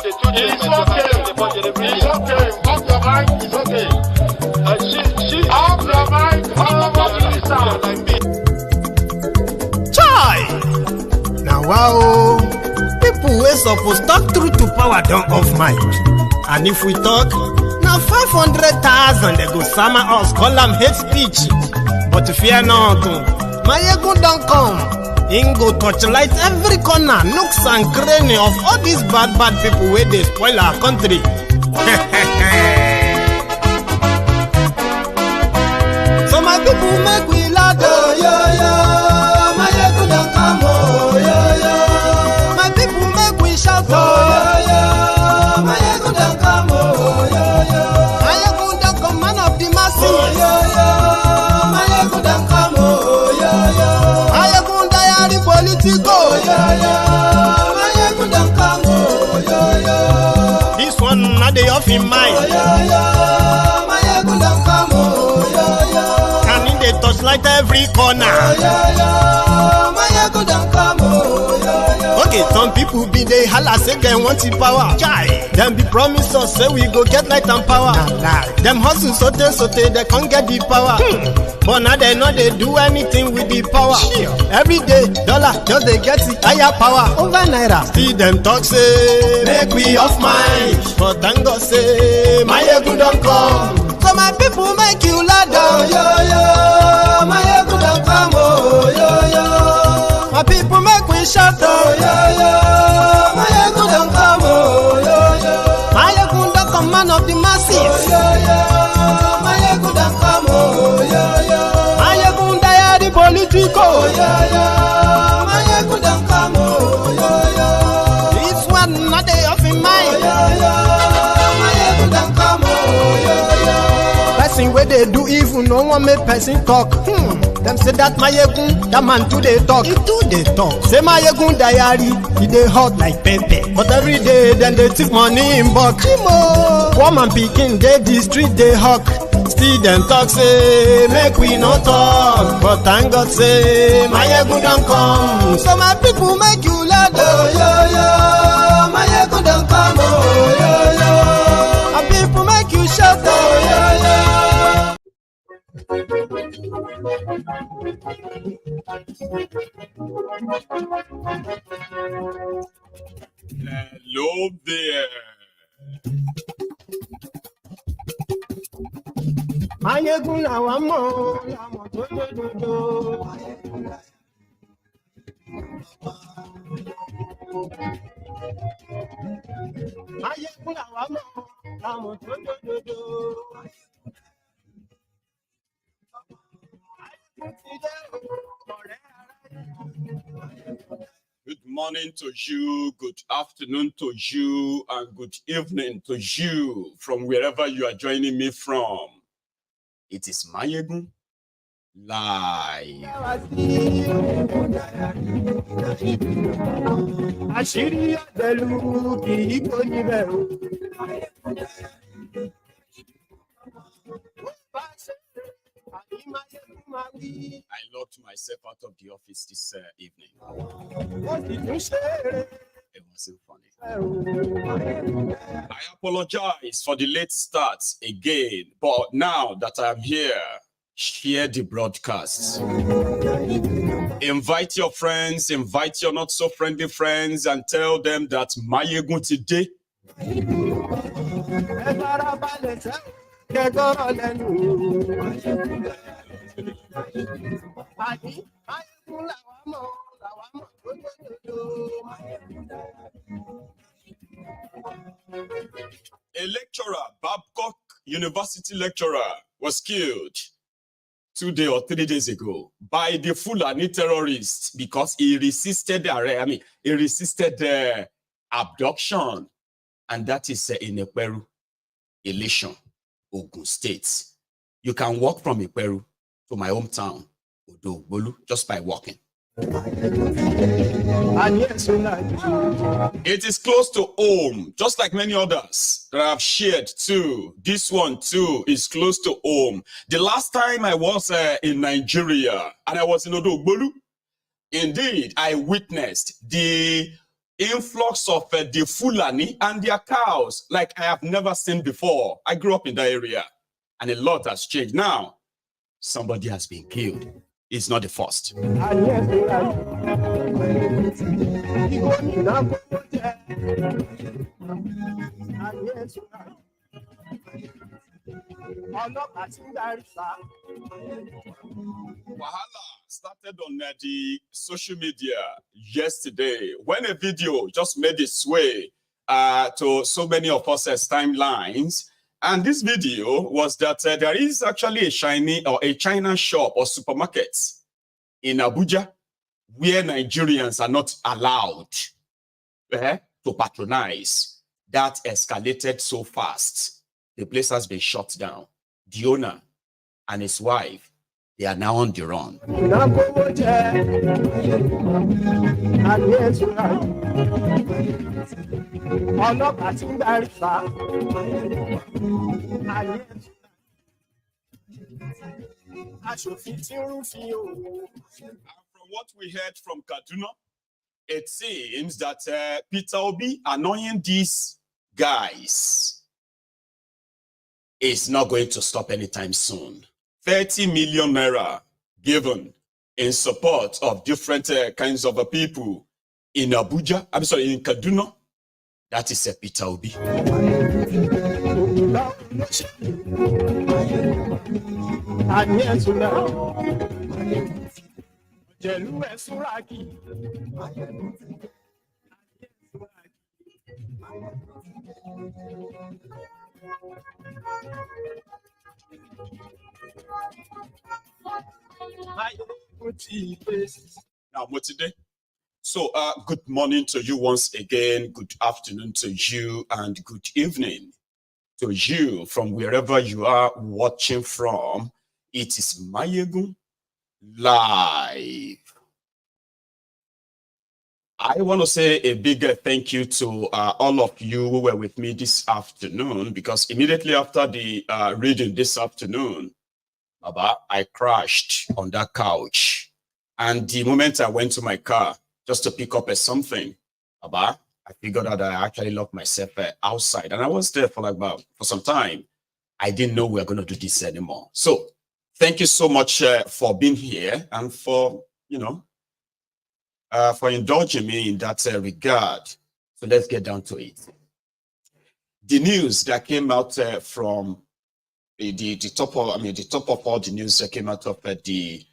It's okay. Off your mind. It's okay. Off your mind. Chai! Now wow, people wey suppose talk through to power don't off mic. And if we talk, now 500,000 they go summer us, call them hate speech. But fear not, Maiyegun don't come. Ingo torchlight every corner, nooks and cranny of all these bad people where they spoil our country. So my people make we laugh, oh yo yo. Maiyegun don't come, oh yo yo. My people make we shout, oh yo yo. Maiyegun don't come, oh yo yo. Maiyegun don't come, man of the masses, oh yo yo. Maiyegun don't come, oh yo yo. Maiyegun diary politico, oh yo yo. Maiyegun don't come, oh yo yo. This one not the off in mind, oh yo yo. Maiyegun don't come, oh yo yo. Can in the touchlight every corner, oh yo yo. Maiyegun don't come, oh yo yo. Okay, some people be they holla say they want the power. Chai, them be promise us say we go get light and power. Them hustle sote they can't get the power. But now they know they do anything with the power. Every day, dollar just they get the higher power over naira. See them talk say make we off mind, but thank God say Maiyegun don't come. So my people make you loud, oh yo yo. Maiyegun don't come, oh yo yo. My people make we shout, oh yo yo. Maiyegun don't come, oh yo yo. Maiyegun don't come, man of the masses, oh yo yo. Maiyegun don't come, oh yo yo. Maiyegun diary politico, oh yo yo. Maiyegun don't come, oh yo yo. This one not they off in mind, oh yo yo. Maiyegun don't come, oh yo yo. Person where they do evil, no one make person talk. Them say that Maiyegun, that man too they talk. He too they talk. Say Maiyegun diary, he they hot like pepper. But every day then they take money in bulk. Poor man picking, they the street they hawk. Still them talk say make we no talk. But thank God say Maiyegun don't come. So my people make you loud, oh yo yo. Maiyegun don't come, oh yo yo. My people make you shout, oh yo yo. Hello there. Maiyegun làwa mọ̀, làmọ̀ tó lódodo. Maiyegun làwa mọ̀, làmọ̀ tó lódodo. Good morning to you, good afternoon to you, and good evening to you from wherever you are joining me from. It is Maiyegun Live. I locked myself out of the office this evening. It wasn't funny. I apologize for the late start again, but now that I'm here, share the broadcast. Invite your friends, invite your not so friendly friends, and tell them that Maiyegun today. A lecturer, Babcock University lecturer, was killed 2 days or 3 days ago by the Fulani terrorists because he resisted abduction, and that is in Iperu, Ilisan, Ogun State. You can walk from Iperu to my hometown, Koolu, just by walking. It is close to home, just like many others that I've shared too. This one too is close to home. The last time I was in Nigeria and I was in Koolu, indeed, I witnessed the influx of the Fulani and their cows like I have never seen before. I grew up in that area and a lot has changed. Now, somebody has been killed. It's not the first. Wahala started on the social media yesterday when a video just made its way to so many of us as timelines. And this video was that there is actually a China shop or supermarket in Abuja where Nigerians are not allowed to patronize. That escalated so fast. The place has been shut down. The owner and his wife, they are now on the run. From what we heard from Kaduna, it seems that Peter Obi annoying these guys is not going to stop anytime soon. 30 million naira given in support of different kinds of people in Abuja, I'm sorry, in Kaduna. That is a Peter Obi. Now, today. So, good morning to you once again. Good afternoon to you, and good evening to you from wherever you are watching from. It is Maiyegun Live. I want to say a big thank you to all of you who were with me this afternoon, because immediately after the reading this afternoon, I crashed on that couch. And the moment I went to my car just to pick up something, I figured out that I actually locked myself outside. And I was there for for some time. I didn't know we were going to do this anymore. So thank you so much for being here and for, for indulging me in that regard. So let's get down to it. The news that came out from the top of all the news that came out of the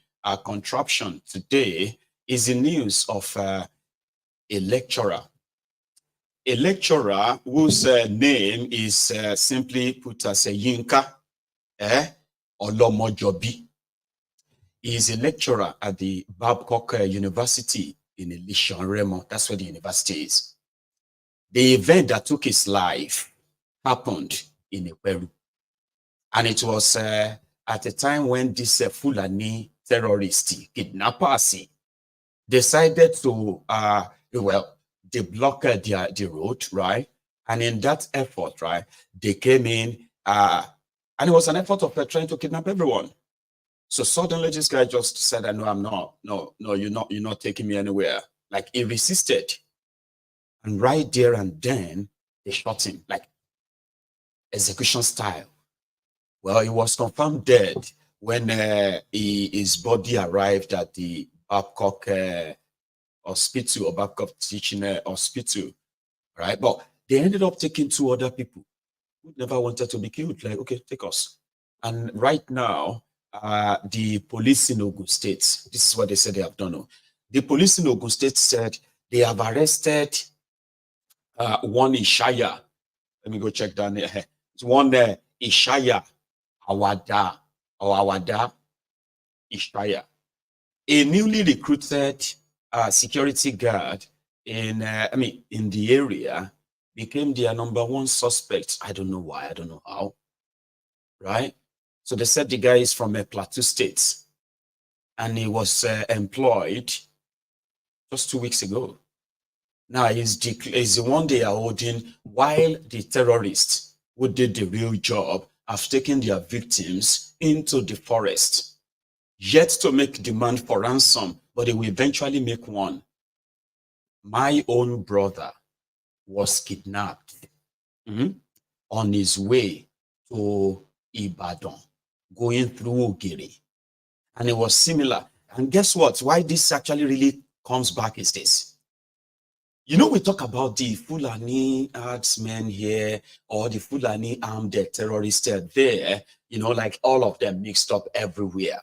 contraption today is the news of a lecturer whose name is simply put as a Yinka Olomojobi. He is a lecturer at the Babcock University in Ilisan Remo. That's where the university is. The event that took his life happened in Iperu. And it was at a time when this Fulani terrorists, kidnappers, decided to, they blocked the road, right? And in that effort, right, they came in, and it was an effort of trying to kidnap everyone. So suddenly this guy just said, no, I'm not, no, you're not taking me anywhere. Like, he resisted. And right there and then, they shot him, like execution style. Well, he was confirmed dead when his body arrived at the Babcock hospital, or Babcock teaching hospital, right? But they ended up taking 2 other people who never wanted to be killed. Like, okay, take us. And right now, the police in Ogun State, this is what they said they have done. The police in Ogun State said they have arrested one Ishaya. Let me go check down there. It's one Ishaya. Awada Ishaya, a newly recruited security guard in the area, became their #1 suspect. I don't know why, I don't know how, right? So they said the guy is from a Plateau State, and he was employed just 2 weeks ago. Now he's the one they are holding, while the terrorists who did the real job have taken their victims into the forest, yet to make demand for ransom, but they will eventually make one. my own brother was kidnapped on his way to Ibadan, going through Ogiri. And it was similar. And guess what? Why this actually really comes back is this. You know, we talk about the Fulani herdsmen here, or the Fulani armed terrorists there, you know, like all of them mixed up everywhere.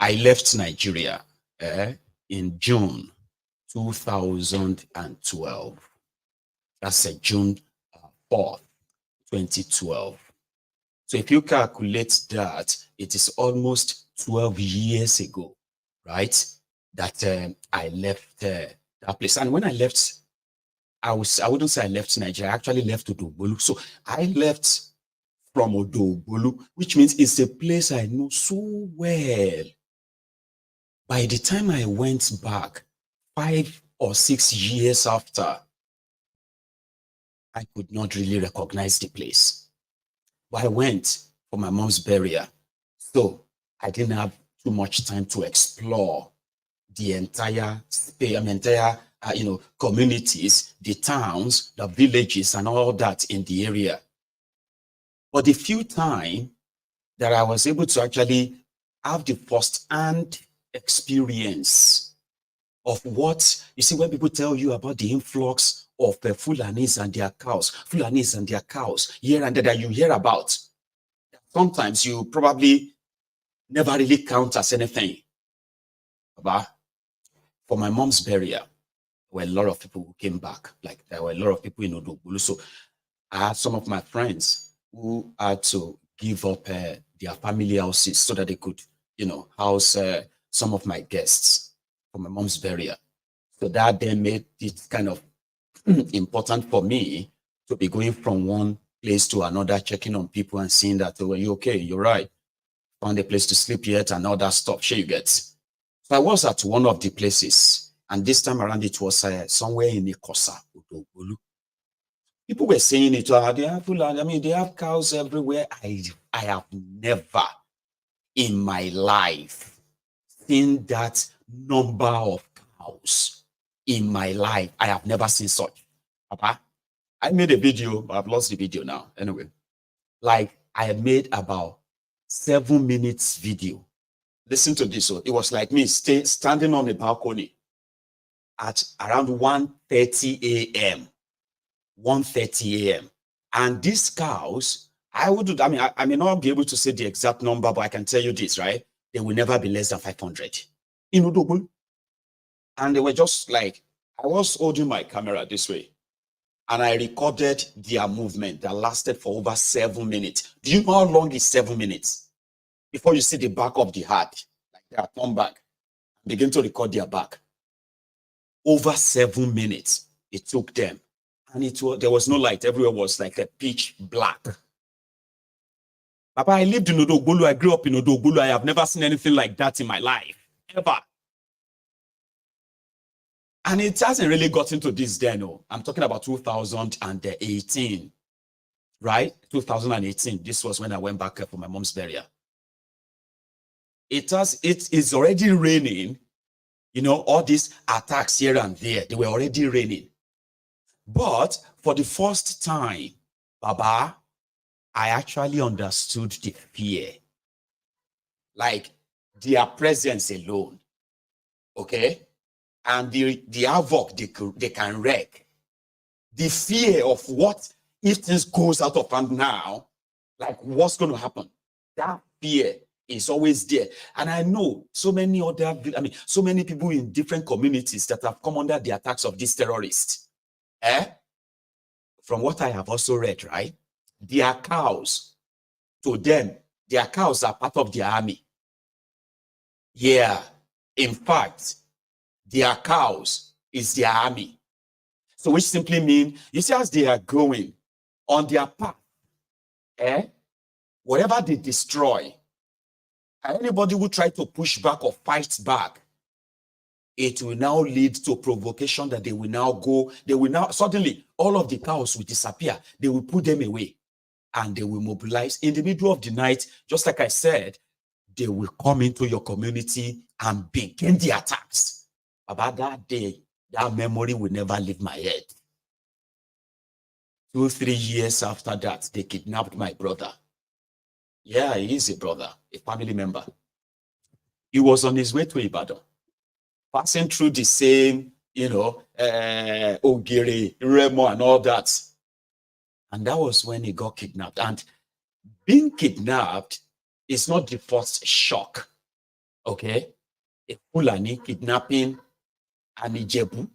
I left Nigeria in June 2012. That's June 4th, 2012. So if you calculate that, it is almost 12 years ago, right? That I left that place. And when I left, I wouldn't say I left Nigeria, I actually left Odogbolu. So I left from Odogbolu, which means it's a place I know so well. By the time I went back, 5 or 6 years after, I could not really recognize the place. But I went for my mom's burial. So I didn't have too much time to explore the entire communities, the towns, the villages, and all that in the area. But the few time that I was able to actually have the first-hand experience of what, you see, when people tell you about the influx of the Fulanis and their cows, here and there that you hear about, sometimes you probably never really count as anything. But for my mom's burial, there were a lot of people who came back. Like there were a lot of people in Odogbolu. So I had some of my friends who had to give up their family houses so that they could, you know, house some of my guests for my mom's burial. So that then made it kind of important for me to be going from one place to another, checking on people and seeing that, oh, are you okay? You're right. Found a place to sleep yet and all that stuff. Sure, you get. So I was at one of the places, and this time around it was somewhere in Ikosa, Odogbolu. People were saying it, they have Fulani, I mean, they have cows everywhere. I have never in my life seen that number of cows in my life. I have never seen such. Papa, I made a video, but I've lost the video now. Anyway, like I made about 7 minutes video. Listen to this. So it was like me standing on the balcony at around 1:30 a.m. 1:30 a.m. And these cows, I may not be able to say the exact number, but I can tell you this, right? They will never be less than 500 in Odogbolu. And they were just like, I was holding my camera this way, and I recorded their movement that lasted for over 7 minutes. Do you know how long is 7 minutes? Before you see the back of the heart, like they are turned back, begin to record their back. Over 7 minutes it took them. And there was no light. Everywhere was like a pitch black. Papa, I lived in Odogbolu. I grew up in Odogbolu. I have never seen anything like that in my life, ever. And it hasn't really gotten to this then. No. I'm talking about 2018, right? 2018. This was when I went back for my mom's burial. It is already raining. You know, all these attacks here and there, they were already raining. But for the first time, Baba, I actually understood the fear. Like their presence alone. Okay? And the havoc they can wreak. The fear of what if things goes out of hand now, like what's going to happen? That fear is always there. And I know so many people in different communities that have come under the attacks of these terrorists. From what I have also read, right? Their cows, to them, their cows are part of their army. Yeah. In fact, their cows is their army. So which simply means, you see, as they are going on their path, whatever they destroy, anybody who try to push back or fight back, it will now lead to provocation that they will now suddenly all of the cows will disappear. They will put them away and they will mobilize in the middle of the night. Just like I said, they will come into your community and begin the attacks. About that day, That memory will never leave my head. 2-3 years after that, they kidnapped my brother. Yeah, he is a brother, a family member. He was on his way to Ibadan, passing through the same, Ogiri, Remo, and all that. And that was when he got kidnapped. And being kidnapped is not the first shock. Okay? A Fulani kidnapping an Ijebu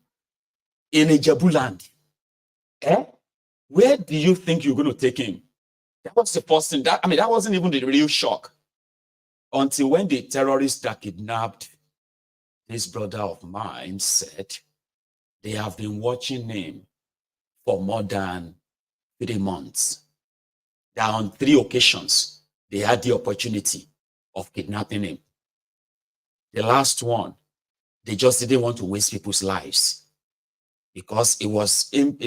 in Ijebu land. Where do you think you're going to take him? That was the first thing. That wasn't even the real shock. Until when the terrorists that kidnapped this brother of mine said they have been watching him for more than 3 months. That on 3 occasions, they had the opportunity of kidnapping him. The last one, they just didn't want to waste people's lives because it was within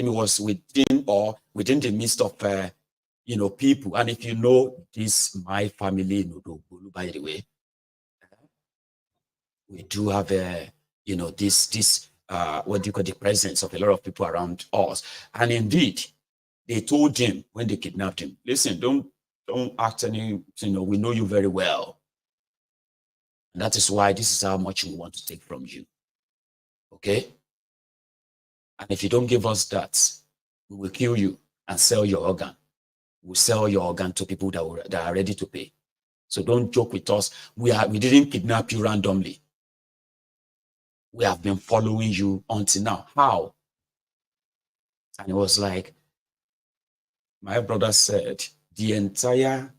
the midst of people. And if you know this, my family in Odogbolu, by the way, we do have this what do you call, the presence of a lot of people around us. And indeed, they told him when they kidnapped him, listen, don't act any, we know you very well. And that is why this is how much we want to take from you. Okay? And if you don't give us that, we will kill you and sell your organ. We'll sell your organ to people that are ready to pay. So don't joke with us. We didn't kidnap you randomly. We have been following you until now. How? And it was like, my brother said, the entire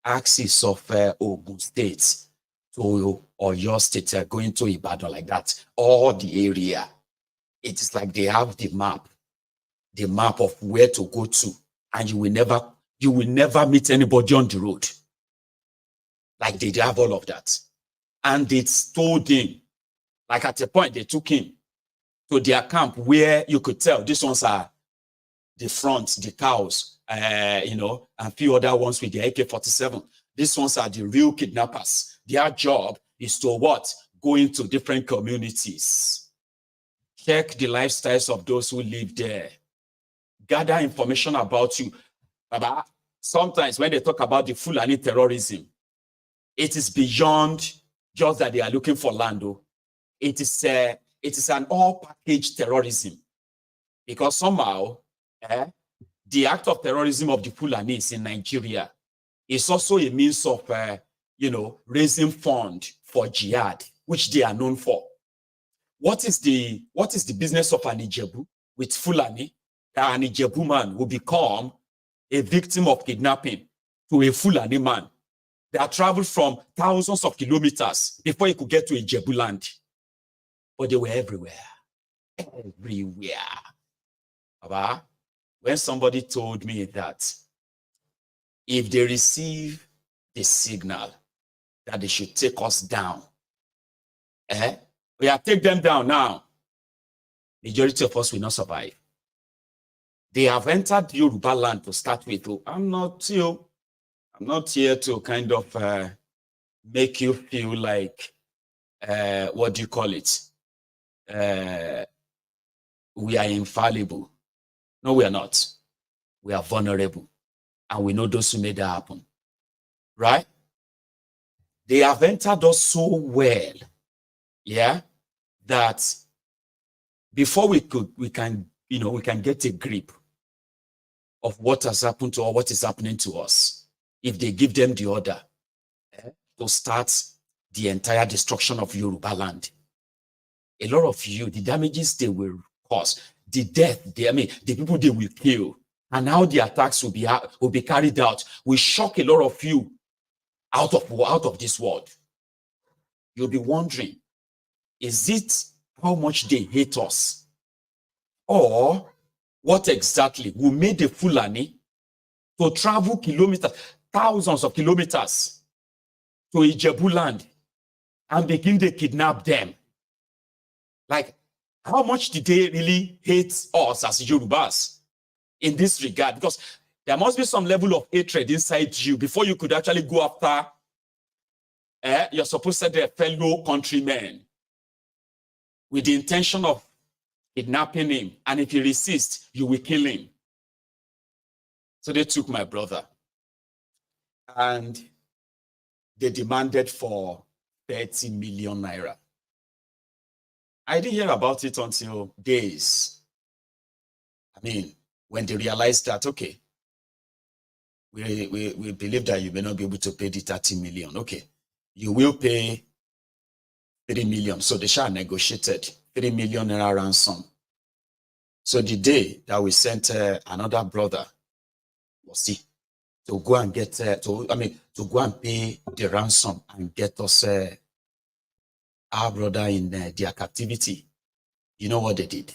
axis of Ogun State or your state are going to Ibadan like that. All the area. It is like they have the map of where to go to. And you will never meet anybody on the road. Like they have all of that. And they told him, like at a point, they took him to their camp where you could tell these ones are the front, the cows, and a few other ones with the AK-47. These ones are the real kidnappers. Their job is to what? Go into different communities. Check the lifestyles of those who live there. Gather information about you. Baba, sometimes when they talk about the Fulani terrorism, it is beyond just that they are looking for land. It is an all-package terrorism. Because somehow, the act of terrorism of the Fulanis in Nigeria is also a means of, raising fund for jihad, which they are known for. What is the business of an Ijebu with Fulani? That an Ijebu man will become a victim of kidnapping to a Fulani man that traveled from thousands of kilometers before he could get to Ijebu land. But they were everywhere. Everywhere. Baba, when somebody told me that if they receive the signal that they should take us down, take them down now, majority of us will not survive. They have entered Yoruba land to start with. I'm not here to kind of make you feel like, what do you call it? We are infallible. No, we are not. We are vulnerable. And we know those who made that happen. Right? They have entered us so well, that before we can get a grip of what has happened to or what is happening to us, if they give them the order to start the entire destruction of Yoruba land, a lot of you, the damages they will cause, the death, the people they will kill, and how the attacks will be carried out will shock a lot of you out of this world. You'll be wondering, is it how much they hate us? Or what exactly will make the Fulani to travel kilometers, thousands of kilometers to Ijebu land and begin to kidnap them? Like, how much did they really hate us as Yorubas in this regard? Because there must be some level of hatred inside you before you could actually go after your supposed fellow countrymen with the intention of kidnapping him. And if he resists, you will kill him. So they took my brother. And they demanded for 30 million naira. I didn't hear about it until days. I mean, when they realized that, okay, we believe that you may not be able to pay the 30 million. Okay, you will pay 3 million. So they shall negotiated 3 million naira ransom. So the day that we sent another brother, see, to go and get to go and pay the ransom and get us our brother in their captivity. You know what they did?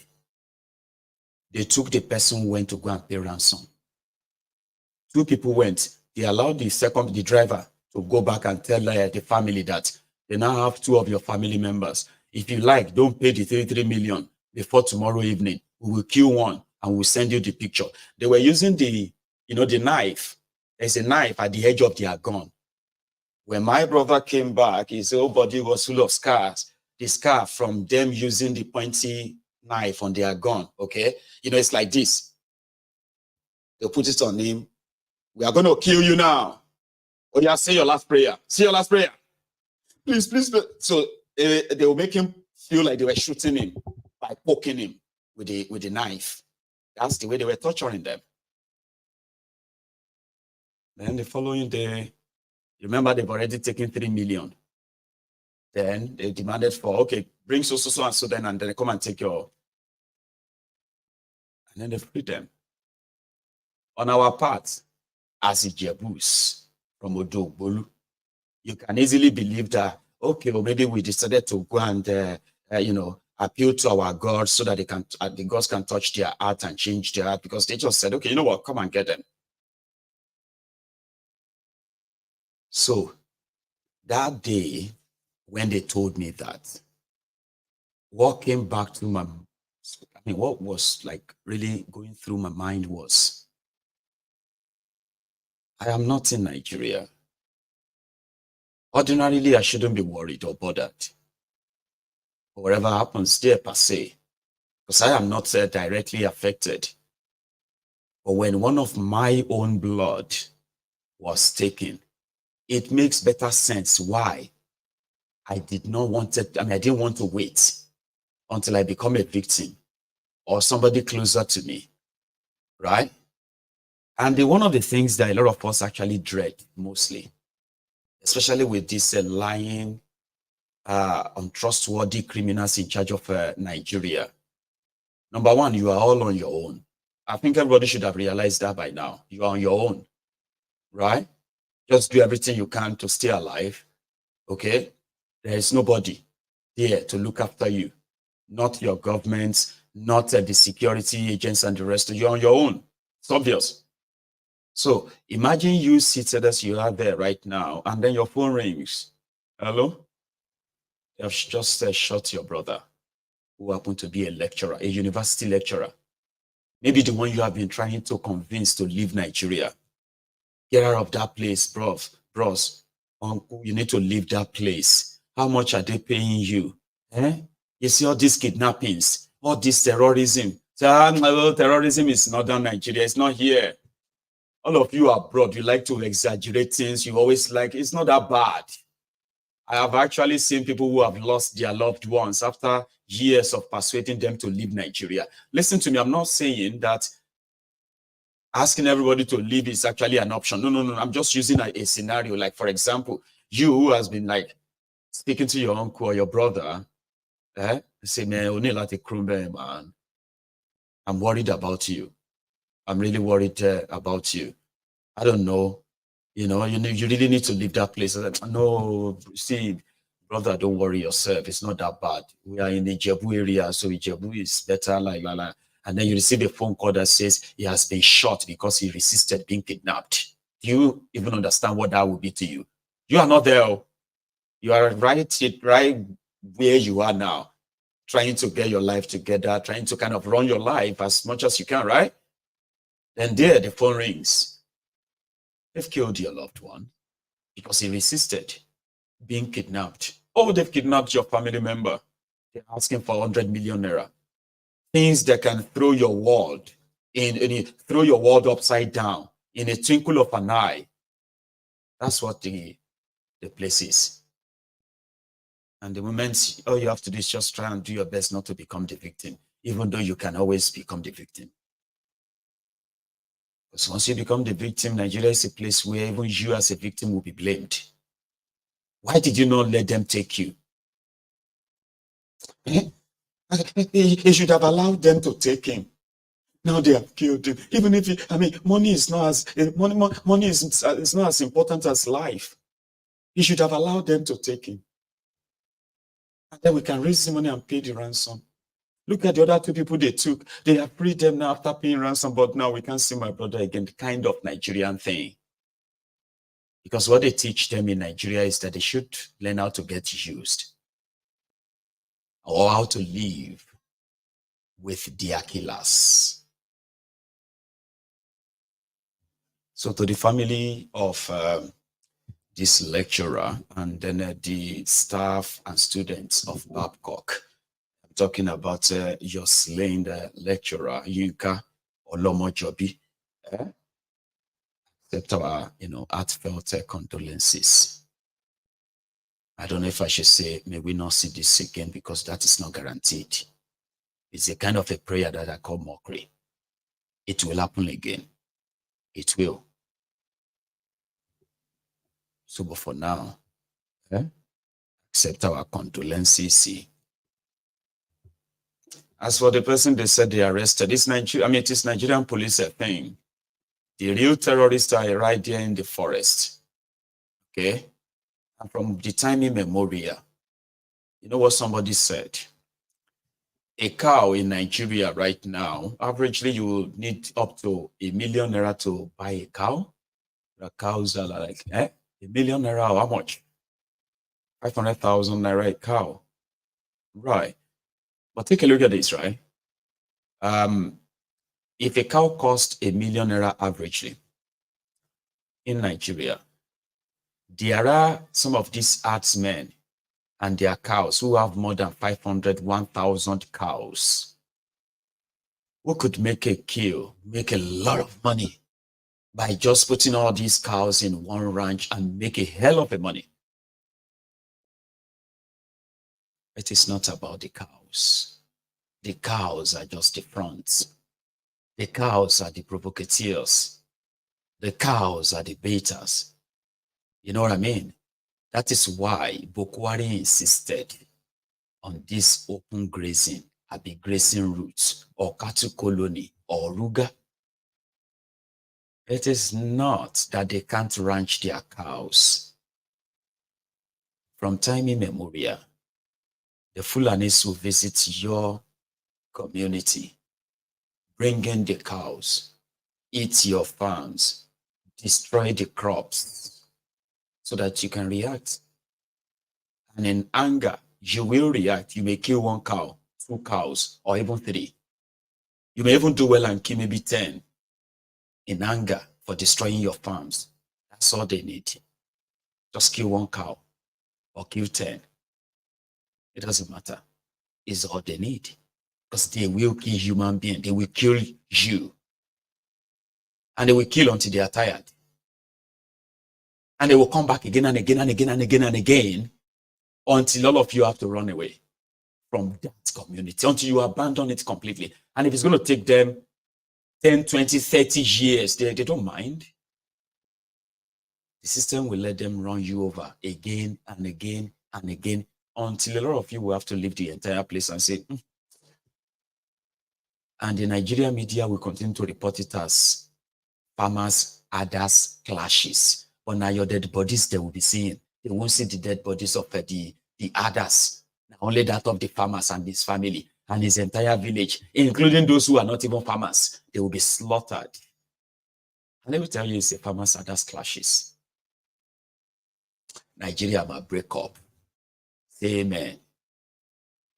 They took the person who went to go and pay ransom. 2 people went. They allowed the driver to go back and tell the family that they now have 2 of your family members. If you like, don't pay the 33 million before tomorrow evening. We will kill one and we'll send you the picture. They were using the knife. There's a knife at the edge of their gun. When my brother came back, his whole body was full of scars. The scar from them using the pointy knife on their gun, okay? It's like this. They'll put it on him. We are going to kill you now. Oh yeah, say your last prayer. Say your last prayer. Please, please. So they will make him feel like they were shooting him by poking him with the knife. That's the way they were torturing them. Then the following day, remember they've already taken 3 million. Then they demanded for, okay, bring so and so then, and then they come and take your, and then they freed them. On our part, as Ijebus from Odogbolu, you can easily believe that, okay, well, maybe we decided to go and, appeal to our gods so that the gods can touch their heart and change their heart, because they just said, okay, you know what, come and get them. So that day, when they told me that, what came back to what was like really going through my mind was, I am not in Nigeria. Ordinarily, I shouldn't be worried or bothered for whatever happens there per se, because I am not directly affected. But when one of my own blood was taken, it makes better sense why I didn't want to wait until I become a victim or somebody closer to me, right? And one of the things that a lot of us actually dread mostly, especially with these lying, untrustworthy criminals in charge of Nigeria. Number one, you are all on your own. I think everybody should have realized that by now. You are on your own, right? Just do everything you can to stay alive, okay? There is nobody there to look after you, not your governments, not the security agents and the rest. You're on your own. It's obvious. So imagine you seated as you are there right now, and then your phone rings. Hello? You have just shot your brother, who happened to be a lecturer, a university lecturer. Maybe the one you have been trying to convince to leave Nigeria. Get out of that place, bros. Uncle, you need to leave that place. How much are they paying you? You see all these kidnappings, all this terrorism. Terrorism is not in Nigeria. It's not here. All of you abroad, you like to exaggerate things. You always like, it's not that bad. I have actually seen people who have lost their loved ones after years of persuading them to leave Nigeria. Listen to me, I'm not saying that asking everybody to leave is actually an option. No. I'm just using a scenario. Like, for example, you who has been like speaking to your uncle or your brother, say, man, I'm worried about you. I'm really worried about you. I don't know. You really need to leave that place. No, see, brother, don't worry yourself. It's not that bad. We are in the Ijebu area, so Ijebu is better, like. And then you receive a phone call that says he has been shot because he resisted being kidnapped. Do you even understand what that would be to you? You are not there. You are right where you are now, trying to get your life together, trying to kind of run your life as much as you can, right? Then there, the phone rings. They've killed your loved one because he resisted being kidnapped. Oh, they've kidnapped your family member. They're asking for 100 million naira. things that can throw your world throw your world upside down in a twinkle of an eye. That's what the place is. And the moment all you have to do is just try and do your best not to become the victim, even though you can always become the victim. Because once you become the victim, Nigeria is a place where even you as a victim will be blamed. Why did you not let them take you? He should have allowed them to take him. Now they have killed him. Even if money is not as money is not as important as life. He should have allowed them to take him. And then we can raise the money and pay the ransom. Look at the other two people they took. They have freed them now after paying ransom, but now we can't see my brother again. The kind of Nigerian thing. Because what they teach them in Nigeria is that they should learn how to get used or how to live with their killers. So to the family of this lecturer and then the staff and students of Babcock, I'm talking about your slain lecturer, Yinka Olomojobi. Accept our, heartfelt condolences. I don't know if I should say, may we not see this again, because that is not guaranteed. It's a kind of a prayer that I call mockery. It will happen again. It will. So, but for now, accept our condolences. As for the person they said they arrested, it is Nigerian police thing. The real terrorists are right there in the forest. Okay? And from the time immemorial, you know what somebody said? A cow in Nigeria right now, averagely you need up to ₦1 million to buy a cow. The cows are like, ₦1 million, how much? 500,000 naira a cow. Right. But take a look at this, right? If a cow costs ₦1 million averagely in Nigeria, there are some of these herdsmen and their cows who have more than 500, 1,000 cows who could make a lot of money by just putting all these cows in one ranch and make a hell of a money. It is not about the cows. The cows are just the fronts. The cows are the provocateurs. The cows are the baiters. You know what I mean? That is why Bokwari insisted on this open grazing, grazing routes, or cattle colony, or Ruga. It is not that they can't ranch their cows. From time immemorial, the Fulanis will visit your community, bring in the cows, eat your farms, destroy the crops, so that you can react. And in anger, you will react. You may kill 1 cow, 2 cows, or even 3. You may even do well and kill maybe 10 in anger for destroying your farms. That's all they need. Just kill 1 cow or kill 10. It doesn't matter. It's all they need. Because they will kill human beings. They will kill you. And they will kill until they are tired. And they will come back again and again and again and again and again until all of you have to run away from that community, until you abandon it completely. And if it's going to take them 10, 20, 30 years, they don't mind. The system will let them run you over again and again and again until a lot of you will have to leave the entire place and say, And the Nigerian media will continue to report it as farmers, others, clashes. But now your dead bodies they will be seeing. They won't see the dead bodies of the others. Only that of the farmers and his family and his entire village, including those who are not even farmers. They will be slaughtered. And let me tell you, it's a farmers others clashes. Nigeria might break up. Say amen.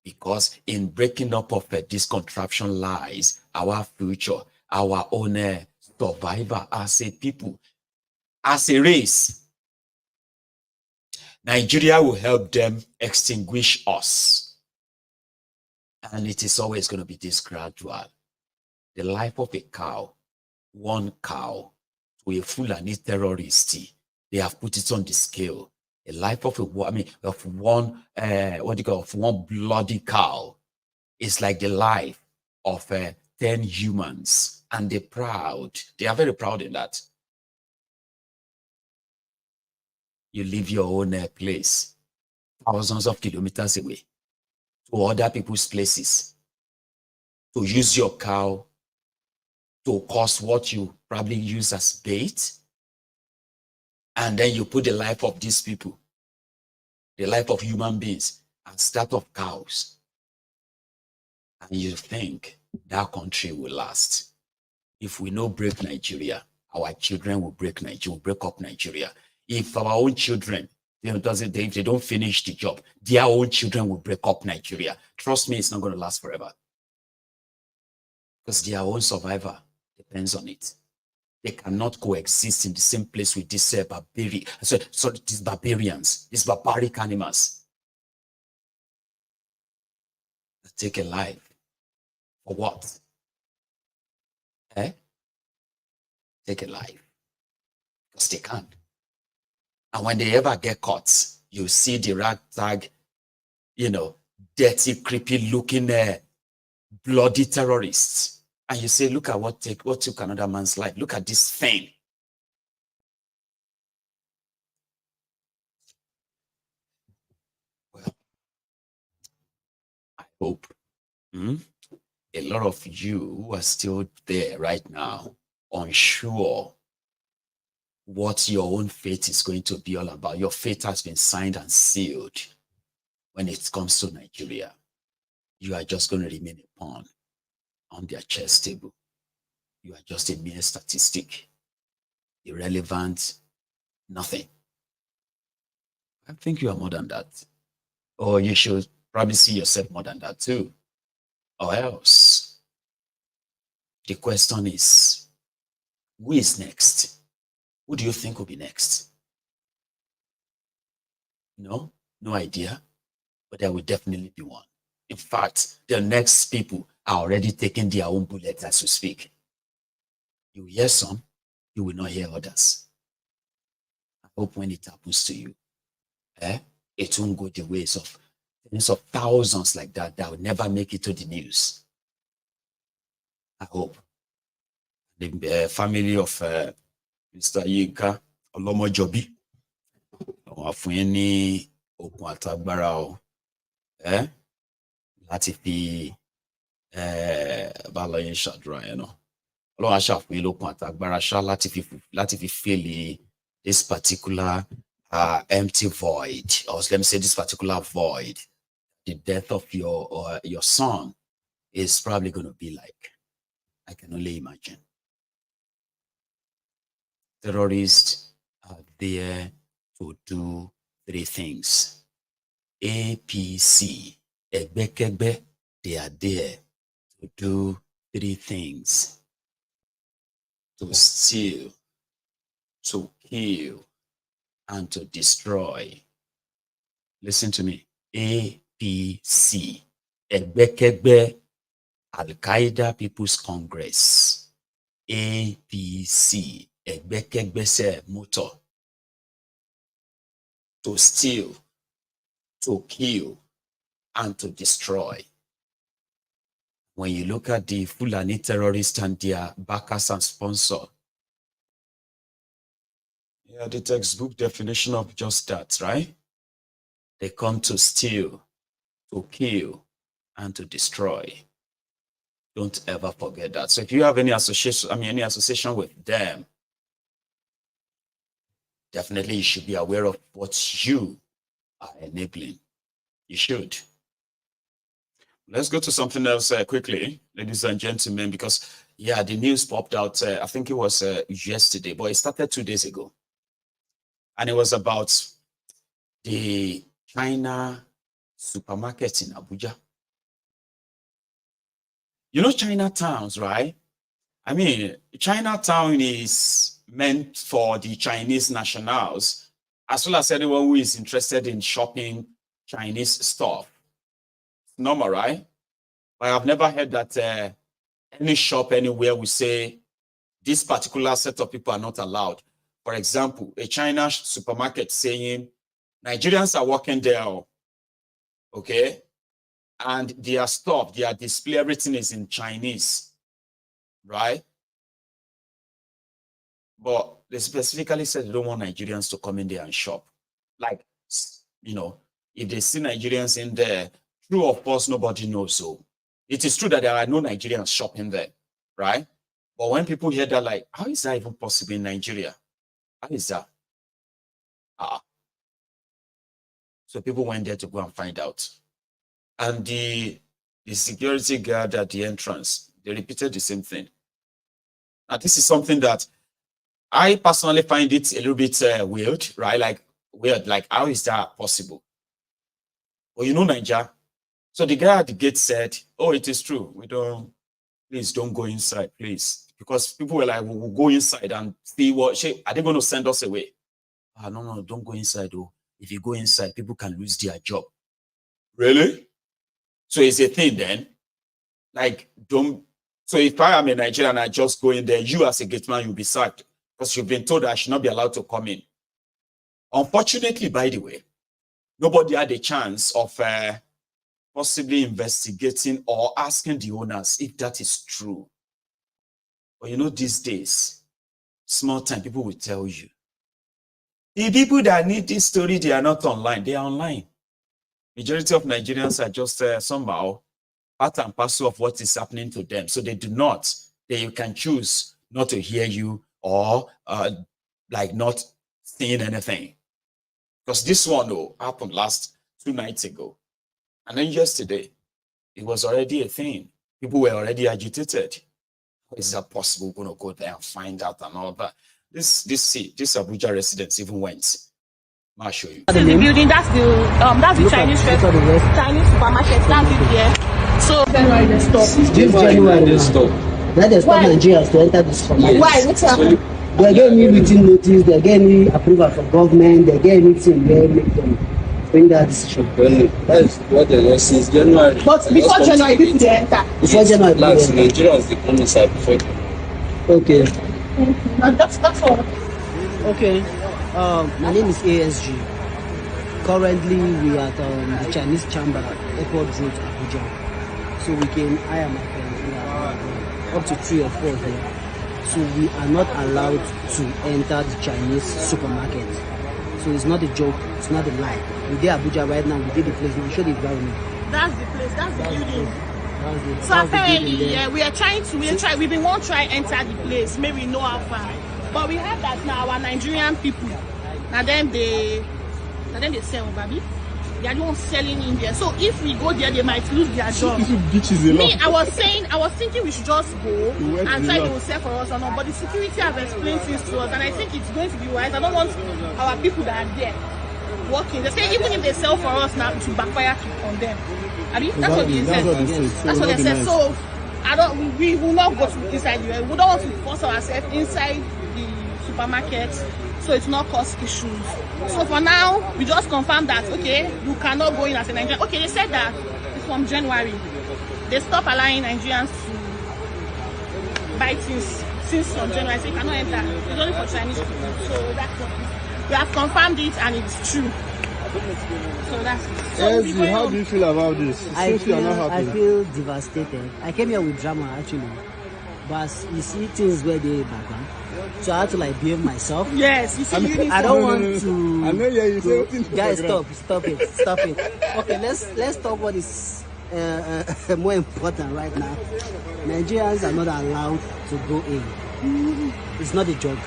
Because in breaking up of this contraption lies our future, our own survival as a people, as a race. Nigeria will help them extinguish us. And it is always going to be this gradual. The life of a cow, one cow, to a Fulani terrorist, they have put it on the scale. A life of of one, of one bloody cow is like the life of 10 humans. And they're proud. They are very proud in that. You leave your own place thousands of kilometers away to other people's places to use your cow to cause what you probably use as bait. And then you put the life of these people, the life of human beings, as that of cows. And you think that country will last. If we no break Nigeria, our children will break Nigeria, will break up Nigeria. If our own children, if they don't finish the job, their own children will break up Nigeria. Trust me, it's not going to last forever. Because their own survival depends on it. They cannot coexist in the same place with these these barbarians, these barbaric animals that take a life. For what? Take a life. Because they can't. And when they ever get caught, you see the ragtag, dirty, creepy looking bloody terrorists. And you say, look at what took another man's life. Look at this thing. Well, I hope a lot of you who are still there right now, unsure what your own fate is going to be all about. Your fate has been signed and sealed when it comes to Nigeria. You are just going to remain a pawn on their chess table. You are just a mere statistic, irrelevant, nothing. I think you are more than that. Or you should probably see yourself more than that too. Or else, the question is, who is next? Who do you think will be next? No idea, but there will definitely be one. In fact, the next people are already taking their own bullets as we speak. You hear some, you will not hear others. I hope when it happens to you, it won't go the ways of tens of thousands like that will never make it to the news. I hope. The family of Mr. Yinka Olomojobi, fún yín ní okun àtagbára o, láti fi bá lọ yín ṣàdúrà yẹn náà. Ọlọ́run á ṣàfún yín lókun àtagbára ṣá láti fi fill this particular empty void, or let me say this particular void. The death of your son is probably going to be like, I can only imagine. Terrorists are there to do three things. APC, Egbekegbe, they are there to do three things. To steal, to kill, and to destroy. Listen to me. APC, Egbekegbe, Al-Qaeda People's Congress. APC, Egbekegbe motor. To steal, to kill, and to destroy. When you look at the Fulani terrorists and their backers and sponsors, the textbook definition of just that, right? They come to steal, to kill, and to destroy. Don't ever forget that. So if you have any association with them, definitely you should be aware of what you are enabling. You should. Let's go to something else quickly, ladies and gentlemen, because the news popped out, I think it was yesterday, but it started 2 days ago. And it was about the China supermarket in Abuja. You know Chinatowns, right? I mean, Chinatown is meant for the Chinese nationals, as well as anyone who is interested in shopping Chinese stuff. Normal, right? But I've never heard that any shop anywhere will say this particular set of people are not allowed. For example, a China supermarket saying Nigerians are working there, okay? And their stuff, their display, everything is in Chinese, right? But they specifically said they don't want Nigerians to come in there and shop. Like, you know, if they see Nigerians in there, true or false, nobody knows. So it is true that there are no Nigerians shopping there, right? But when people hear that, like, how is that even possible in Nigeria? How is that? So people went there to go and find out. And the security guard at the entrance, they repeated the same thing. Now, this is something that I personally find it a little bit weird, right? Like, weird, like, how is that possible? Well, you know, Nigeria. So the guy at the gate said, oh, it is true. Please don't go inside, please. Because people were like, we'll go inside and see what, are they going to send us away? No, don't go inside, though. If you go inside, people can lose their job. Really? So it's a thing then. Like, so if I am a Nigerian and I just go in there, you as a gate man, you'll be sacked because you've been told that I should not be allowed to come in. Unfortunately, by the way, nobody had a chance of possibly investigating or asking the owners if that is true. But you know, these days, small time, people will tell you. The people that need this story, they are not online. They are online. Majority of Nigerians are just somehow part and parcel of what is happening to them. So they do not. They can choose not to hear you or like not seeing anything. Because this one happened 2 nights ago. And then yesterday, it was already a thing. People were already agitated. How is that possible? We're going to go there and find out and all that. This Abuja residents even went. I'll show you. The building, that's the Chinese restaurant, Chinese supermarket, that's it here. So January they stop. This January they stop. Then they stop Nigerians to enter the supermarket. Yes. Why? What's happening? They get any written notice, they get any approval from government, they get anything where make them bring that decision. That's what they know since January. But before January, people they enter. Before January, Nigerians they come inside before. Okay. That's all. Okay. My name is ASG. Currently, we are at the Chinese Chamber, Airport Road, Abuja. So we can, I am up to 3 or 4 here. So we are not allowed to enter the Chinese supermarket. So it's not a joke, it's not a lie. We're there Abuja right now, we did the place, now show the environment. That's the place, that's the building. So apparently, yeah, we've been want to try enter the place, maybe know how far. But we have that now, our Nigerian people, now then they sell, baby. They are the ones selling in there. So if we go there, they might lose their job. Me, I was thinking we should just go and try to sell for us or not. But the security have explained things to us, and I think it's going to be wise. I don't want our people that are there working. They say even if they sell for us now, to backfire on them. I mean, that's what they said. That's what they said. So we will not go to inside there. We don't want to force ourselves inside the supermarket, so it's not cause issues. So for now, we just confirm that okay, you cannot go in as a Nigerian. Okay, they said that it's from January. They stop allowing Nigerians to buy things since from January. So you cannot enter. It's only for Chinese people. So that's what we have confirmed it, and it's true. So that's it. So how do you feel about this? I feel devastated. I came here with drama actually, but you see things where they background. So I had to like behave myself. Yes, you see, I don't want to. I know, yeah, you say guys, stop it. Okay, let's talk what is more important right now. Nigerians are not allowed to go in. It's not a joke.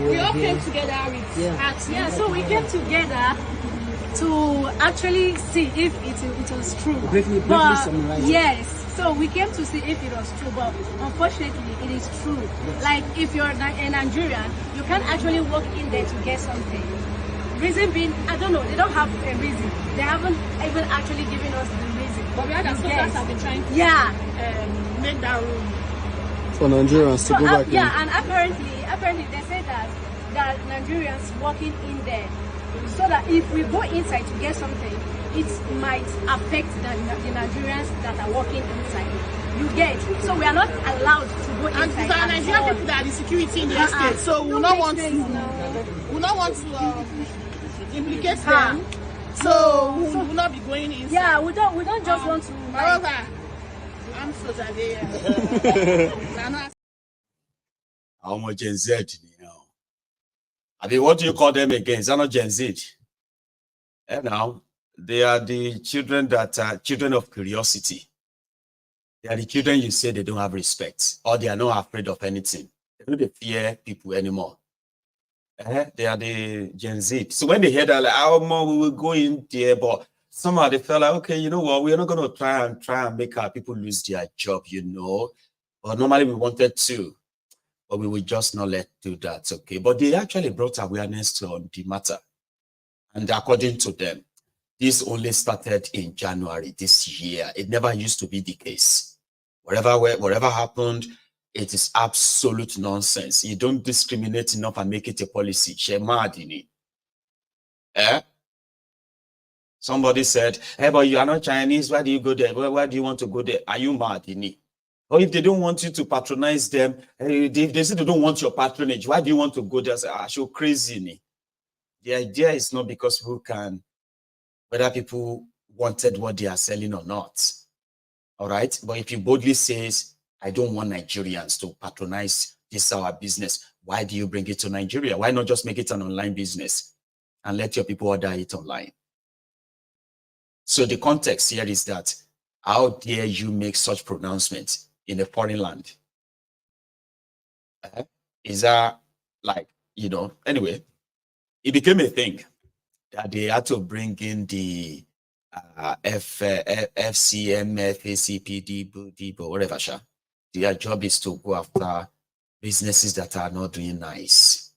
We all came together with yeah, so we came together to actually see if it was true. Briefly summarize. Yes, so we came to see if it was true, but unfortunately it is true. Yes. Like if you're a Nigerian, you can't actually walk in there to get something. Reason being, I don't know, they don't have a reason. They haven't even actually given us the reason. But we had that have been trying to make that room for Nigerians to go back in. Yeah, and apparently they say that Nigerians walking in there so that if we go inside to get something, it might affect the Nigerians that are working inside. You get, so we are not allowed to go inside. And these are Nigerian people that are the security in the estate, so we will not want to implicate them. So we will not be going inside. Yeah, we don't just want to. However, I'm so that How much Gen Z, you know? I mean, what do you call them again? Is that not Gen Z? And now they are the children that are children of curiosity. They are the children you say they don't have respect, or they are not afraid of anything. They don't fear people anymore. They are the Gen Z. So when they hear that, like, oh, mom, we will go in there, but somehow they felt like, okay, you know what, we're not going to try and make our people lose their job, you know. But normally we wanted to, but we would just not let do that, okay. But they actually brought awareness to the matter. And according to them, this only started in January this year. It never used to be the case. Whatever happened, it is absolute nonsense. You don't discriminate enough and make it a policy. Somebody said, hey, but you are not Chinese. Why do you go there? Why do you want to go there? Are you mad? Or if they don't want you to patronize them, if they say they don't want your patronage, why do you want to go there? Say, show crazy. The idea is not because people can, whether people wanted what they are selling or not. All right. But if you boldly says, I don't want Nigerians to patronize this our business, why do you bring it to Nigeria? Why not just make it an online business and let your people order it online? So the context here is that how dare you make such pronouncements in a foreign land? Is that like, you know, anyway, it became a thing that they had to bring in the FCM, FACP, DBO, whatever. Their job is to go after businesses that are not doing nice.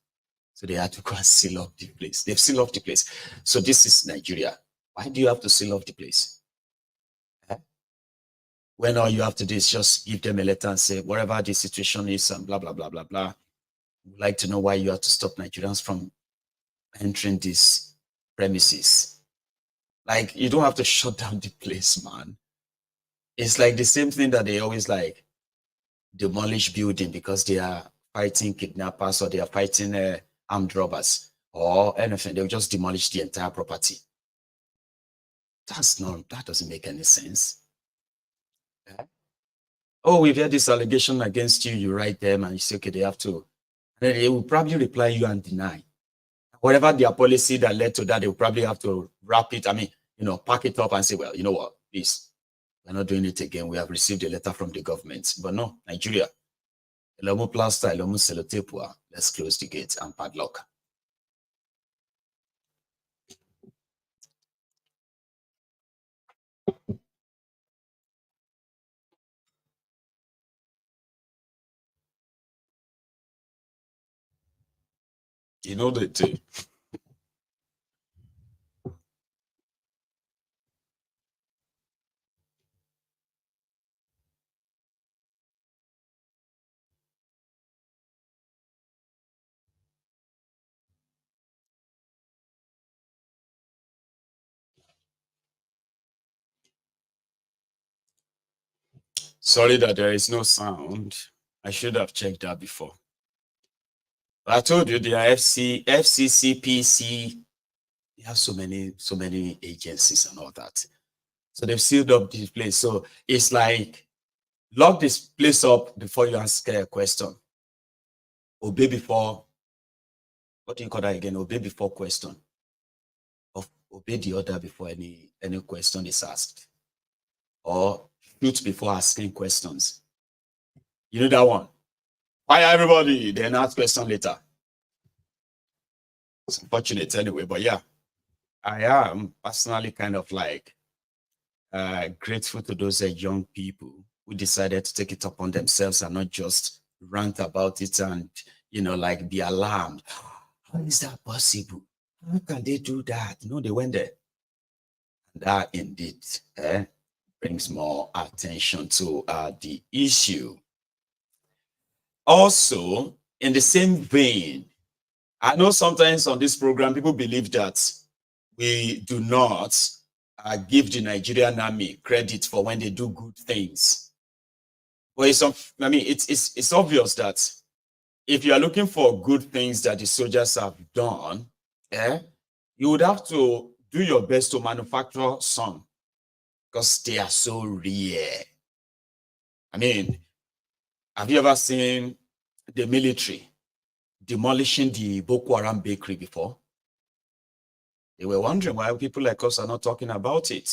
So they had to go and seal off the place. They've sealed off the place. So this is Nigeria. Why do you have to seal off the place? When all you have to do is just give them a letter and say, whatever the situation is, and blah, blah, blah, blah, blah. We'd like to know why you have to stop Nigerians from entering these premises. Like, you don't have to shut down the place, man. It's like the same thing that they always like demolish building because they are fighting kidnappers or they are fighting armed robbers or anything. They'll just demolish the entire property. That doesn't make any sense. Okay. Oh, we've had this allegation against you. You write them and you say, okay, they have to. And then they will probably reply you and deny. Whatever their policy that led to that, they will probably have to wrap it. I mean, you know, pack it up and say, well, you know what, please, we're not doing it again. We have received a letter from the government. But no, Nigeria, let's close the gate and padlock. You know that too. Sorry that there is no sound. I should have checked that before. But I told you they are FCCPC. They have so many agencies and all that. So they've sealed up this place. So it's like lock this place up before you ask a question. Obey before. What do you call that again? Obey before question. Obey the order before any question is asked. Or shoot before asking questions. You know that one? Fire everybody, then ask question later. It's unfortunate anyway, but yeah. I am personally kind of like grateful to those young people who decided to take it upon themselves and not just rant about it and, you know, like be alarmed. How is that possible? How can they do that? No, they went there. And that indeed brings more attention to the issue. Also, in the same vein, I know sometimes on this program, people believe that we do not give the Nigerian army credit for when they do good things. But it's obvious that if you are looking for good things that the soldiers have done, you would have to do your best to manufacture some, because they are so rare. I mean, have you ever seen the military demolishing the Boko Haram bakery before? They were wondering why people like us are not talking about it.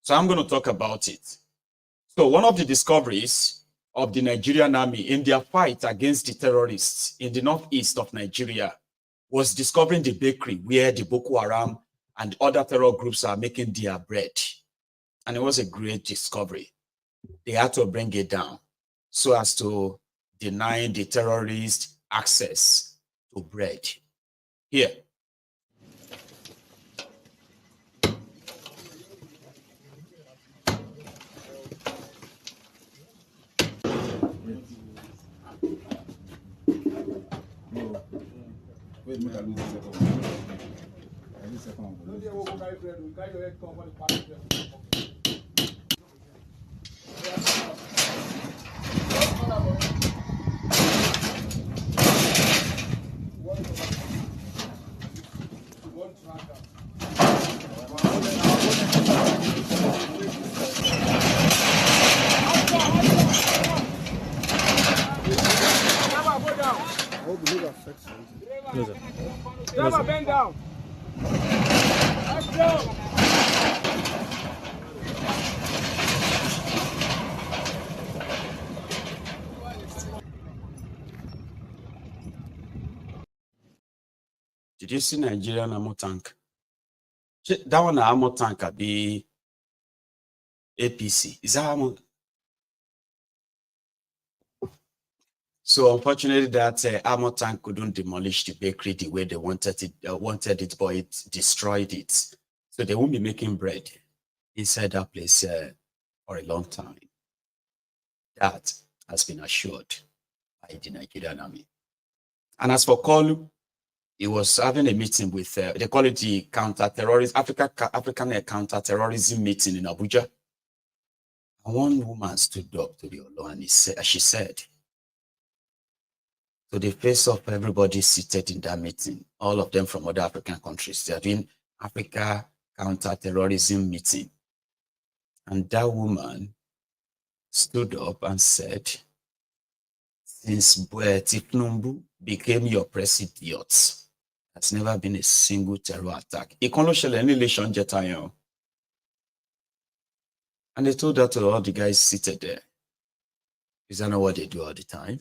So I'm going to talk about it. So one of the discoveries of the Nigerian army in their fight against the terrorists in the northeast of Nigeria was discovering the bakery where the Boko Haram and other terror groups are making their bread. And it was a great discovery. They had to bring it down so as to deny the terrorists access to bread. Here. Driver, bend down. Let's go. Did you see Nigerian ammo tank? That one ammo tank could be APC. Is that ammo? So unfortunately, that armor tank couldn't demolish the bakery the way they wanted it, but it destroyed it. So they won't be making bread inside that place for a long time. That has been assured by the Nigerian army. And as for Koolu, he was having a meeting with, they call it the counter-terrorism, African counter-terrorism meeting in Abuja. And one woman stood up to the Olo and she said, to the face of everybody seated in that meeting, all of them from other African countries, they are doing Africa counter-terrorism meeting. And that woman stood up and said, since Tifnumbu became your president, there's never been a single terror attack. And they told that to all the guys seated there. Is that not what they do all the time?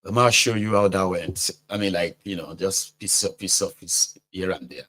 I'm going to show you how that went. I mean, like, you know, just piece of here and there.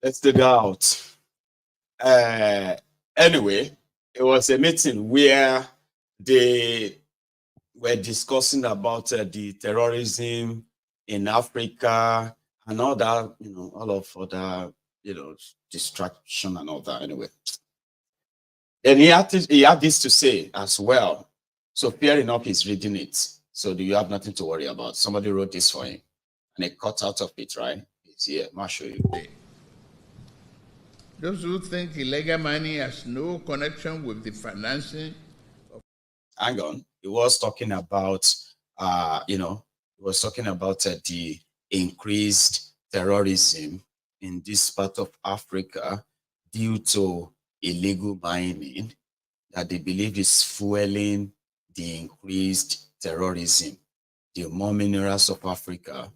let's dig out. Anyway, it was a meeting where they were discussing about the terrorism in Africa and all that, all of other, distraction and all that. Anyway, then he had this to say as well. So fair enough, he's reading it. So do you have nothing to worry about? Somebody wrote this for him, and he cut out of it, right? It's here. I'll show you. Those who think illegal money has no connection with the financing of... Hang on. He was talking about, the increased terrorism in this part of Africa due to illegal mining that they believe is fueling the increased terrorism. The more minerals of Africa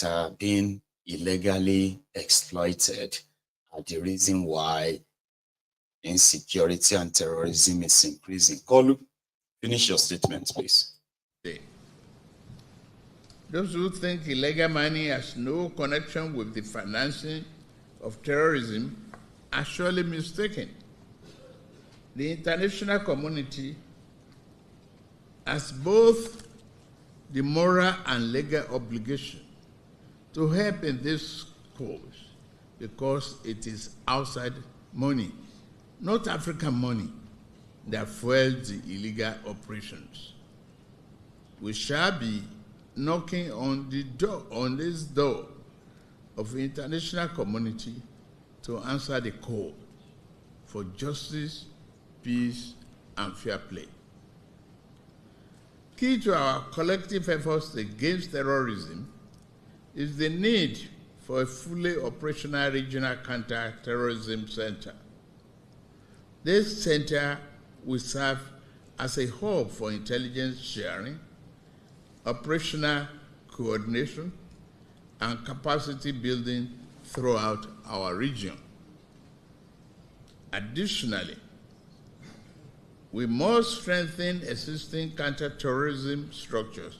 that are being illegally exploited are the reason why insecurity and terrorism is increasing. Koolu, finish your statement, please. Those who think illegal money has no connection with the financing of terrorism are surely mistaken. The international community has both the moral and legal obligation to help in this cause because it is outside money, not African money, that fuels the illegal operations. We shall be knocking on this door of the international community to answer the call for justice, peace, and fair play. Key to our collective efforts against terrorism is the need for a fully operational regional counter-terrorism center. This center will serve as a hub for intelligence sharing, operational coordination, and capacity building throughout our region. Additionally, we must strengthen existing counter-terrorism structures,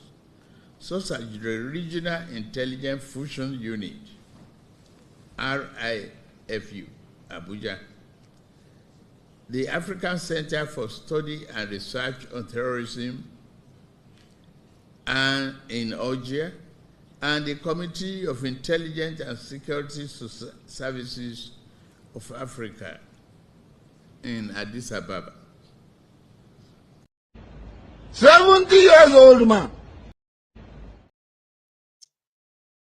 such as the Regional Intelligence Fusion Unit, RIFU, Abuja, the African Center for Study and Research on Terrorism and in Algeria, and the Committee of Intelligence and Security Services of Africa in Addis Ababa. 70 years old man.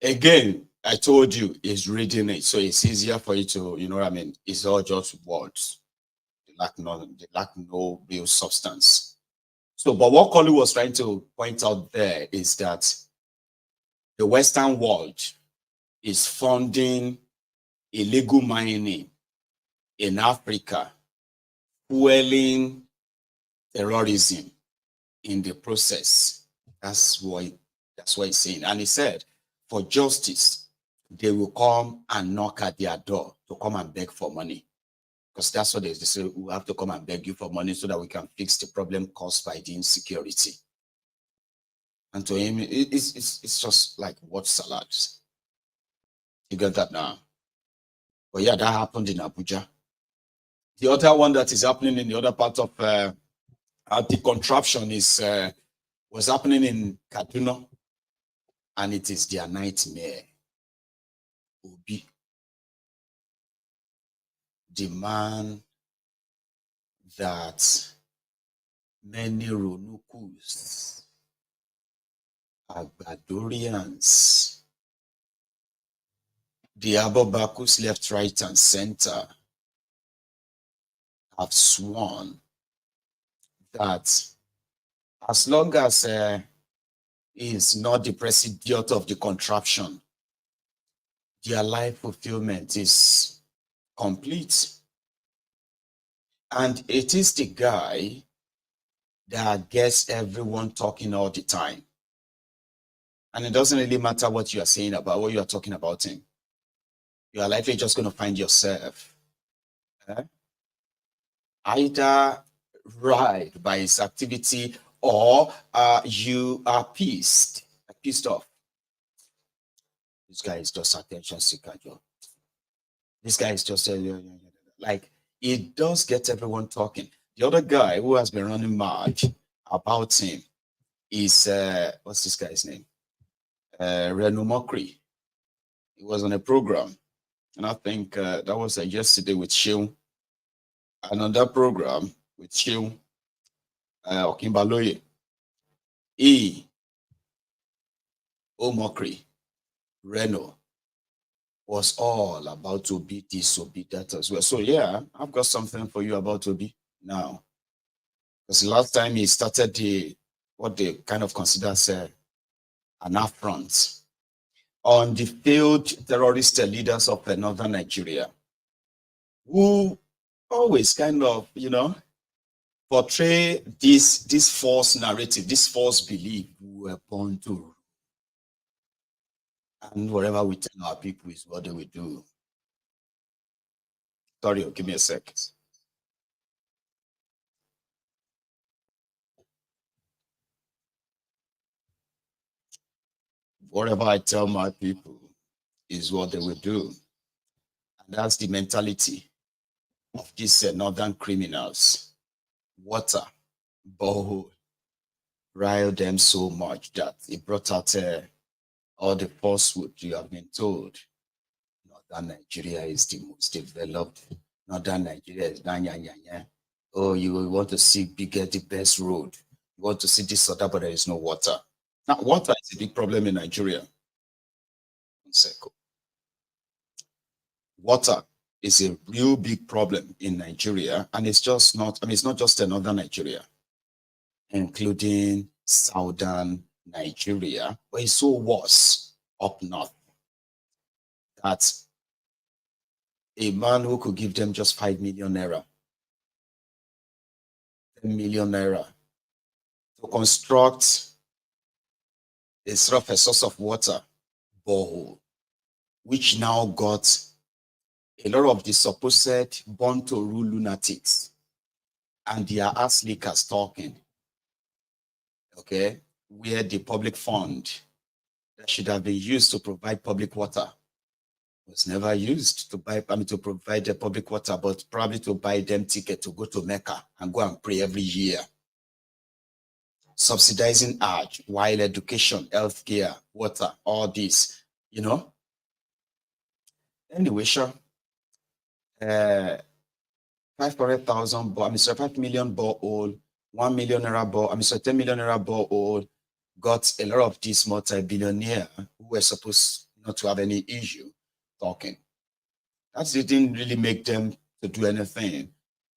Again, I told you, he's reading it, so it's easier for you to, it's all just words. They lack no real substance. So, but what Koolu was trying to point out there is that the Western world is funding illegal mining in Africa, fueling terrorism in the process. That's what he's saying. And he said, for justice, they will come and knock at their door to come and beg for money. Because that's what they say, we have to come and beg you for money so that we can fix the problem caused by the insecurity. And to him, it's just like what salads. You get that now? But yeah, that happened in Abuja. The other one that is happening in the other part of the contraption was happening in Kaduna, and it is their nightmare. Obi, the man that many Ronukus, Agbadorians, the Abobakus left, right, and center have sworn that as long as he is not the president of the contraption, their life fulfillment is complete. And it is the guy that gets everyone talking all the time. And it doesn't really matter what you are saying about, what you are talking about him. You are likely just going to find yourself either right by his activity, or you are pissed off. This guy is just attention seeker, Joe. This guy is just like, it does get everyone talking. The other guy who has been running mad about him is what's this guy's name? Reno Mokri. He was on a program, and I think that was yesterday with Shiu. And on that program with Shiu, Okimbaloye, Mokri, Reno was all about Obi this, Obi that as well. So yeah, I've got something for you about Obi now. Because the last time he started what they kind of consider an affront on the failed terrorist leaders of northern Nigeria, who always kind of, portray this false narrative, this false belief we were born to. And whatever we tell our people is what they will do. Sorry, give me a sec. Whatever I tell my people is what they will do. And that's the mentality of these northern criminals. Water, borehole, riled them so much that it brought out all the falsehood you have been told. Northern Nigeria is the most developed. Northern Nigeria is oh, you want to see bigger, the best road. You want to see this or that, but there is no water. Now, water is a big problem in Nigeria. Water is a real big problem in Nigeria, and it's just not, it's not just in northern Nigeria, including southern Nigeria, but it's so worse up north that a man who could give them just 5 million naira, 10 million naira to construct a sort of a source of water borehole, which now got a lot of the supposed born to rule lunatics and their ass lickers talking, okay, where the public fund that should have been used to provide public water was never used to buy, to provide the public water, but probably to buy them ticket to go to Mecca and go and pray every year. Subsidizing Hajj, while education, healthcare, water, all this, Anyway, sure. 500,000, 5 million borehole, 1 million naira borehole, 10 million naira borehole got a lot of these multi-billionaires who were supposed not to have any issue talking. That didn't really make them to do anything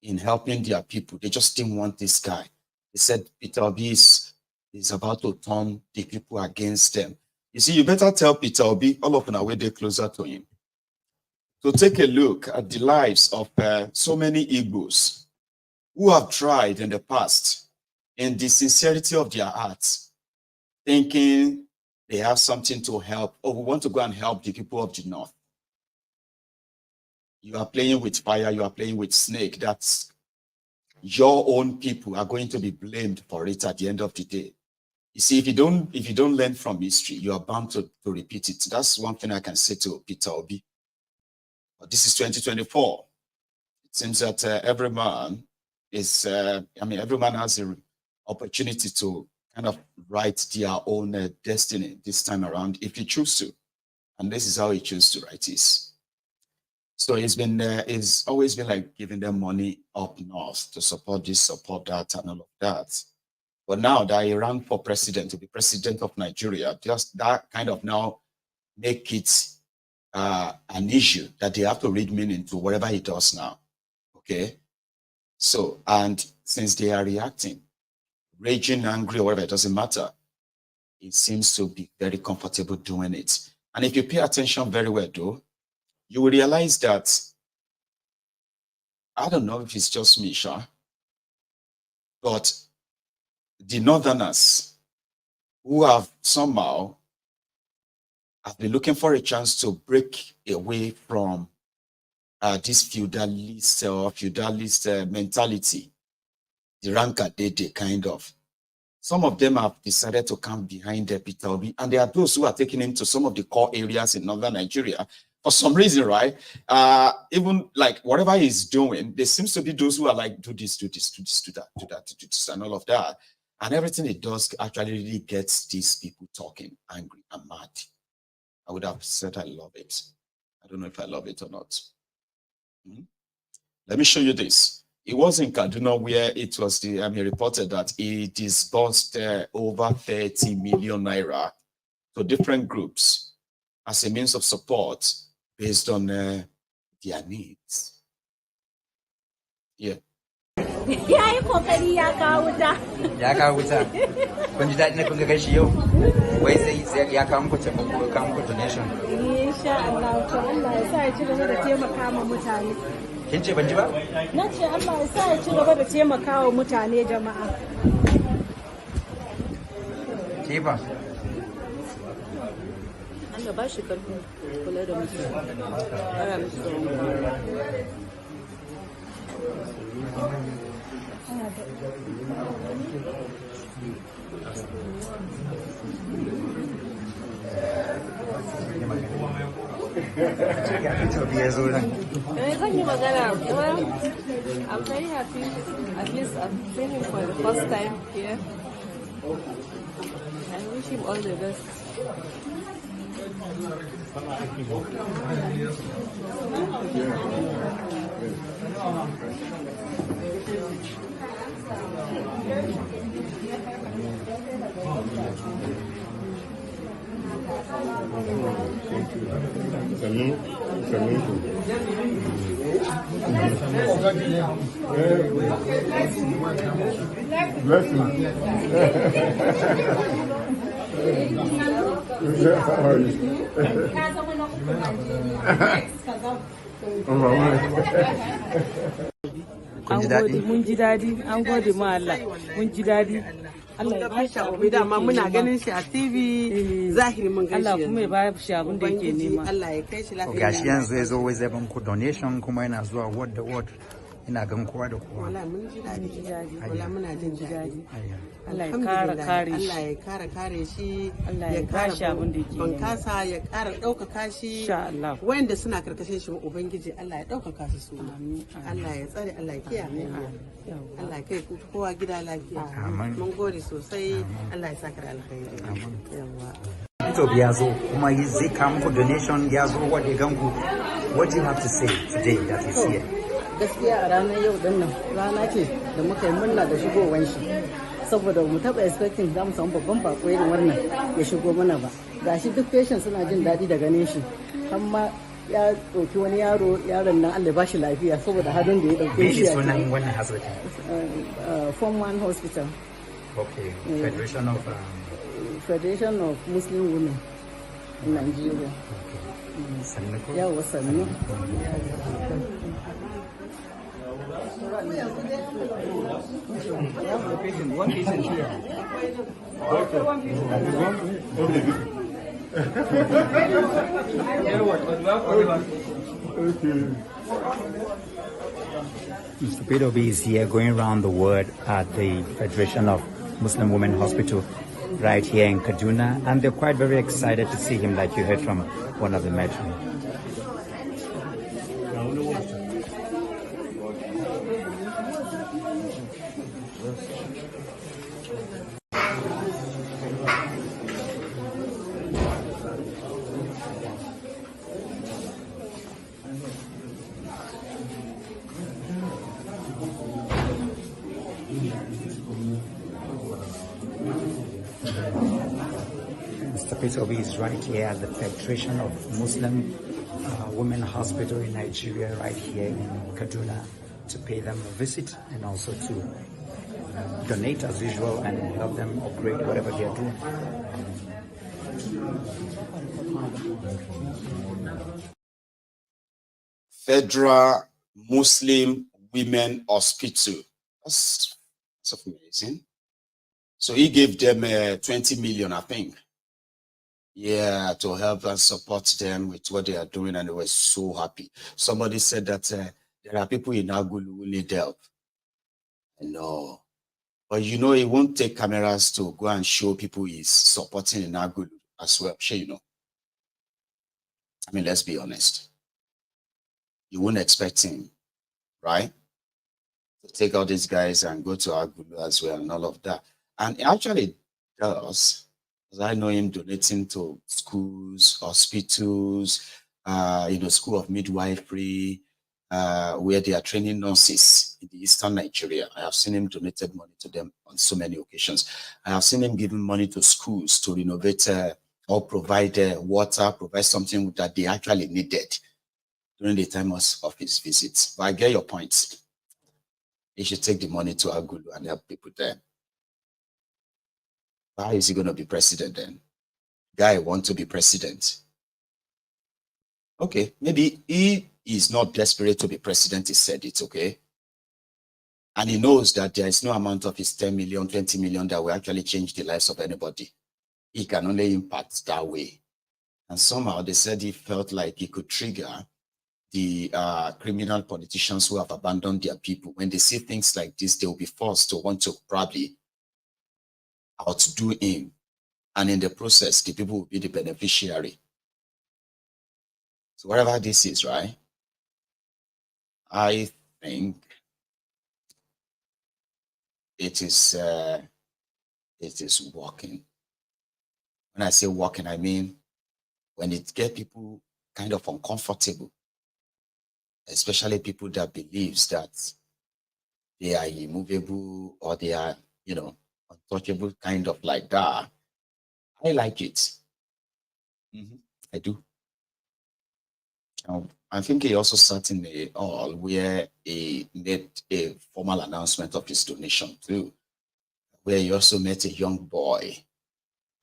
in helping their people. They just didn't want this guy. They said Peter Obi is about to turn the people against them. You see, you better tell Peter Obi, all of an way they're closer to him, to take a look at the lives of so many Igbos who have tried in the past, in the sincerity of their hearts, thinking they have something to help, or we want to go and help the people of the North. You are playing with fire, you are playing with snake. That's your own people are going to be blamed for it at the end of the day. You see, if you don't learn from history, you are bound to repeat it. That's one thing I can say to Peter Obi. But this is 2024. It seems that every man is, every man has an opportunity to kind of write their own destiny this time around, if you choose to. And this is how he chose to write his. So it's always been like giving them money up north to support this, support that, and all of that. But now that he ran for president, to be president of Nigeria, just that kind of now make it an issue that they have to read meaning to whatever he does now. Okay. So, and since they are reacting, raging, angry, or whatever, it doesn't matter. It seems to be very comfortable doing it. And if you pay attention very well, though, you will realize that, I don't know if it's just me, Sha, but the Northerners who have somehow have been looking for a chance to break away from this feudalist mentality, the Rankadede kind of. Some of them have decided to come behind Peter Obi, and there are those who are taking him to some of the core areas in northern Nigeria for some reason, right? Even like whatever he's doing, there seems to be those who are like, do this, do this, do this, do that, do that, do this, and all of that. And everything he does actually really gets these people talking, angry and mad. I would have said I love it. I don't know if I love it or not. Let me show you this. It was in Kaduna where it was he reported that he disbursed over 30 million naira to different groups as a means of support based on their needs. Yeah. Ya yi kokari ya kawo wuta. Ya kawo wuta. Kun ji daɗi na kun ga shi yau. Wai sai ya kawo muku taimako, ya kawo muku donation. Insha Allah, to Allah ya sa ya ci gaba da taimaka ma mutane. Kin ce ban ji ba? Na ce Allah ya sa ya ci gaba da taimaka wa mutane jama'a. Ke ba? Allah ba shi karfi kula da mutane. Ara musu da I'm very happy. At least I've seen him for the first time here. I wish him all the best. Mun ji daɗi, an gode ma Allah, mun ji daɗi. Allah ya bashi abu dama muna ganin shi a TV zahiri mun ganin shi. Allah kuma ya ba shi abin da yake nema. Allah ya kai shi lafiya. Gashi yanzu ya zo wai zai ban ku donation kuma yana zuwa ward da ward. Ina gan kowa da kowa. Wala mun ji daɗi. Wala muna jin daɗi. Allah ya kare kare shi. Allah ya kare shi. Allah ya kare shi abin da yake nema. Bankasa ya kara ɗaukaka shi. Insha Allah. Wanda suna karkashin shi ubangiji Allah ya ɗaukaka su su. Allah ya tsare, Allah ya kiyaye. Allah ya kai kowa gida lafiya. Mun gode sosai. Allah ya saka da alkhairi. Yawa. Ito ya zo kuma zai kawo muku donation ya zo wadda ganku. What do you have to say today that is here? Gaskiya a ranar yau din nan rana ce da muka yi murna da shigowar shi saboda mu taba expecting za mu samu babban bako irin wannan ya shigo mana ba. Gashi duk patient suna jin daɗi da ganin shi, amma ya ɗauki wani yaron nan Allah ba shi lafiya saboda hadin da ya ɗauke shi. Sunan wannan hospital? Form 1 Hospital. Okay. Federation of Muslim Women in Nigeria. Okay. Yawa sannu. One patient here. Mr. Peter B is here going around the world at the Federation of Muslim Women Hospital right here in Kaduna, and they're quite very excited to see him, like you heard from one of the matron. Obi is right here at the Federation of Muslim Women Hospital in Nigeria, right here in Kaduna, to pay them a visit and also to donate as usual and help them upgrade whatever they are doing. Federal Muslim Women Hospital. That's amazing. So he gave them 20 million, I think. Yeah, to help and support them with what they are doing, and they were so happy. Somebody said that there are people in Agulu who need help. No. But you know, he won't take cameras to go and show people he's supporting in Agulu as well. Sure, you know. I mean, let's be honest. You wouldn't expect him, right? To take all these guys and go to Agulu as well and all of that. And it actually does, because I know him donating to schools, hospitals, school of midwifery, where they are training nurses in the eastern Nigeria. I have seen him donated money to them on so many occasions. I have seen him giving money to schools to renovate or provide water, provide something that they actually needed during the time of his visits. But I get your point. He should take the money to Agulu and help people there. How is he going to be president then? Guy wants to be president. Okay, maybe he is not desperate to be president, he said it, okay? And he knows that there is no amount of his 10 million, 20 million that will actually change the lives of anybody. He can only impact that way. And somehow they said he felt like he could trigger the criminal politicians who have abandoned their people. When they see things like this, they will be forced to want to probably outdo him. And in the process, the people will be the beneficiary. So whatever this is, right? I think it is working. When I say working, I mean when it gets people kind of uncomfortable, especially people that believes that they are immovable or they are, untouchable, kind of like that. I like it. I do. I think he also sat in the hall where he made a formal announcement of his donation too, where he also met a young boy.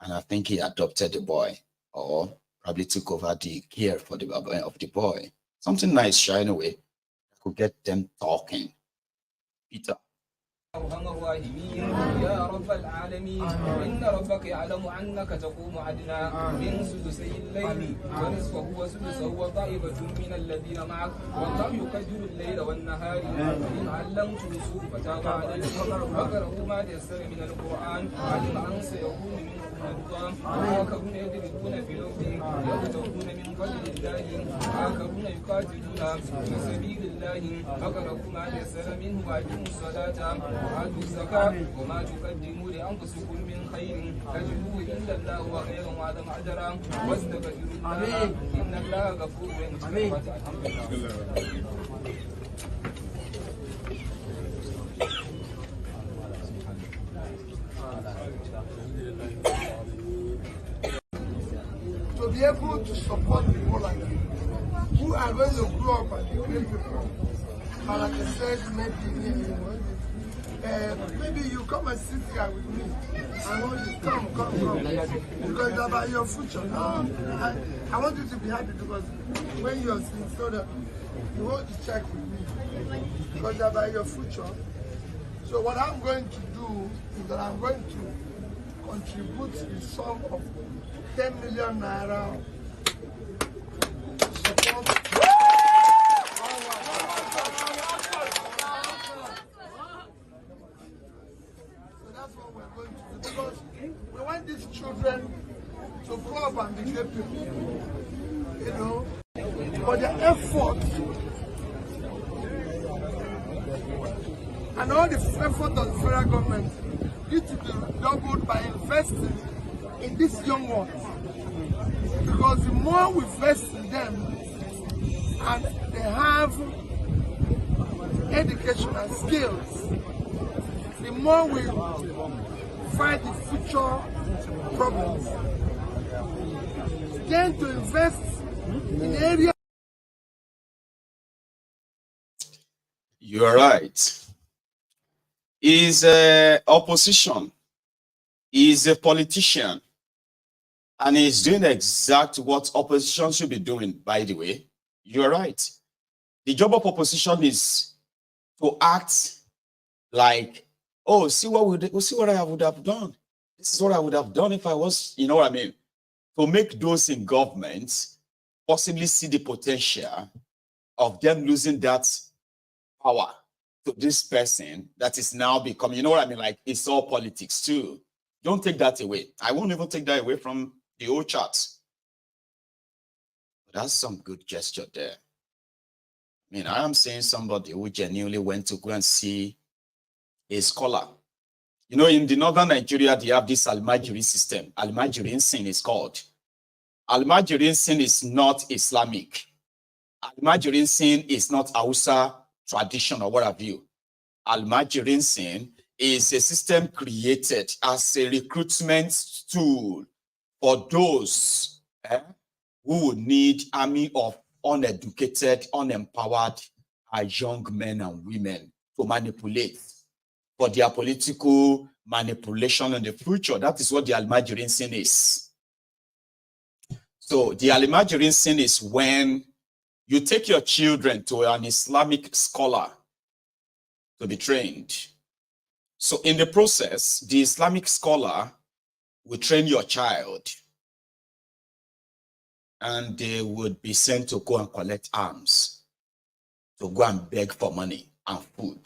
And I think he adopted the boy or probably took over the care for the boy. Something nice, shy in a way, that could get them talking. Peter. أرحم الراحمين يا رب العالمين إن ربك يعلم أنك تقوم أدنى من سدسي الليل ونصفه وسدسه وطائفة من الذين معك والله يقدر الليل والنهار إن علمتم السوء فتاب عليكم فاقرؤوا ما تيسر من القرآن علم أن سيكون منكم مرضى آخرون يضربون في الأرض يبتغون من فضل الله آخرون يقاتلون في سبيل الله فاقرؤوا ما تيسر منه وأقيموا الصلاة وآتوا الزكاة وما تقدموا لأنفسكم من خير تجدوه عند الله وخيرا وأعظم أجرا واستغفروا الله إن الله غفور رحيم. To be able to support people like you, who are going to grow up and be great people, and like I said, maybe you come and sit here with me. I want you to come. Because it's about your future. No, I want you to be happy because when you are sitting so that you want to check with me. Because it's about your future. So what I'm going to do is that I'm going to contribute the sum of 10 million naira to support. Because we want these children to grow up and be great people, but the effort and all the effort of the federal government need to be doubled by investing in these young ones. Because the more we invest in them and they have education and skills, the more we fight the future problems. Then to invest in areas. You are right. He's opposition. He's a politician. And he's doing exactly what opposition should be doing, by the way. You're right. The job of opposition is to act like, oh, see what I would have done. This is what I would have done if I was, you know what I mean? To make those in government possibly see the potential of them losing that power to this person that is now becoming, you know what I mean? Like, it's all politics too. Don't take that away. I won't even take that away from the old charts. That's some good gesture there. I mean, I am saying somebody who genuinely went to go and see a scholar. You know, in the northern Nigeria, they have this Almajiri system. Almajirin sin is called. Almajirin sin is not Islamic. Almajirin sin is not Hausa tradition or what have you. Almajirin sin is a system created as a recruitment tool for those who would need army of uneducated, unempowered young men and women to manipulate for their political manipulation in the future. That is what the Almajirin sin is. So the Almajirin sin is when you take your children to an Islamic scholar to be trained. So in the process, the Islamic scholar will train your child and they would be sent to go and collect arms, to go and beg for money and food.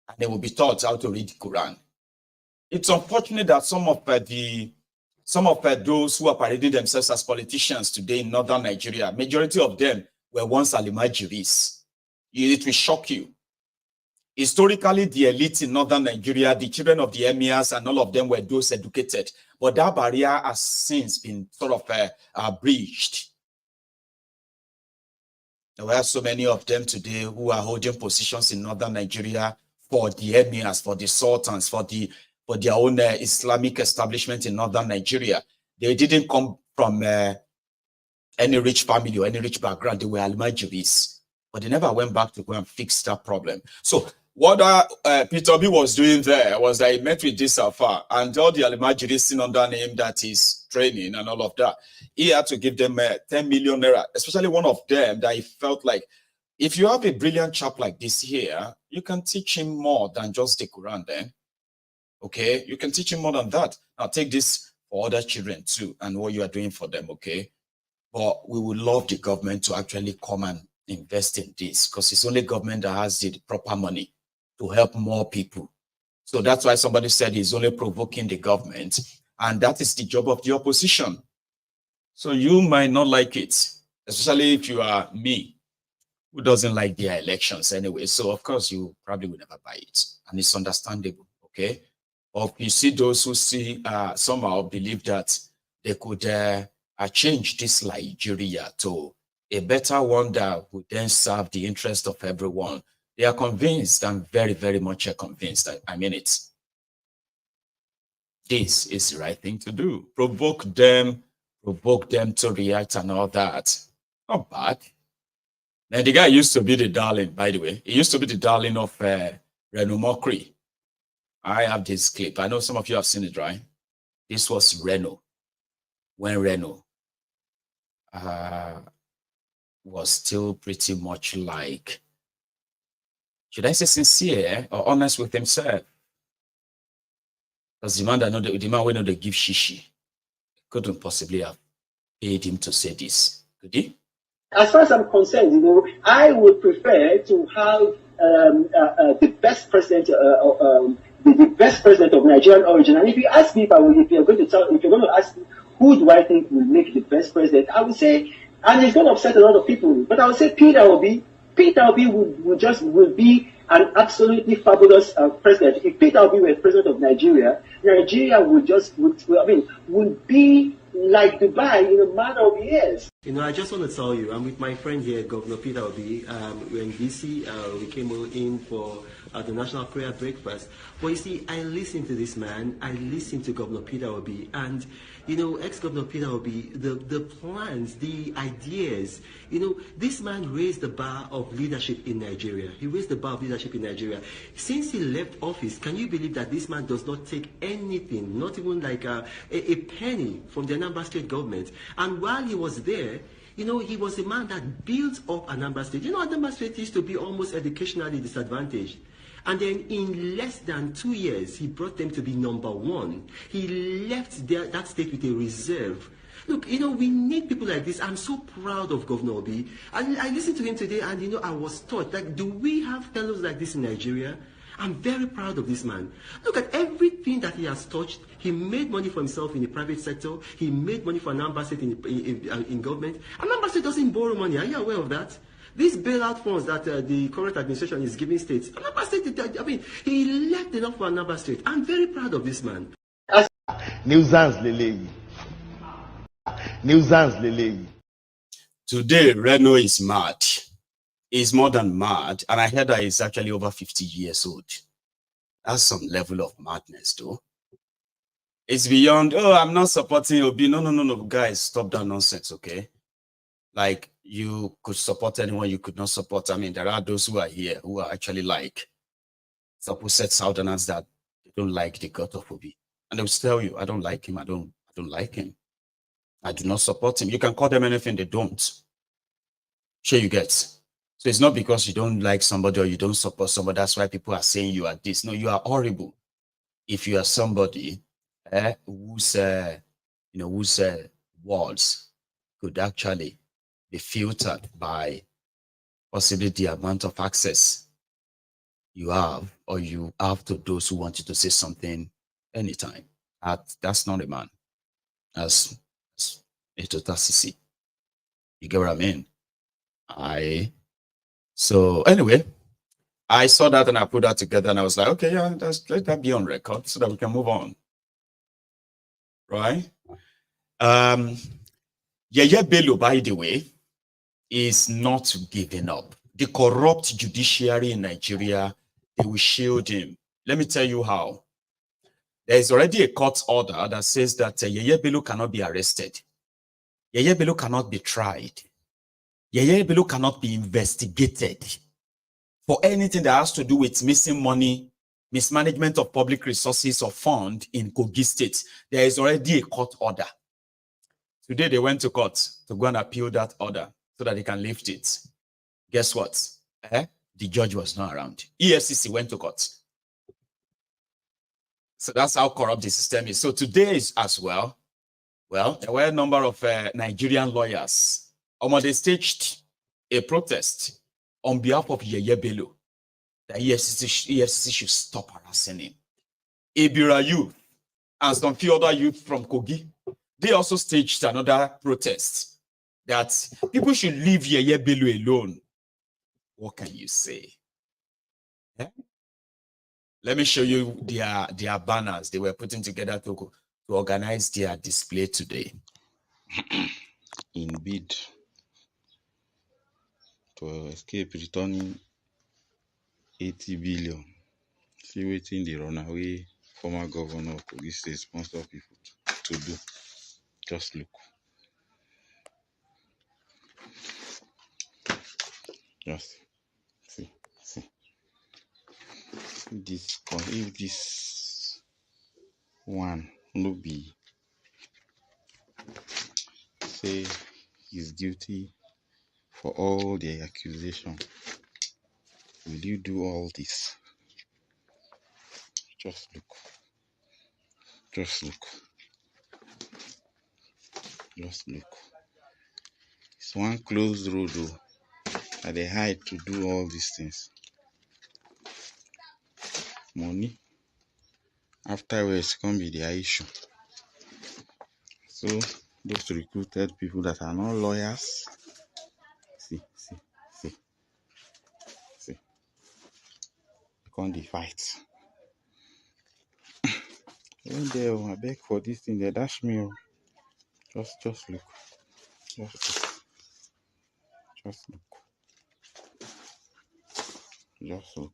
And they will be taught how to read the Quran. It's unfortunate that some of those who are parading themselves as politicians today in northern Nigeria, majority of them were once Almajiris. It will shock you. Historically, the elite in northern Nigeria, the children of the emirs and all of them were those educated. But that barrier has since been sort of breached. There were so many of them today who are holding positions in northern Nigeria for the emirs, for the sultans, for their own Islamic establishment in northern Nigeria. They didn't come from any rich family or any rich background. They were Almajiris, but they never went back to go and fix that problem. So what Peter B was doing there was that he met with this Alpha and all the Almajiris seen under name that is training and all of that. He had to give them 10 million naira, especially one of them that he felt like, if you have a brilliant chap like this here, you can teach him more than just the Quran then. Okay, you can teach him more than that. Now take this for other children too and what you are doing for them, okay? But we would love the government to actually come and invest in this because it's only government that has the proper money to help more people. So that's why somebody said he's only provoking the government, and that is the job of the opposition. So you might not like it, especially if you are me, who doesn't like their elections anyway. So of course you probably will never buy it, and it's understandable, okay? Or you see those who see somehow believe that they could change this Nigeria to a better one that would then serve the interest of everyone. They are convinced, and very, very much convinced. I mean it. This is the right thing to do. Provoke them to react and all that. Not bad. And the guy used to be the darling, by the way. He used to be the darling of Reno Mokri. I have this clip. I know some of you have seen it, right? This was Reno. When Reno was still pretty much like, should I say sincere or honest with himself? Because the man will not give shishi. Couldn't possibly have paid him to say this, could he? As far as I'm concerned, you know, I would prefer to have the best president, the best president of Nigerian origin. And if you ask me, if you're going to ask me who do I think will make the best president, I would say, and it's going to upset a lot of people, but I would say Peter Obi. Peter Obi would be an absolutely fabulous president. If Peter Obi were president of Nigeria, Nigeria would be like Dubai in a matter of years. You know, I just want to tell you, I'm with my friend here, Governor Peter Obi. We're in DC. We came in for the National Prayer Breakfast. But you see, I listened to this man. I listened to Governor Peter Obi. And, you know, ex-Governor Peter Obi, the plans, the ideas, you know, this man raised the bar of leadership in Nigeria. He raised the bar of leadership in Nigeria. Since he left office, can you believe that this man does not take anything, not even like a penny from the Anambra State government? And while he was there, you know, he was a man that built up Anambra State. You know, Anambra State used to be almost educationally disadvantaged. And then in less than 2 years, he brought them to be #1. He left that state with a reserve. Look, you know, we need people like this. I'm so proud of Governor Obi. I listened to him today and, you know, I was taught, like, do we have fellows like this in Nigeria? I'm very proud of this man. Look at everything everything that he has touched, he made money for himself in the private sector. He made money for Anambra State in government. Anambra State doesn't borrow money. Are you aware of that? These bailout funds that the current administration is giving states, Anambra State, I mean, he left enough for Anambra State. I'm very proud of this man. Nuisance Lele. Nuisance Lele. Today, Reno is mad. He's more than mad. And I heard that he's actually over 50 years old. That's some level of madness, though. It's beyond, oh, I'm not supporting Obi. No, guys, stop that nonsense, okay? Like, you could support anyone, you could not support. I mean, there are those who are here who are actually like supposed Southerners that they don't like the God of Obi. And they'll tell you, I don't like him, I don't like him. I do not support him. You can call them anything, they don't. Sure, you get. So it's not because you don't like somebody or you don't support somebody, that's why people are saying you are this. No, you are horrible. If you are somebody whose words could actually be filtered by possibly the amount of access you have or you have to those who want you to say something anytime. That's not a man. That's a total CC. You get what I mean? So anyway, I saw that and I put that together and I was like, okay, yeah, let that be on record so that we can move on. Right? Yeye Bello, by the way, is not giving up. The corrupt judiciary in Nigeria, they will shield him. Let me tell you how. There is already a court order that says that Yeye Bello cannot be arrested. Yeye Bello cannot be tried. Yeye Bello cannot be investigated for anything that has to do with missing money, mismanagement of public resources or fund in Kogi State. There is already a court order. Today they went to court to go and appeal that order so that they can lift it. Guess what? The judge was not around. EFCC went to court. So that's how corrupt the system is. So today is as well, there were a number of Nigerian lawyers. They staged a protest on behalf of Yeye Bello. The EFCC should stop harassing him. Ibira youth and some few other youth from Kogi, they also staged another protest that people should leave Yeye Bello alone. What can you say? Let me show you their banners they were putting together to organize their display today. In bid to escape returning 80 billion. See waiting the runaway former governor of Kogi State sponsor people to do. Just look. Just see. If this one no be say he's guilty for all the accusation, will you do all this? Just look. It's one closed road though, that they hide to do all these things. Money afterwards can be their issue. So those recruited people that are not lawyers, see, can't they fight? When they I beg for this thing, they dash me. Just look. Just look.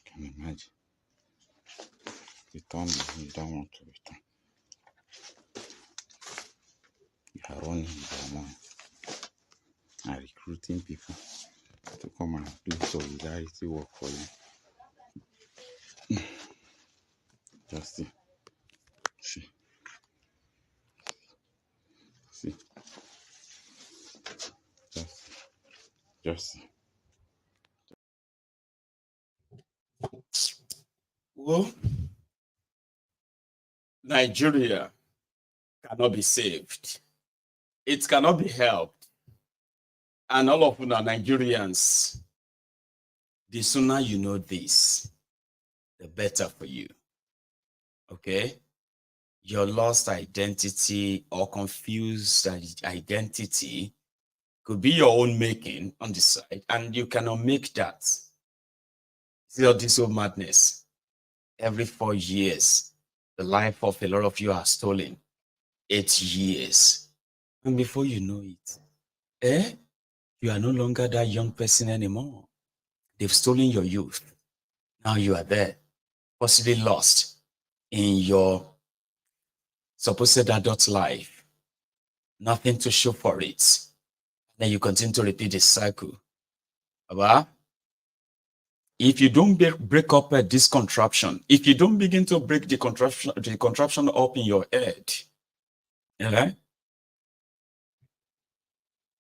Can imagine. Return, you don't want to return. You are running their money and recruiting people to come and do solidarity work for you. Just see. Just see. Well, Nigeria cannot be saved. It cannot be helped. And all of you are Nigerians. The sooner you know this, the better for you. Okay? Your lost identity or confused identity could be your own making on the side, and you cannot make that. See all this old madness. Every 4 years, the life of a lot of you are stolen. 8 years. And before you know it, you are no longer that young person anymore. They've stolen your youth. Now you are there, possibly lost in your supposed adult life. Nothing to show for it. Then you continue to repeat the cycle. But if you don't break up this contraption, if you don't begin to break the contraption up in your head,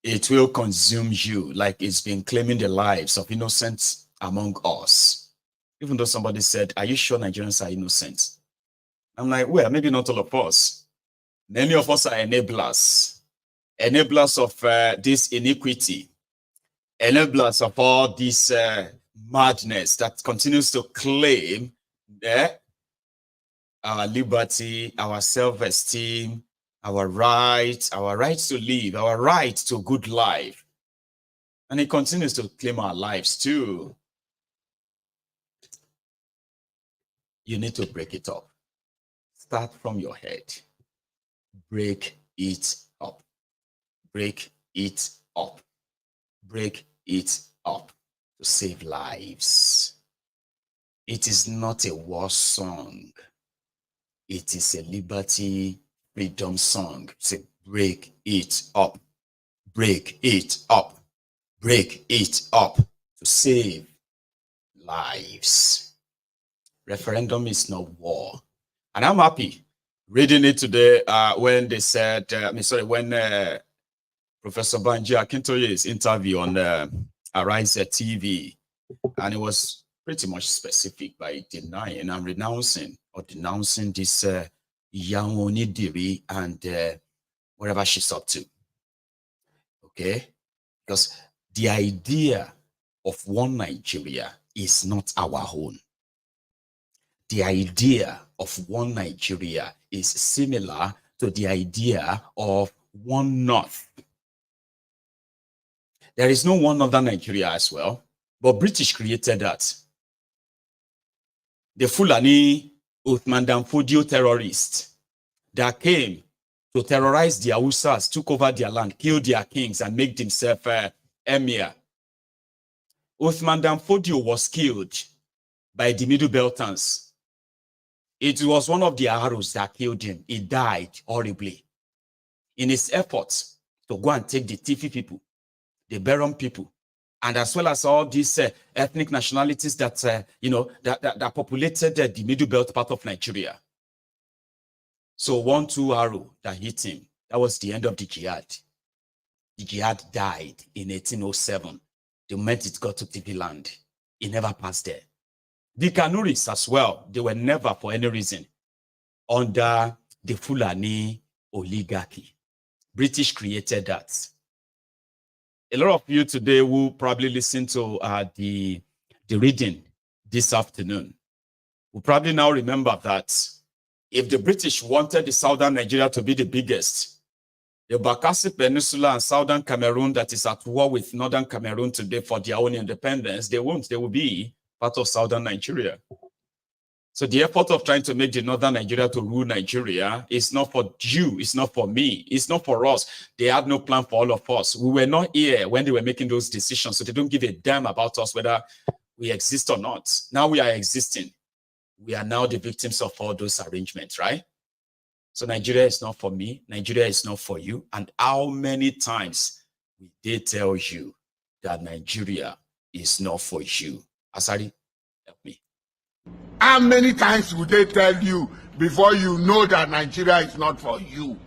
it will consume you like it's been claiming the lives of innocents among us. Even though somebody said, are you sure Nigerians are innocent? I'm like, well, maybe not all of us. Many of us are enablers. Enablers of this iniquity. Enablers of all this madness that continues to claim our liberty, our self-esteem, our rights to live, our right to good life. And it continues to claim our lives too. You need to break it up. Start from your head. Break it up. Break it up. Break it up to save lives. It is not a war song. It is a liberty, freedom song. Say, break it up. Break it up. Break it up to save lives. Referendum is not war. And I'm happy reading it today when they said, when Professor Banji Akintoye's interview on Arise TV, and it was pretty much specific by denying and denouncing this Onidiri and whatever she's up to. Okay? Because the idea of one Nigeria is not our own. The idea of one Nigeria is similar to the idea of one North. There is no one other Nigeria as well, but British created that. The Fulani Uthman Danfodio terrorists that came to terrorize the Hausas, took over their land, killed their kings, and made himself emir. Uthman Danfodio was killed by the Middle Beltans. It was one of the arrows that killed him. He died horribly in his efforts to go and take the Tifi people, the Beron people, and as well as all these ethnic nationalities that that populated the Middle Belt part of Nigeria. So 1-2 arrow that hit him. That was the end of the jihad. The jihad died in 1807. The moment it got to Tifi land, it never passed there. The Kanuris as well, they were never for any reason under the Fulani oligarchy. British created that. A lot of you today will probably listen to the reading this afternoon. Will probably now remember that if the British wanted the southern Nigeria to be the biggest, the Bakassi Peninsula and southern Cameroon that is at war with northern Cameroon today for their own independence, they won't. They will be part of southern Nigeria. So the effort of trying to make the northern Nigeria to rule Nigeria is not for you, it's not for me, it's not for us. They had no plan for all of us. We were not here when they were making those decisions, so they don't give a damn about us whether we exist or not. Now we are existing. We are now the victims of all those arrangements, right? So Nigeria is not for me, Nigeria is not for you. And how many times will they tell you that Nigeria is not for you? Asari, help me. How many times would they tell you before you know that Nigeria is not for you?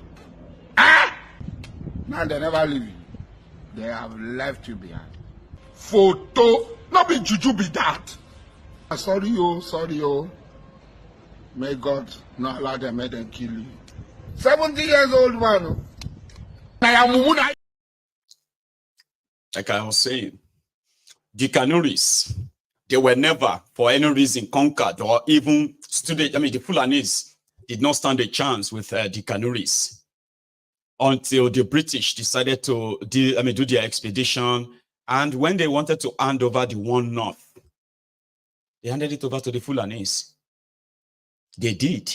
Now they never leave you. They have left you behind. Photo, not be juju be that. Sorry, oh. May God not allow them, make them kill you. 70 years old man. Like I was saying, the Kanuris, They were never, for any reason, conquered or even stood. I mean, the Fulanis did not stand a chance with the Kanuris until the British decided to do their expedition. And when they wanted to hand over the one north, they handed it over to the Fulanis. They did.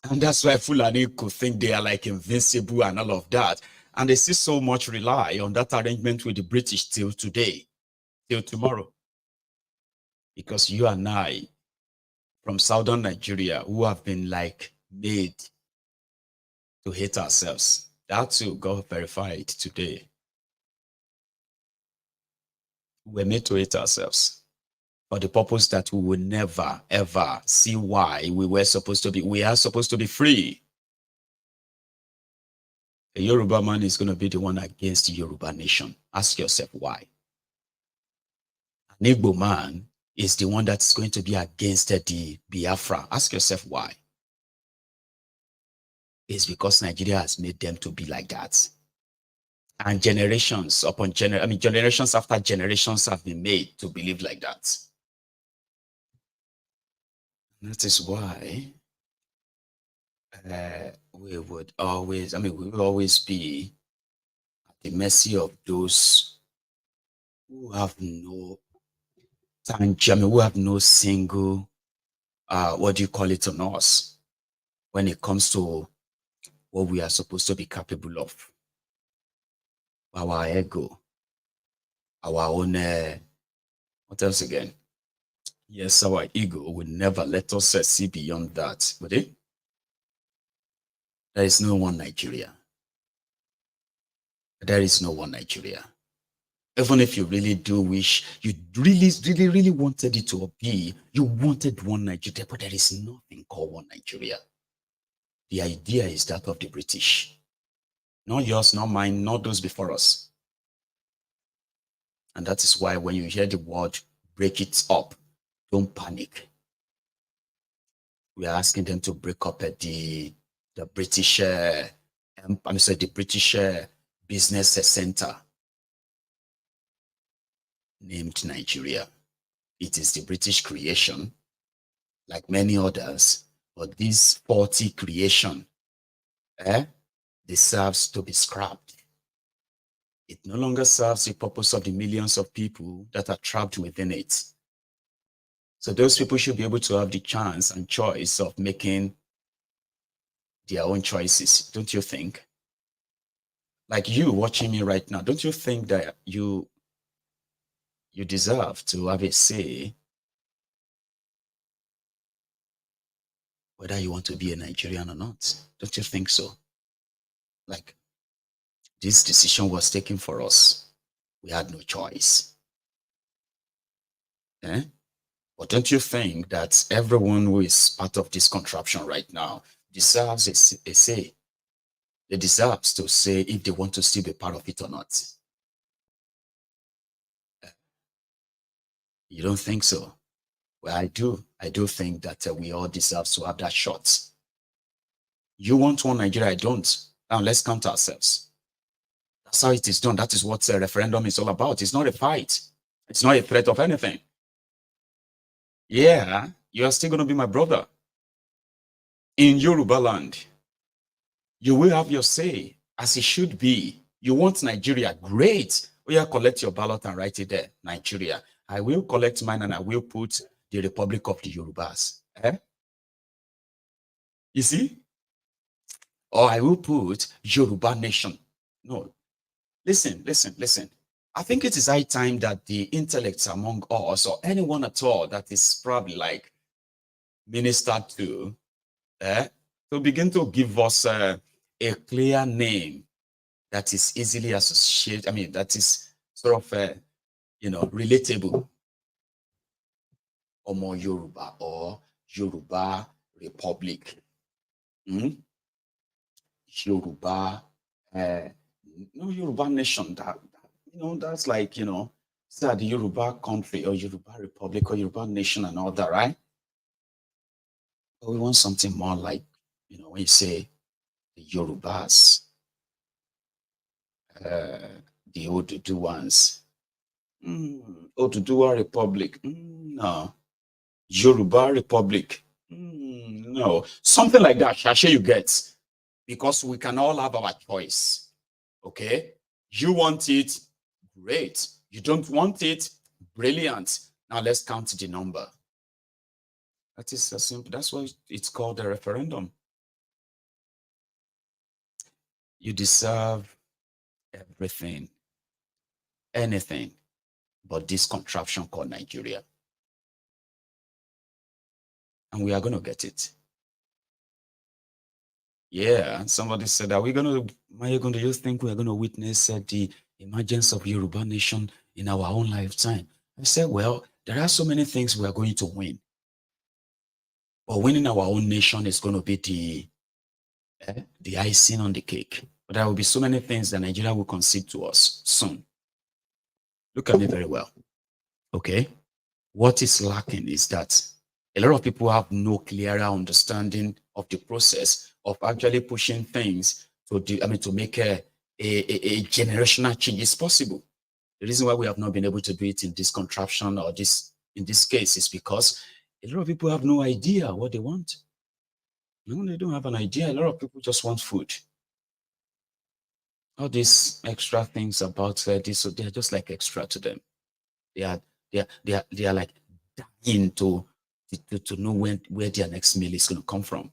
And that's why Fulani could think they are like invincible and all of that. And they still so much rely on that arrangement with the British till today, till tomorrow. Because you and I, from southern Nigeria, who have been like made to hate ourselves, that too got verified today. We're made to hate ourselves for the purpose that we will never, ever see why we are supposed to be free. A Yoruba man is going to be the one against the Yoruba nation. Ask yourself why. An Igbo man is the one that's going to be against the Biafra. Ask yourself why. It's because Nigeria has made them to be like that. And generations upon generations after generations have been made to believe like that. That is why we will always be at the mercy of those who have no who have no single, on us when it comes to what we are supposed to be capable of. Our ego, our own, what else again? Yes, our ego will never let us see beyond that, would it? There is no one Nigeria. There is no one Nigeria. Even if you really do wish, you really wanted it to be, you wanted one Nigeria, but there is nothing called one Nigeria. The idea is that of the British. Not yours, not mine, not those before us. And that is why when you hear the word break it up, don't panic. We are asking them to break up the British, the British business center named Nigeria. It is the British creation, like many others, but this faulty creation deserves to be scrapped. It no longer serves the purpose of the millions of people that are trapped within it. So those people should be able to have the chance and choice of making their own choices, don't you think? Like you watching me right now, don't you think that you deserve to have a say whether you want to be a Nigerian or not? Don't you think so? Like, this decision was taken for us. We had no choice. But don't you think that everyone who is part of this contraption right now deserves a say? They deserve to say if they want to still be part of it or not. You don't think so? Well, I do. I do think that we all deserve to have that shot. You want one Nigeria, I don't. Now let's count ourselves. That's how it is done. That is what a referendum is all about. It's not a fight. It's not a threat of anything. Yeah, you are still going to be my brother. In Yoruba land, you will have your say, as it should be. You want Nigeria, great. Oh yeah, collect your ballot and write it there, Nigeria. I will collect mine and I will put the Republic of the Yorubas. You see? Or I will put Yoruba Nation. No. Listen. I think it is high time that the intellects among us, or anyone at all that is probably like ministered to begin to give us a clear name that is easily associated, that is sort of, relatable. Omo Yoruba or Yoruba Republic. Yoruba, no Yoruba nation, that's like, say the Yoruba country or Yoruba Republic or Yoruba nation and all that, right? But we want something more like, when you say the Yorubas, the Odudu ones, Oduduwa Republic. No. Yoruba Republic. No. Something like that. Shashe you get. Because we can all have our choice. Okay? You want it, great. You don't want it, brilliant. Now let's count the number. That is simple. That's why it's called a referendum. You deserve everything, anything, but this contraption called Nigeria. And we are going to get it. Yeah, somebody said, are we going to, Maiyegun, do you think we are going to witness the emergence of Yoruba nation in our own lifetime? I said, well, there are so many things we are going to win. But winning our own nation is going to be the icing on the cake. But there will be so many things that Nigeria will concede to us soon. Look at me very well. Okay? What is lacking is that a lot of people have no clearer understanding of the process of actually pushing things to make a generational change is possible. The reason why we have not been able to do it in this contraption or in this case is because a lot of people have no idea what they want. No, they don't have an idea. A lot of people just want food. All these extra things about this, so they're just like extra to them. They are like dying to know where their next meal is going to come from.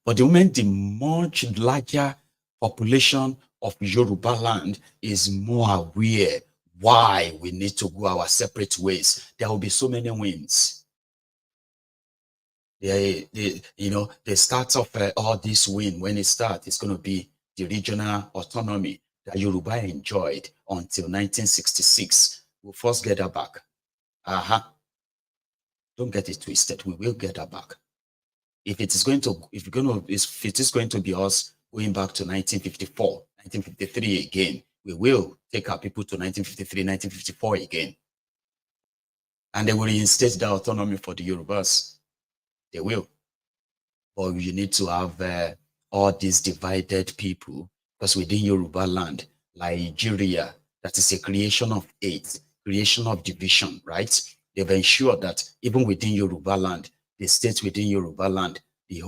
But the moment the much larger population of Yoruba land is more aware why we need to go our separate ways, there will be so many wins. The start of all this win, when it starts, it's going to be the regional autonomy that Yoruba enjoyed until 1966. We'll first get that back. Don't get it twisted. We will get that back. If it is going to be us going back to 1954, 1953 again, we will take our people to 1953, 1954 again. And they will reinstate the autonomy for the Yorubas. They will. But you need to have all these divided people, because within Yoruba land, Nigeria, that is a creation of hate, creation of division, right? They've ensured that even within Yoruba land, the states within Yoruba land, the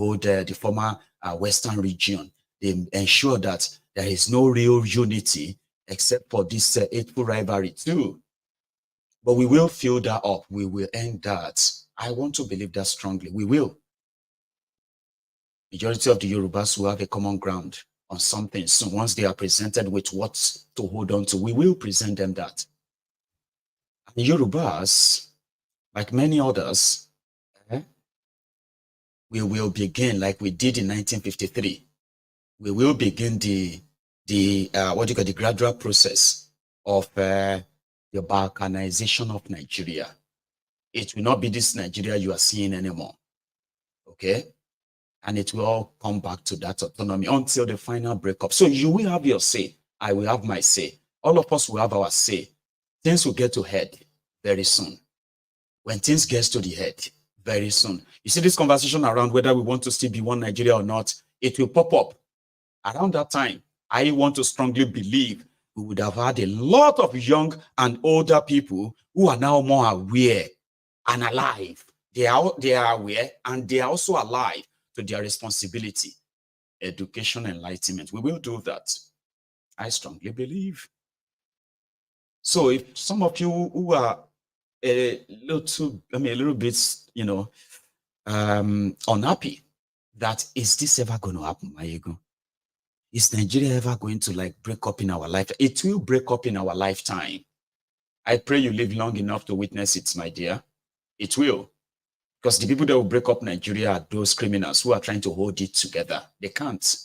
former Western region, they ensure that there is no real unity except for this hateful rivalry too. But we will fill that up. We will end that. I want to believe that strongly. We will. Majority of the Yorubas will have a common ground on something. So once they are presented with what to hold on to, we will present them that. And Yorubas, like many others, we will begin like we did in 1953. We will begin the gradual process of the balkanization of Nigeria. It will not be this Nigeria you are seeing anymore. Okay? And it will all come back to that autonomy until the final breakup. So you will have your say. I will have my say. All of us will have our say. Things will get to head very soon. When things get to the head, very soon. You see this conversation around whether we want to still be one Nigeria or not, it will pop up. Around that time, I want to strongly believe we would have had a lot of young and older people who are now more aware and alive. They are aware and they are also alive to their responsibility. Education, enlightenment. We will do that. I strongly believe. So if some of you who are a little bit, unhappy that is this ever going to happen, Maiyegun? Is Nigeria ever going to break up in our life? It will break up in our lifetime. I pray you live long enough to witness it, my dear. It will. Because the people that will break up Nigeria are those criminals who are trying to hold it together. They can't.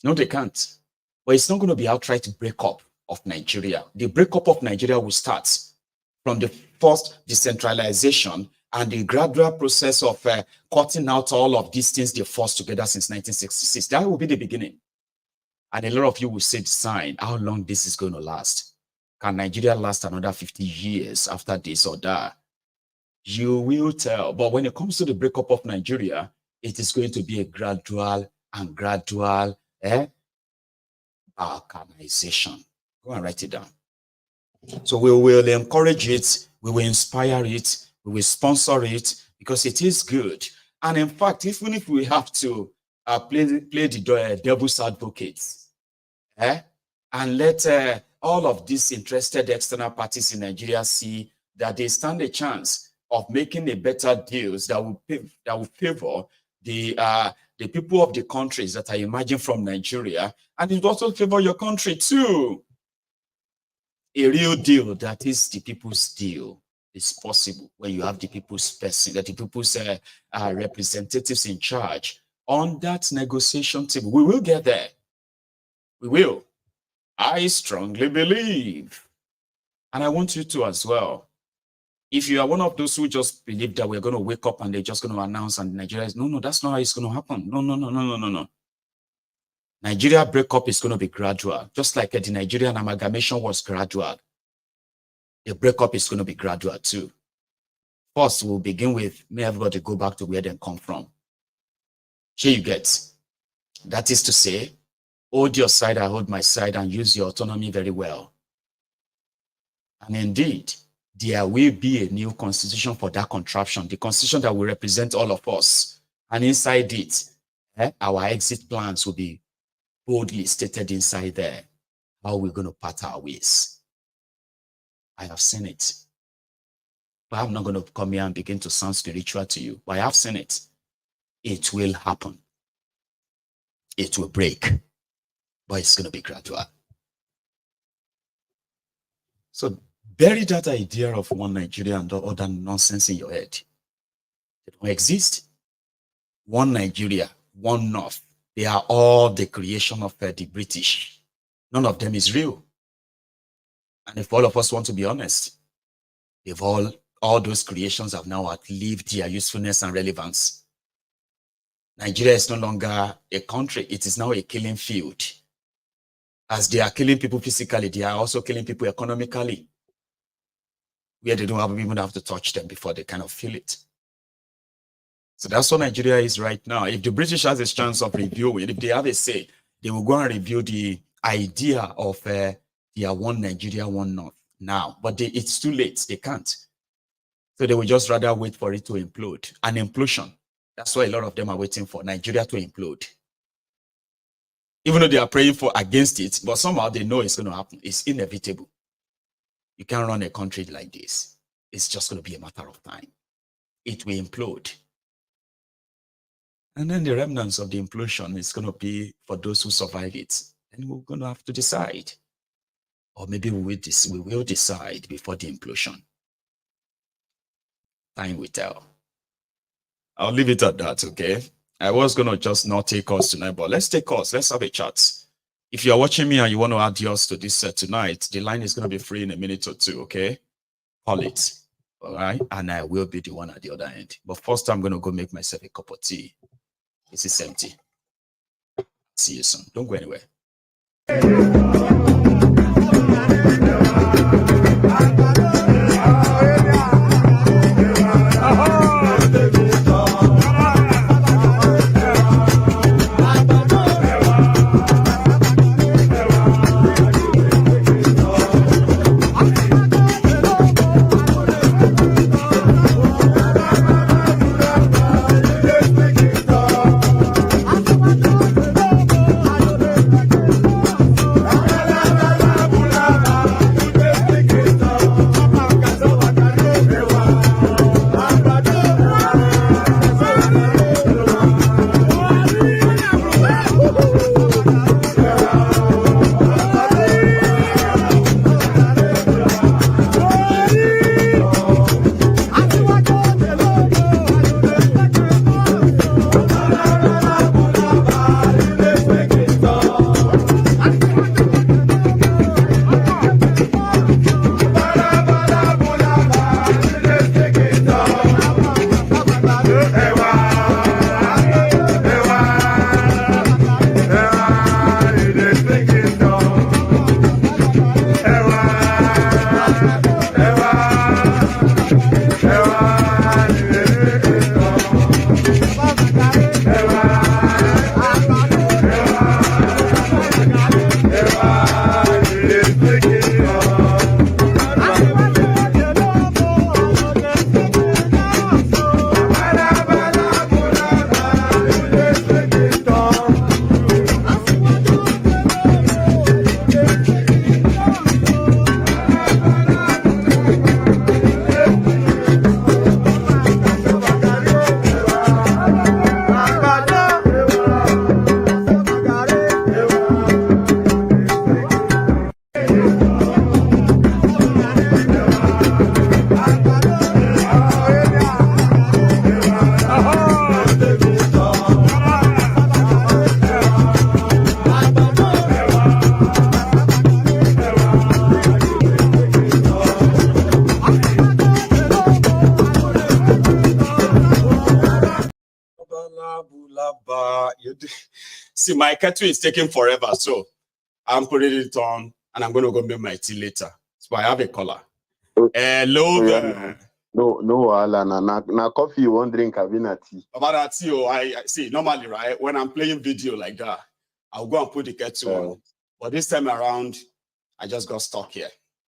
No, they can't. But it's not going to be outright breakup of Nigeria. The breakup of Nigeria will start from the first decentralization and the gradual process of cutting out all of these things they forced together since 1966. That will be the beginning. And a lot of you will say, "Sign, how long this is going to last? Can Nigeria last another 50 years after this or that?" You will tell. But when it comes to the breakup of Nigeria, it is going to be a gradual balkanization. Go and write it down. So we will encourage it, we will inspire it, we will sponsor it, because it is good. And in fact, even if we have to play the devil's advocates, and let all of these interested external parties in Nigeria see that they stand a chance of making a better deals that will favor the people of the countries that are emerging from Nigeria, and it will also favor your country too. A real deal that is the people's deal is possible when you have the people's person, that the people's representatives in charge on that negotiation table. We will get there. We will. I strongly believe. And I want you to as well. If you are one of those who just believe that we're going to wake up and they're just going to announce and Nigeria is, no, that's not how it's going to happen. No. Nigeria breakup is going to be gradual. Just like the Nigerian amalgamation was gradual. The breakup is going to be gradual too. First, we'll begin with, may everybody go back to where they come from. Here you get. That is to say, hold your side, I hold my side, and use your autonomy very well. And indeed, there will be a new constitution for that contraption, the constitution that will represent all of us. And inside it, our exit plans will be boldly stated inside there, how we're going to part our ways. I have seen it. But I'm not going to come here and begin to sound spiritual to you, but I have seen it. It will happen. It will break, but it's going to be gradual. So bury that idea of one Nigeria and all that nonsense in your head. They don't exist. One Nigeria, one North. They are all the creation of the British. None of them is real. And if all of us want to be honest, they've all those creations have now outlived their usefulness and relevance. Nigeria is no longer a country. It is now a killing field. As they are killing people physically, they are also killing people economically, where they don't even have to touch them before they kind of feel it. So that's what Nigeria is right now. If the British has a chance of reviewing, if they have a say, they will go and review the idea of their one Nigeria, one North now. But it's too late. They can't. So they will just rather wait for it to implode. An implosion. That's what a lot of them are waiting for, Nigeria to implode. Even though they are praying for against it, but somehow they know it's going to happen. It's inevitable. You can't run a country like this. It's just going to be a matter of time. It will implode. And then the remnants of the implosion is going to be for those who survive it. And we're going to have to decide. Or maybe we will decide before the implosion. Time will tell. I'll leave it at that, okay? I was going to just not take us tonight, but let's take us. Let's have a chat. If you're watching me and you want to add yours to this tonight, the line is going to be free in a minute or two, okay? Call it, all right? And I will be the one at the other end. But first, I'm going to go make myself a cup of tea. This is empty. See you soon. Don't go anywhere. See, my kettle is taking forever, so I'm putting it on, and I'm going to go make my tea later. So I have a caller. Hello there. No, Alan. Now coffee you won't drink, having a tea. About that tea, I see, normally, right, when I'm playing video like that, I'll go and put the kettle on. But this time around, I just got stuck here.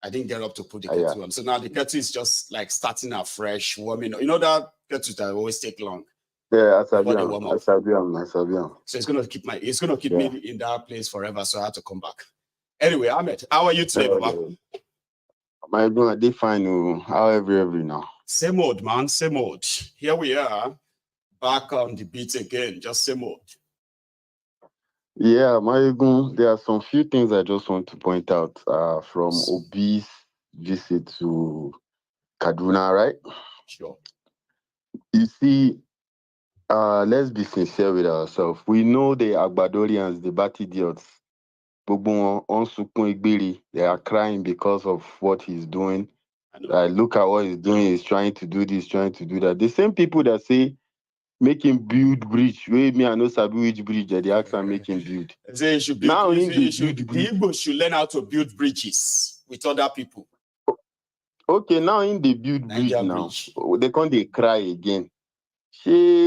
I didn't get up to put the kettle on. So now the kettle is just like starting afresh, warming up. You know that kettle that always take long. Yeah, I Asabiam. So it's gonna keep me in that place forever. So I had to come back. Anyway, Ahmed, how are you today, Baba? I did fine. How every now? Same old, man. Same old. Here we are, back on the beat again. Just same old. Yeah, Maiyegun, there are some few things I just want to point out from Obi's visit to Kaduna, right? Sure. You see, let's be sincere with ourselves. We know the Agbadorians, the bad idiots. They are crying because of what he's doing. Look at what he's doing. He's trying to do this, trying to do that. The same people that say, make him build bridge. Wait, me, I know Sabi which bridge that they ask and make him build. They should build, the Igbo should learn how to build bridges with other people. Okay, now in the build bridge now, they can't cry again. That's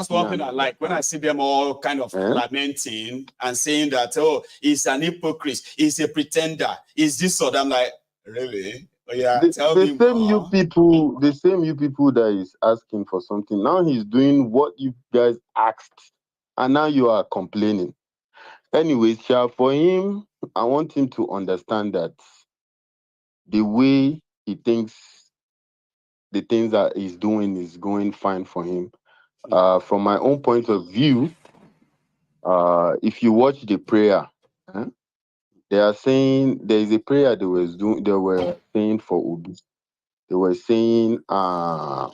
one thing I like when I see them all kind of lamenting and saying that, oh, he's an hypocrite, he's a pretender, he's this sort. I'm like, really? Oh, yeah, the same you people that is asking for something. Now he's doing what you guys asked, and now you are complaining. Anyways, for him, I want him to understand that the way he thinks the things that he's doing is going fine for him. From my own point of view, if you watch the prayer, they are saying there is a prayer they were saying for Obi. They were saying Allah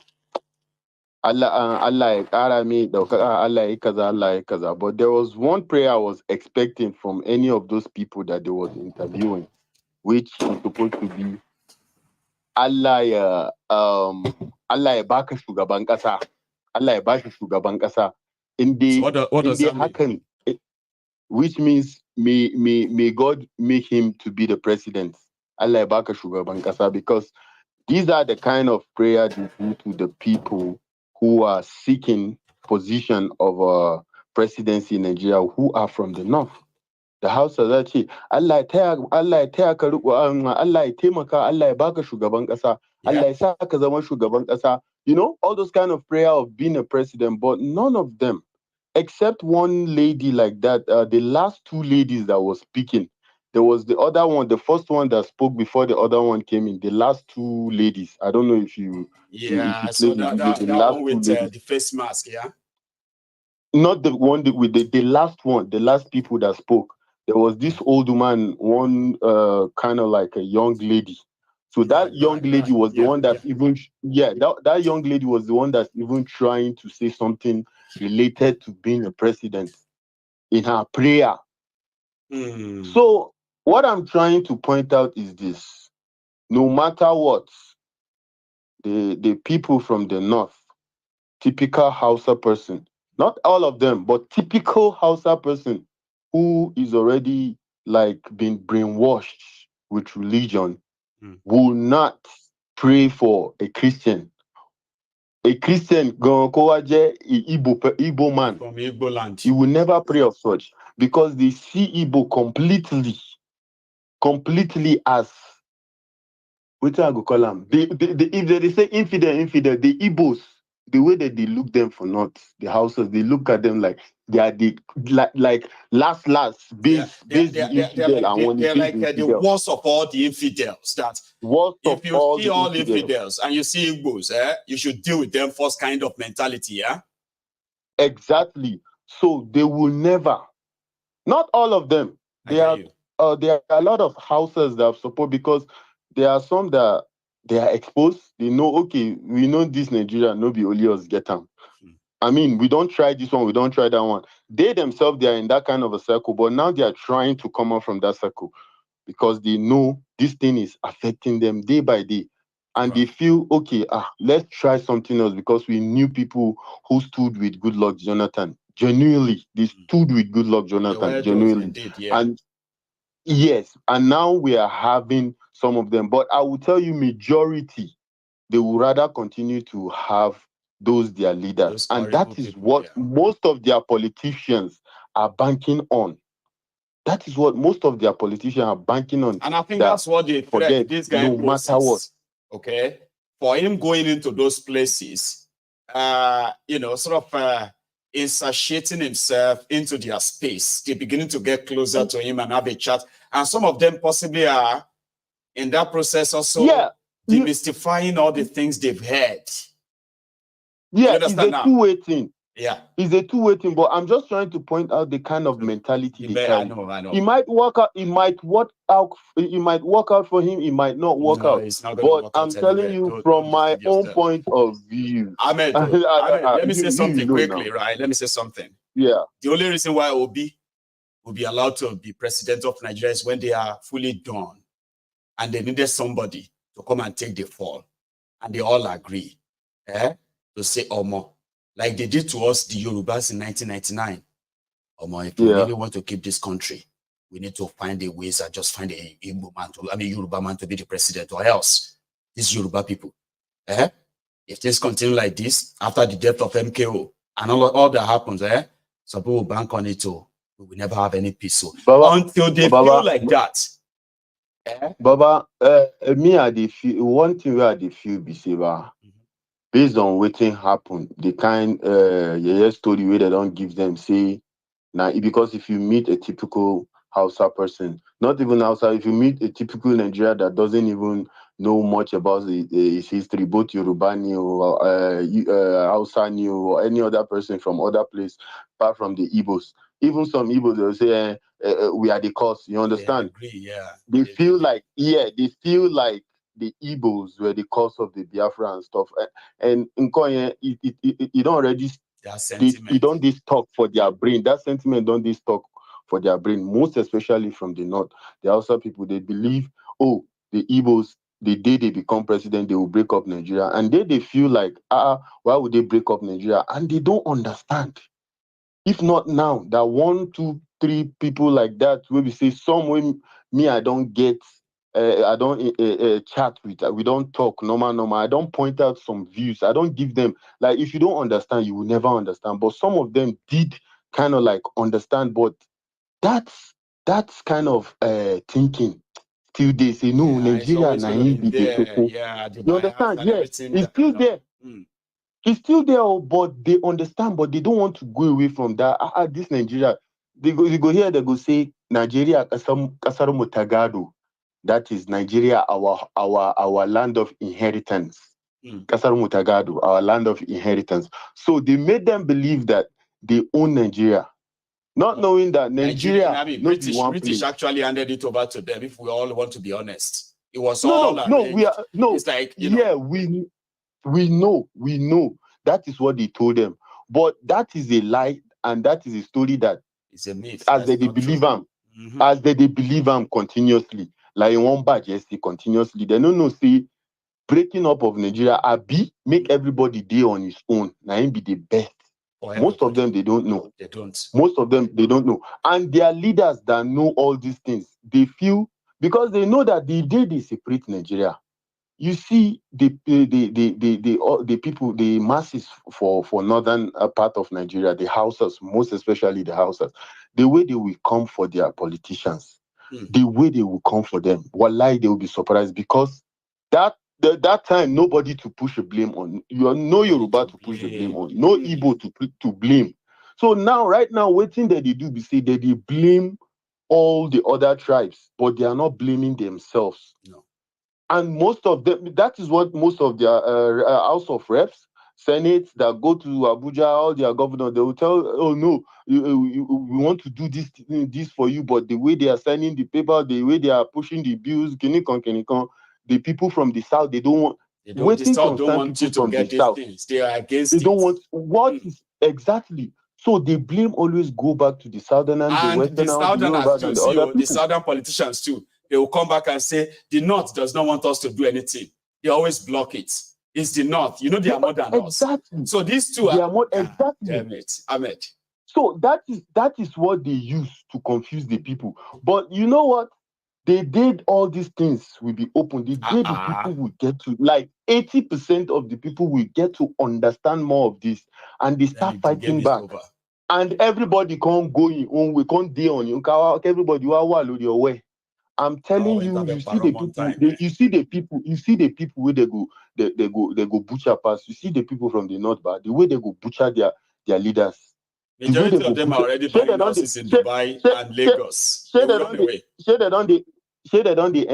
kaza. But there was one prayer I was expecting from any of those people that they was interviewing, which is supposed to be Allah baka shugaban kasa. Allah baka shugaban kasa. What does that mean? Which means may God make him to be the president. Allah baka shugaban kasa, because these are the kind of prayer they do to the people who are seeking position of presidency in Nigeria, who are from the north. The House of that Allah ya taya ka riko, Allah ya taimaka, Allah ya baka shugaban kasa, Allah ya sa ka zama shugaban kasa. You know, all those kind of prayer of being a president, but none of them, except one lady like that, the last two ladies that was speaking. There was the other one, the first one that spoke before the other one came in. The last two ladies. I don't know if you. Yeah, so that one with the face mask, yeah. Not the one with the last one, the last people that spoke. There was this old woman, one kind of like a young lady. So that young lady was the one that's that young lady was the one that's even trying to say something related to being a president in her prayer. So what I'm trying to point out is this: no matter what, the people from the north, typical Hausa person, not all of them, but typical Hausa person who is already like been brainwashed with religion, will not pray for a Christian. A Christian, Igbo man, from Igbo land, he will never pray of such, because they see Igbo completely as what I go call them. If they say infidel, the Igbos, the way that they look them for not the houses, they look at them like they are the like last base infidel, and they're like the worst of all the infidels. That if you see all infidels and you see Igbos, you should deal with them first kind of mentality, yeah. Exactly. So they will never. Not all of them. There are a lot of houses that support, because there are some that they are exposed. They know, okay, we know this Nigeria, no be only us get them. I mean, we don't try this one, we don't try that one. They themselves, they are in that kind of a circle, but now they are trying to come out from that circle because they know this thing is affecting them day by day. and they feel, okay, let's try something else because we knew people who stood with Goodluck Jonathan. Genuinely, they stood with Goodluck Jonathan, genuinely. Indeed, yeah. And yes, and now we are having some of them. But I will tell you, majority, they will rather continue to have those their leaders. And that is what most of their politicians are banking on. That is what most of their politicians are banking on. And I think that's what they threat this guy no matter what. Okay? For him going into those places, sort of insatiating himself into their space. They're beginning to get closer to him and have a chat. And some of them possibly are in that process also demystifying all the things they've heard. Yeah, it's a two-way thing. Yeah. It's a two-way thing, but I'm just trying to point out the kind of mentality they carry. I know. It might work out, it might work out for him, it might not work out. It's not but I'm telling you from my own point of view. Ahmed, let me say something quickly, right? Let me say something. Yeah. The only reason why Obi will be allowed to be president of Nigeria is when they are fully done and they needed somebody to come and take the fall. And they all agree to say Omo, like they did to us, the Yorubas in 1999. Omo, if we really want to keep this country, we need to find a ways and just find a Yoruba man to be the president, or else these Yoruba people, if things continue like this, after the death of MKO and all that happens, some people will bank on it too. We will never have any peace. So until they feel like that. Baba, me I dey feel one thing where I dey feel be say, based on what happened, the kind story where they don't give them say now, because if you meet a typical Hausa person, not even Hausa, if you meet a typical Nigerian that doesn't even know much about his history, both Yoruba or Hausa or any other person from other place apart from the Igbos, even some Igbos they'll say we are the cause. You understand? They agree, yeah. They feel like the Igbos were the cause of the Biafra and stuff. And in Konya, it don't already you don't this talk for their brain. That sentiment don't this talk for their brain, most especially from the north. The Hausa people, they believe, the Igbos, the day they become president, they will break up Nigeria. And they feel like, why would they break up Nigeria? And they don't understand. If not now, that 1, 2, 3 people like that will be say, some way me, I don't get, I don't chat with, we don't talk normal. I don't point out some views. I don't give them, like, if you don't understand, you will never understand. But some of them did kind of like understand, but that's kind of thinking. Still they say, no, Nigeria, you understand? Yes, it's still there. It's still there, but they understand, but they don't want to go away from that. This Nigeria, they go here, they go say, Nigeria, Kasaru Mutagado. That is Nigeria, our land of inheritance. Kasaru Mutagado, our land of inheritance. So they made them believe that they own Nigeria, not knowing that Nigeria, British actually handed it over to them. If we all want to be honest, it was It's like we know that is what they told them, but that is a lie, and that is a story that is a myth. As they believe them, as they believe them continuously. Like in one badge, continuously. They don't know, see, breaking up of Nigeria, make everybody day on his own. Now him be the best. Most of them, they don't know. They don't. Most of them, they don't know. And their leaders that know all these things, they feel, because they know that the day they separate Nigeria, you see the people, the masses for northern part of Nigeria, the Hausas, most especially the Hausas, the way they will come for their politicians, the way they will come for them, wallahi, they will be surprised, because that time nobody to push a blame on. You are no Yoruba to push a blame on, no Igbo to blame. So right now, waiting that they do be say that they blame all the other tribes, but they are not blaming themselves. No. And most of them, that is what most of their House of Reps, Senate that go to Abuja, all their governors, they will tell, oh no, we want to do this for you, but the way they are signing the paper, the way they are pushing the bills, the people from the south, they don't want. The south don't want you to get these things. They are against it. They don't want what is exactly. So the blame always go back to the southerners, the westerners, the southern politicians too. They will come back and say the north does not want us to do anything. They always block it. It's the North. You know, they are more than exactly. us. So these two they are more exactly. Damn it, Ahmed. So that is what they use to confuse the people. But you know what? They did all these things will be open. The day the people will get to, like 80% of the people will get to understand more of this, and they start fighting back. Over. And everybody can't go in own way, can't deal on you. Everybody will your way. I'm telling you, you see the people, you see the people where they go butcher past. You see the people from the north, but the way they go butcher their leaders. Majority of them are already buying houses in Dubai and Lagos. They run away. They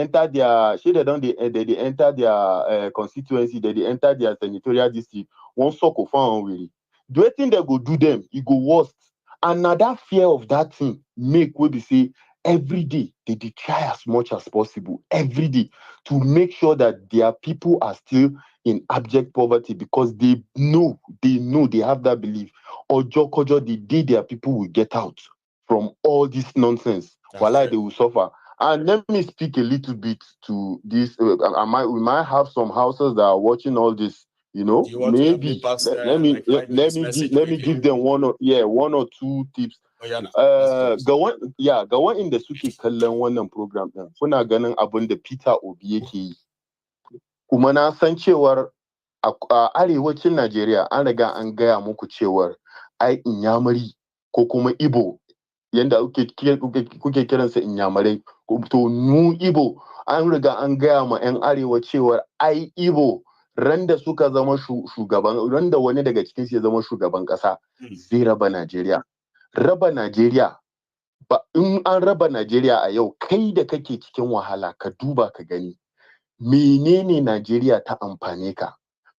enter their constituency, they enter their senatorial district. One sock of fun really. Do you think they go do them? It go worse. And now that fear of that thing make we be say every day they try as much as possible every day to make sure that their people are still in abject poverty, because they know they have that belief. Or Jokojo, the day their people will get out from all this nonsense, while they will suffer. And let me speak a little bit to this. We might have some houses that are watching all this. You know, maybe let me give them one or two tips. Go on in the suke kallon wannan program din. Kuna ganin abin da Peter Obi yake yi. Kuma na san cewar a arewacin Najeriya an riga an gaya muku cewar ai Inyamuri ko kuma Igbo yanda kuke kiransa Inyamurai, to mu Igbo an riga an gaya ma 'yan arewa cewar ai Igbo randa suka zama shugaban, randa wani daga cikin su ya zama shugaban kasa zai raba Najeriya. Raba Najeriya, ba in an raba Najeriya a yau, kai da kake cikin wahala ka duba ka gani menene Najeriya ta amfane ka,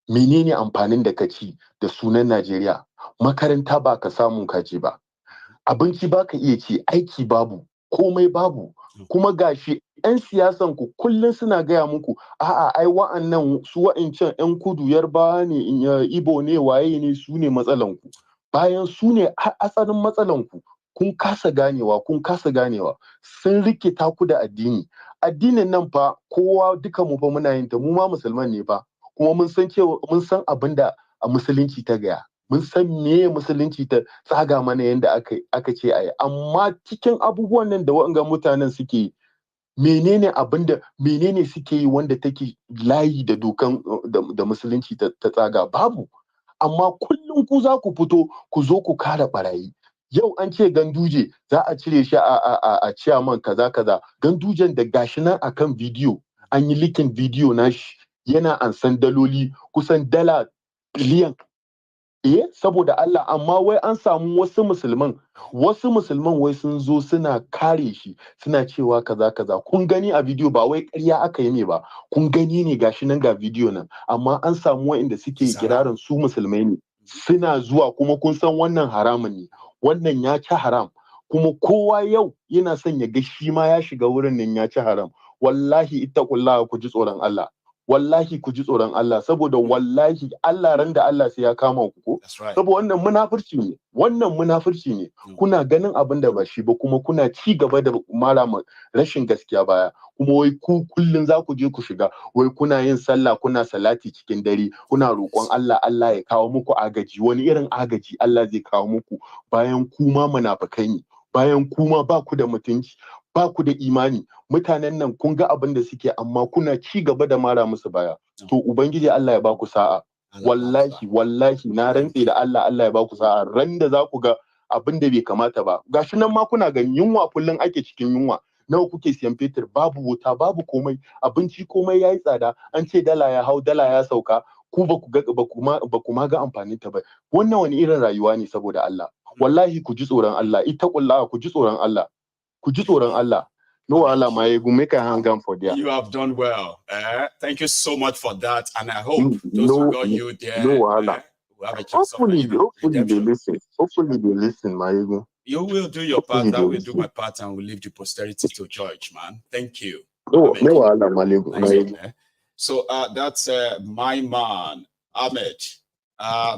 menene amfanin da ka ci da sunan Najeriya. Makaranta ba ka samu kaje ba, abinci ba ka iya ci, aiki babu, komai babu. Kuma gashi 'yan siyasan ku kullum suna gaya muku a'a ai wa'annan su wa'incan 'yan kudu Yarbawa ne, Ibo ne, waye ne, su ne matsalan ku, bayan su ne asalin matsalan ku. Kun kasa ganewa sun rikita ku da addinin nan fa kowa duka mu fa muna yin ta, mu ma musulman ne fa, kuma mun san abinda a musulunci ta gaya, mun san meye musulunci ta tsaga mana yanda aka ce ayi. Amma cikin abubuwan nan da wa'anga mutanen suke, menene suke yi wanda take layi da dokan da musulunci ta tsaga? Babu. Amma kullum ku za ku fito ku zo ku kare barayi. Yau an ce Ganduje za a cire shi a ciyaman kaza. Gandujen da gashi nan akan bidiyo, an yi likin bidiyo nashi yana ansan daloli kusan dala biliyan. Saboda Allah, amma wai an samu wasu musulman wai sun zo suna kare shi, suna cewa kaza. Kun gani a bidiyo, ba wai ƙarya aka yi ne ba, kun gani ne gashi nan ga bidiyo nan. Amma an samu wa'inda suke kirarin su musulmai ne, suna zuwa, kuma kun san wannan haramun ne, wannan ya ci haram, kuma kowa yau yana son ya ga shi ma ya shiga wurin nan ya ci haram. Wallahi ittaqullaha, ku ji tsoron Allah. Wallahi ku ji tsoron Allah, saboda wallahi Allah ran da Allah sai ya kama ku ko. Saboda wannan munafurci ne. Kuna ganin abin da ba shi ba, kuma kuna ci gaba da mara rashin gaskiya baya. Kuma wai ku kullun za ku je ku shiga, wai kuna yin sallah, kuna salati cikin dare, kuna roƙon Allah ya kawo muku agaji. Wani irin agaji Allah zai kawo muku bayan kuma munafikai ne, bayan kuma ba ku da mutunci, ba ku da imani. Mutanen nan kun ga abin da suke, amma kuna ci gaba da mara musu baya. To ubangiji Allah ya ba ku sa'a. Wallahi na rantse da Allah ya ba ku sa'a. Ran da za ku ga abin da bai kamata ba. Gashi nan ma kuna ganin yunwa, kullum ake cikin yunwa. Nawa kuke siyan fetur? Babu wuta, babu komai, abinci komai yayi tsada. An ce dala ya hau, dala ya sauka, ku ba ku ma ga amfanin ta ba. Wannan wani irin rayuwa ne? Saboda Allah, wallahi ku ji tsoron Allah. Ittaqullaha, ku ji tsoron Allah. Ku ji tsoron Allah. No, Allah, Maiyegun, make a hang on for there. You have done well. Thank you so much for that, and I hope those who got you there will have a chance. Hopefully they listen. Maiyegun. You will do your part. I will do my part, and we'll leave the posterity to judge, man. Thank you. No, Allah, Maiyegun. So that's my man, Ahmed,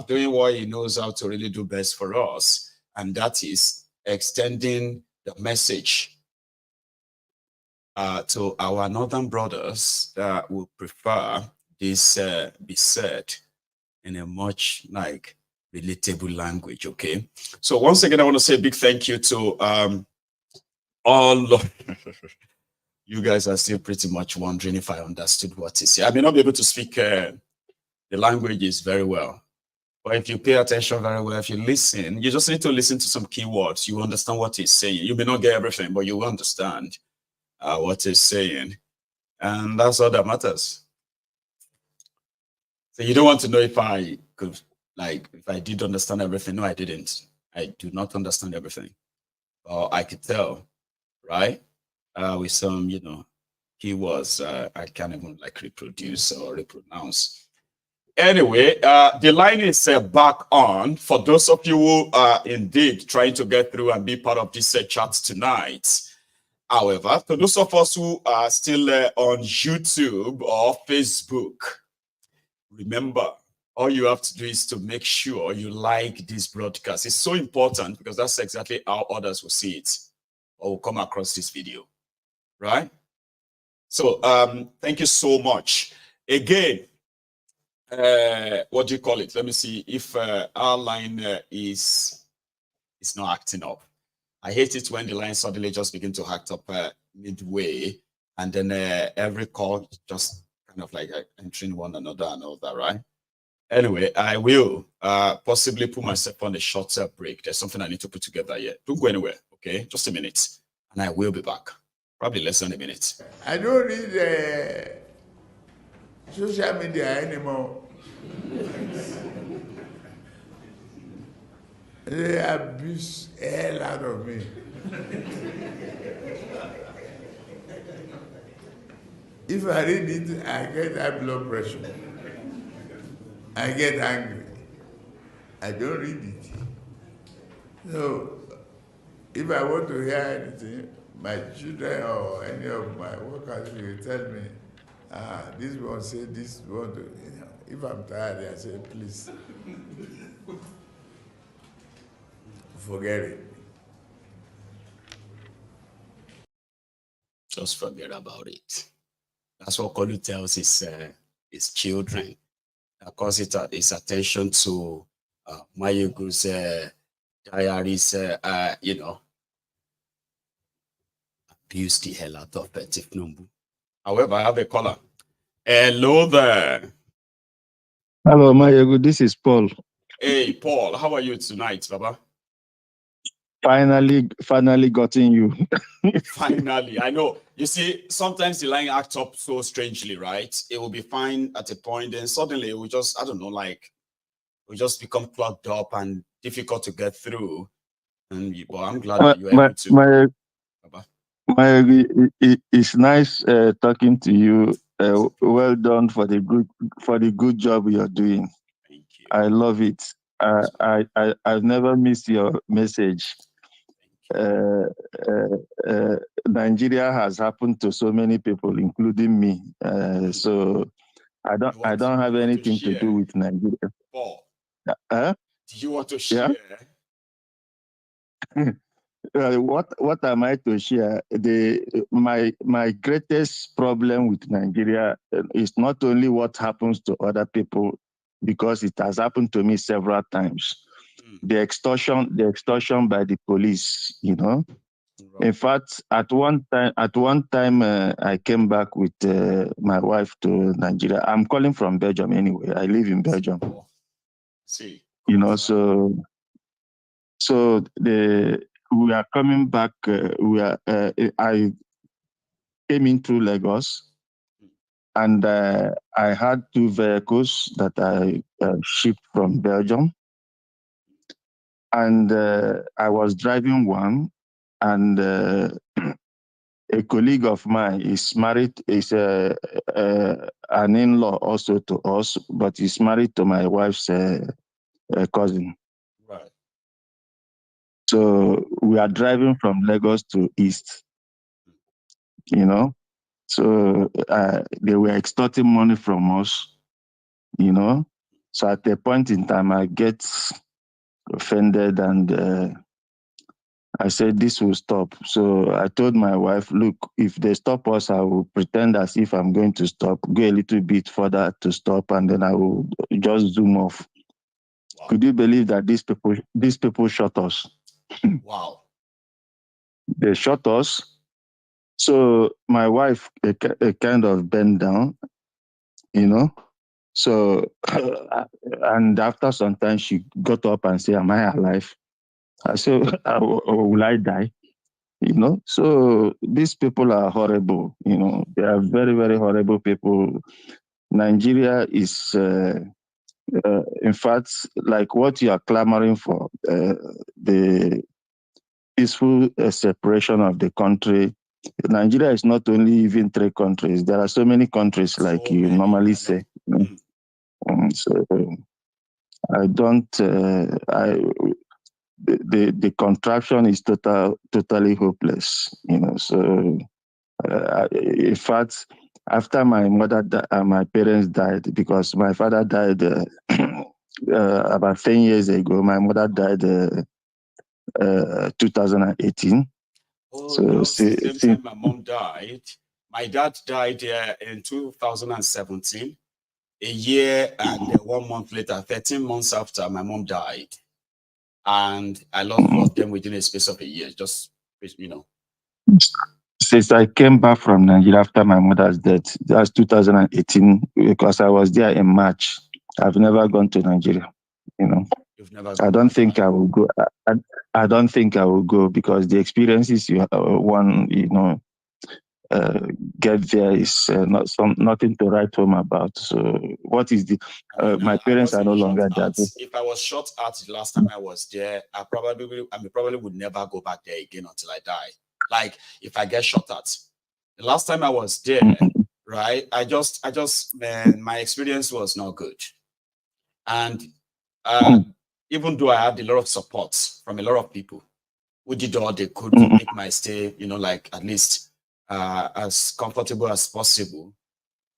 doing what he knows how to really do best for us, and that is extending the message to our northern brothers that would prefer this be said in a much like relatable language. Okay. So once again, I want to say a big thank you to all of you guys are still pretty much wondering if I understood what is here. I may not be able to speak the languages very well, but if you pay attention very well, if you listen, you just need to listen to some keywords. You understand what he's saying. You may not get everything, but you understand what he's saying. And that's all that matters. So you don't want to know if I could, like, if I did understand everything. No, I didn't. I do not understand everything. Or I could tell, right? With some, you know, keywords I can't even like reproduce or repronounce. Anyway, the line is back on for those of you who are indeed trying to get through and be part of this chat tonight. However, for those of us who are still on YouTube or Facebook, remember, all you have to do is to make sure you like this broadcast. It's so important because that's exactly how others will see it or will come across this video, right? So thank you so much. Again, what do you call it? Let me see if our line is not acting up. I hate it when the line suddenly just begin to act up midway, and then every call just kind of like entering one another and all that, right? Anyway, I will possibly put myself on a shorter break. There's something I need to put together here. Don't go anywhere, okay? Just a minute, and I will be back. Probably less than a minute. I don't read social media anymore. They abuse the hell out of me. If I read it, I get high blood pressure. I get angry. I don't read it. So, if I want to hear anything, my children or any of my workers will tell me, this one say this one. You know, if I'm tired, I say, please, forget it. Just forget about it. That's what Koolu tells his children. Of course, his attention to Maiyegun's diaries, you know, abuse the hell out of Petit Numbu. However, I have a caller. Hello there. Hello, Maiyegun. This is Paul. Hey, Paul. How are you tonight, Baba? Finally gotten you. Finally, I know. You see, sometimes the line acts up so strangely, right? It will be fine at a point, then suddenly it will just, I don't know, like, we just become clogged up and difficult to get through. And well, I'm glad that you're able to. It's nice talking to you. Well done for the good job you're doing. Thank you. I love it. I've never missed your message. Nigeria has happened to so many people, including me. So I don't have anything to do with Nigeria. Paul, do you want to share? Yeah? What am I to share? My greatest problem with Nigeria is not only what happens to other people, because it has happened to me several times. The extortion by the police, you know. Right. In fact, at one time, I came back with my wife to Nigeria. I'm calling from Belgium anyway. I live in Belgium. See, you know, so we are coming back. I came into Lagos, and I had 2 vehicles that I shipped from Belgium. And I was driving one, and a colleague of mine is married, is an in-law also to us, but he's married to my wife's cousin. Right. So we are driving from Lagos to East, you know. So they were extorting money from us, you know. So at a point in time, I get offended, and I said this will stop. So I told my wife, look, if they stop us, I will pretend as if I'm going to stop, go a little bit further to stop, and then I will just zoom off. Wow. Could you believe that these people shot us? Wow. They shot us. So my wife kind of bent down, you know. So, and after some time, she got up and said, am I alive? I said, will I die? You know, so these people are horrible. You know, they are very, very horrible people. Nigeria is, in fact, like what you are clamoring for, the peaceful separation of the country. Nigeria is not only even 3 countries. There are so many countries, like you normally say. You know? So I don't. The contraction is totally hopeless. You know. So in fact, after my my parents died, because my father died about 10 years ago. My mother died 2018. Oh, so that was the same time my mom died. My dad died in 2017, a year and 1 month later, 13 months after my mom died. And I lost both of them within a space of a year, just, you know. Since I came back from Nigeria after my mother's death, that's 2018, because I was there in March. I've never gone to Nigeria, you know. You've never I don't think I will go. I don't think I will go, because the experiences get there is nothing to write home about. So what is the? My parents are no longer there. If I was shot at the last time I was there, I probably would never go back there again until I die. Like if I get shot at, the last time I was there, right? Man, my experience was not good, and even though I had a lot of support from a lot of people who did all they could to make my stay, you know, like at least as comfortable as possible.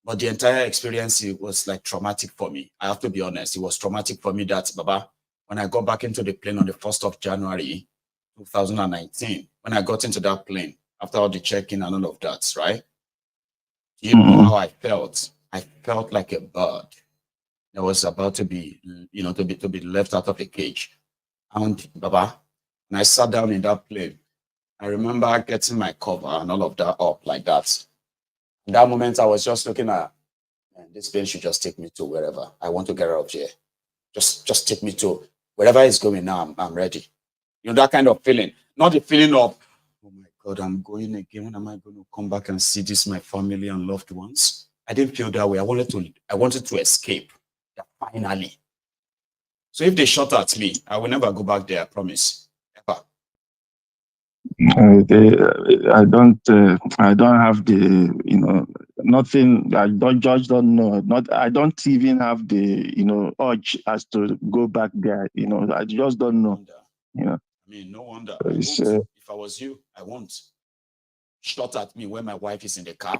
But the entire experience, it was like traumatic for me. I have to be honest. It was traumatic for me that, Baba, when I got back into the plane on the 1st of January, 2019, when I got into that plane, after all the check-in and all of that, right? You know how I felt? I felt like a bird that was about to be, you know, to be left out of a cage. And Baba, when I sat down in that plane, I remember getting my cover and all of that up like that. In that moment, I was just looking at, man, this plane should just take me to wherever. I want to get out of here. Just take me to wherever it's going now. I'm ready. You know, that kind of feeling. Not the feeling of, oh my God, I'm going again. When am I going to come back and see this, my family and loved ones? I didn't feel that way. I wanted to escape. Finally. So if they shot at me, I will never go back there, I promise. Ever. I don't have the, you know, nothing. I don't know. I don't even have the, you know, urge as to go back there. You know, I just don't know. You know. I mean, no wonder. I won't. If I was you, I won't. Shot at me when my wife is in the car.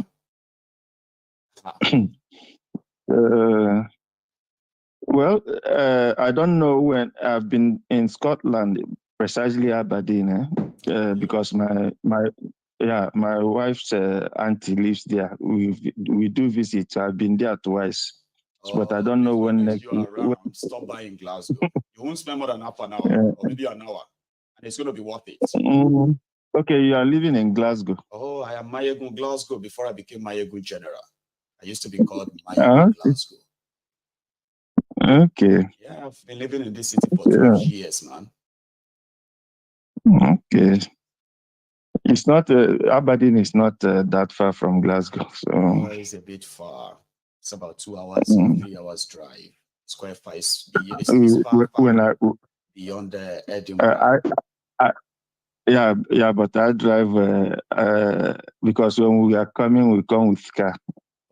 Well, I don't know when I've been in Scotland, precisely Aberdeen, because my wife's auntie lives there. We do visit. I've been there twice, but I don't know when next. Stop by in Glasgow. You won't spend more than half an hour, or maybe an hour, and it's going to be worth it. Okay, you are living in Glasgow. Oh, I am Maiyegun Glasgow before I became Maiyegun General. I used to be called Maiyegun Glasgow. Okay. Yeah, I've been living in this city for 12 years, man. Okay. It's not, Aberdeen is not that far from Glasgow. So. Oh, it's a bit far. It's about 2 hours or 3 hours drive. It's quite far. It's far beyond Edinburgh. But I drive because when we are coming, we come with car.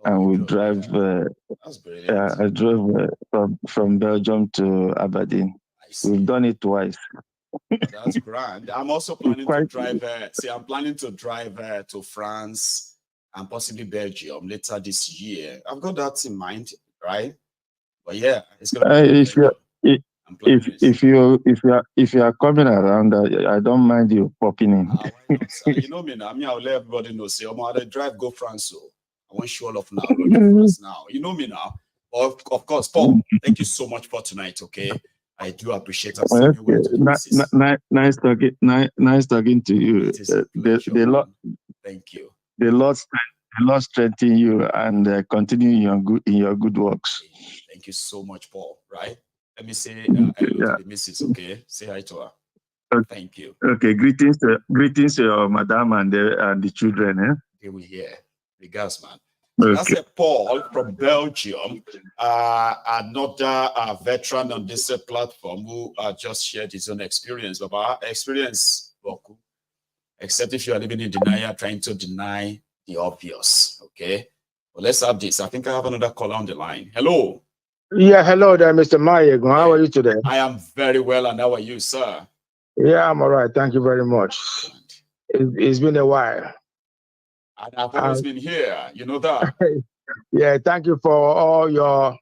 And we drive. That's brilliant. I drove from Belgium to Aberdeen. We've done it twice. That's grand. I'm also planning to drive. I'm planning to drive to France and possibly Belgium later this year. I've got that in mind, right? But yeah, it's gonna be. if you are coming around, I don't mind you popping in. Why not, sir? You know me now. I'll let everybody know. Say, I'm gonna drive go France. So I want you all of now. Go to France now. You know me now. Of course, Paul. Thank you so much for tonight. Okay, I do appreciate us. Okay. Nice talking to you. It is a pleasure, thank you. The Lord strengthen you and continue in your good works. Thank you so much, Paul. Right? Let me say hello to the missus. Okay, say hi to her. Okay. Thank you. Okay, greetings to your madam and the children. They will hear. Regards, man. So that's a Paul from Belgium, another veteran on this platform who just shared his own experience. But our experience, except if you are living in denial, trying to deny the obvious. Okay, well, let's have this. I think I have another caller on the line. Hello. Yeah, hello there, Mr. Maiyegun. How are you today? I am very well, and how are you, sir? Yeah, I'm all right. Thank you very much. It's been a while. And I've always been here. You know that. Yeah, thank you for all your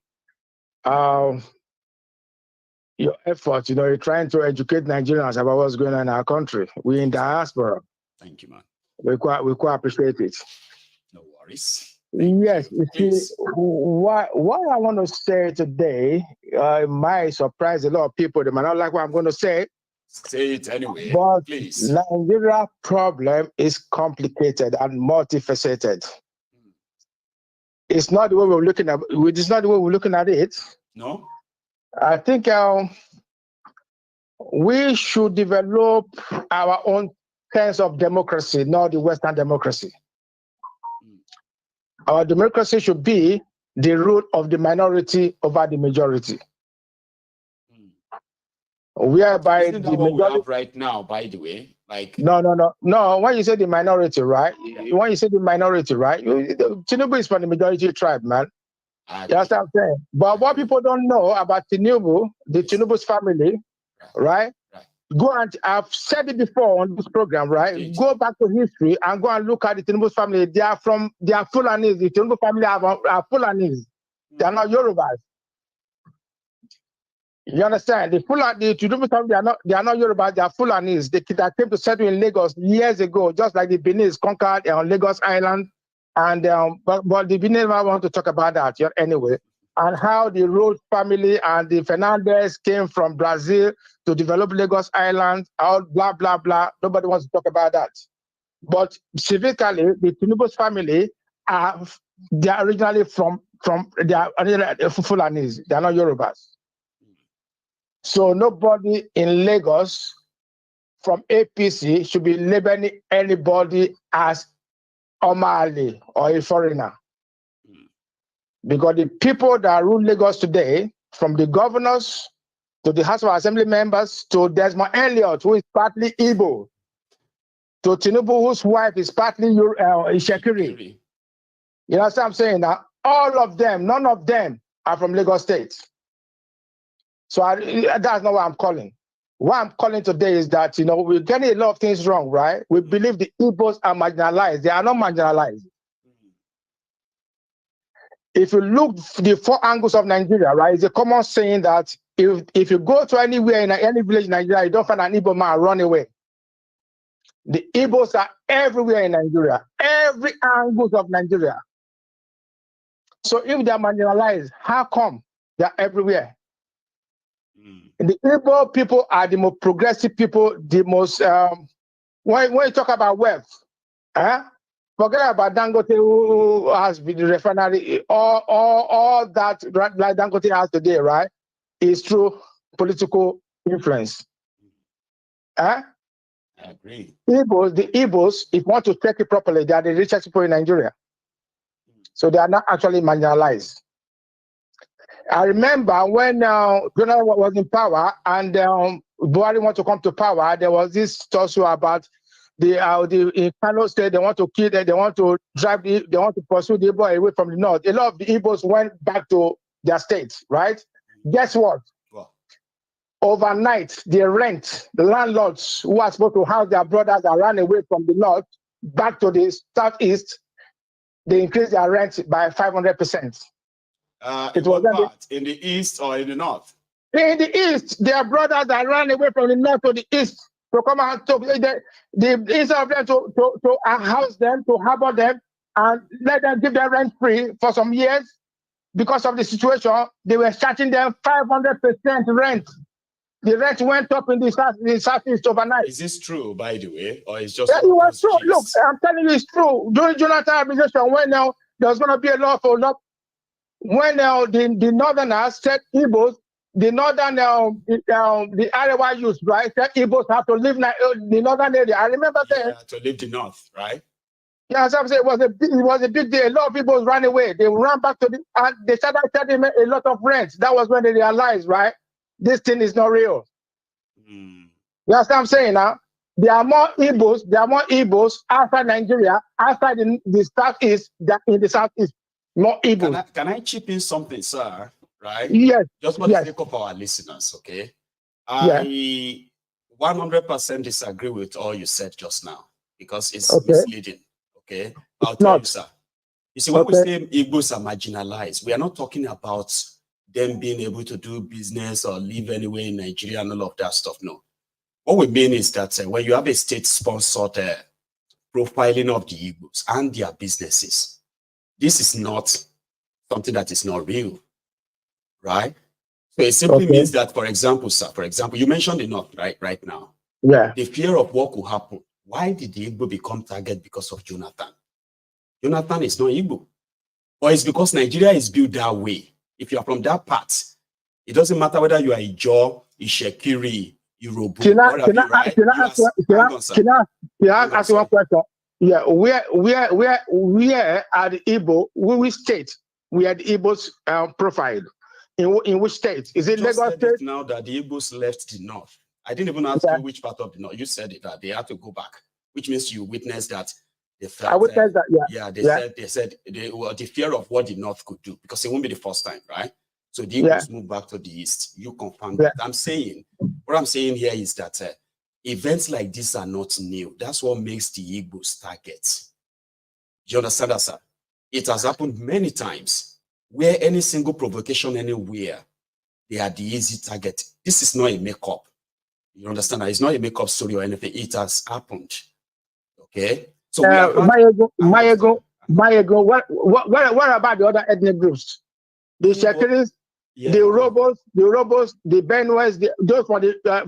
efforts. You know, you're trying to educate Nigerians about what's going on in our country. We're in diaspora. Thank you, man. We quite appreciate it. No worries. Yes, you see, what I want to say today might surprise a lot of people. They might not like what I'm going to say. Say it anyway, but please. Nigeria problem is complicated and multifaceted. It's not the way we're looking at. It's not the way we're looking at it. No. I think we should develop our own sense of democracy, not the Western democracy. Our democracy should be the rule of the minority over the majority. Whereby Isn't that what we have right now, by the way? Like no. When you say the minority, right? When you say the minority, right? Tinubu is from the majority tribe, man. You understand what I'm saying? But what people don't know about Tinubu, the Tinubu's family, right? Go and I've said it before on this program, right? Go back to history and go and look at the Tinubu's family. They are Fulanis. The Tinubu family are Fulanis. They are not Yorubas. You understand? The Tinubu family, they are not Yorubas. They are Fulanis. They came to settle in Lagos years ago, just like the Benin conquered on Lagos Island. And but the Benin never want to talk about that anyway. And how the Rhodes family and the Fernandez came from Brazil to develop Lagos Island, all blah, blah, blah. Nobody wants to talk about that. But specifically, the Tinubu's family, they are originally they are Fulanis. They are not Yorubas. So nobody in Lagos from APC should be labeling anybody as Omali or a foreigner. Because the people that rule Lagos today, from the governors to the House of Assembly members to Desmond Elliott, who is partly Igbo, to Tinubu, whose wife is partly Ishekiri. You know what I'm saying? Now, all of them, none of them are from Lagos State. So that's not what I'm calling. What I'm calling today is that, you know, we're getting a lot of things wrong, right? We believe the Igbos are marginalized. They are not marginalized. If you look the four angles of Nigeria, right, it's a common saying that if you go to anywhere in any village in Nigeria, you don't find an Igbo man, run away. The Igbos are everywhere in Nigeria, every angles of Nigeria. So if they are marginalized, how come they are everywhere? The Igbo people are the most progressive people, the most, when you talk about wealth, forget about Dangote, who has been the refinery, all that like Dangote has today, right, is through political influence. I agree. The Igbos, if you want to check it properly, they are the richest people in Nigeria. So they are not actually marginalized. I remember when General was in power and Buhari wanted to come to power, there was this tussle about in Kano State, they want to kill them, they want to pursue the Igbo away from the north. A lot of the Igbos went back to their states, right? Guess what? Wow. Overnight, the landlords who are supposed to house their brothers that ran away from the north back to the southeast, they increased their rent by 500%. In what part? In the east or in the north? In the east, their brothers that ran away from the north to the east to come out to instead of them to house them, to harbor them, and let them give them rent free for some years. Because of the situation, they were charging them 500% rent. The rent went up in the southeast overnight. Is this true, by the way, or is just? Yeah, it was true. Look, I'm telling you, it's true. During Jonathan administration, when now there's going to be a law for when the northerners said Igbos, the northern the Arewa youth, right, said Igbos have to live in the northern area. I remember saying to live the north, right? Yeah, as I'm saying, it was a big deal. A lot of people ran away. They ran back to and they started charging a lot of rent. That was when they realized, right, this thing is not real. You understand what I'm saying now? There are more Igbos outside Nigeria, outside the southeast than in the southeast. More Igbos. Can I chip in something, sir? Right? Yes. Just for the sake of our listeners, okay? I 100% disagree with all you said just now because it's misleading. Okay, I'll tell you, sir. You see, when we say Igbos are marginalized, we are not talking about them being able to do business or live anywhere in Nigeria and all of that stuff. No. What we mean is that when you have a state-sponsored profiling of the Igbos and their businesses, this is not something that is not real, right? So it simply means that, for example, sir, you mentioned the North, right now. Yeah. The fear of what could happen. Why did the Igbo become target because of Jonathan? Jonathan is not Igbo. Or it's because Nigeria is built that way. If you are from that part, it doesn't matter whether you are Ijaw, Ishekiri, Yoruba, Can I ask you one question? Yeah, where are the Igbo? Which state? We are the Igbos profiled. In which state? Is it Lagos State? Now that the Igbos left the North. I didn't even ask you which part of the North. You said it, that they had to go back, which means you witnessed that. They felt, I witnessed that, they said the fear of what the North could do, because it won't be the first time, right? So the Igbos moved back to the East. You confirmed that. What I'm saying here is that events like this are not new. That's what makes the Igbos targets. Do you understand that, sir? It has happened many times where any single provocation anywhere, they are the easy target. This is not a makeup. You understand that? It's not a makeup story or anything. It has happened. Okay? So Maiyegun, what about the other ethnic groups? The Shekiris, the Robos, the Benues, those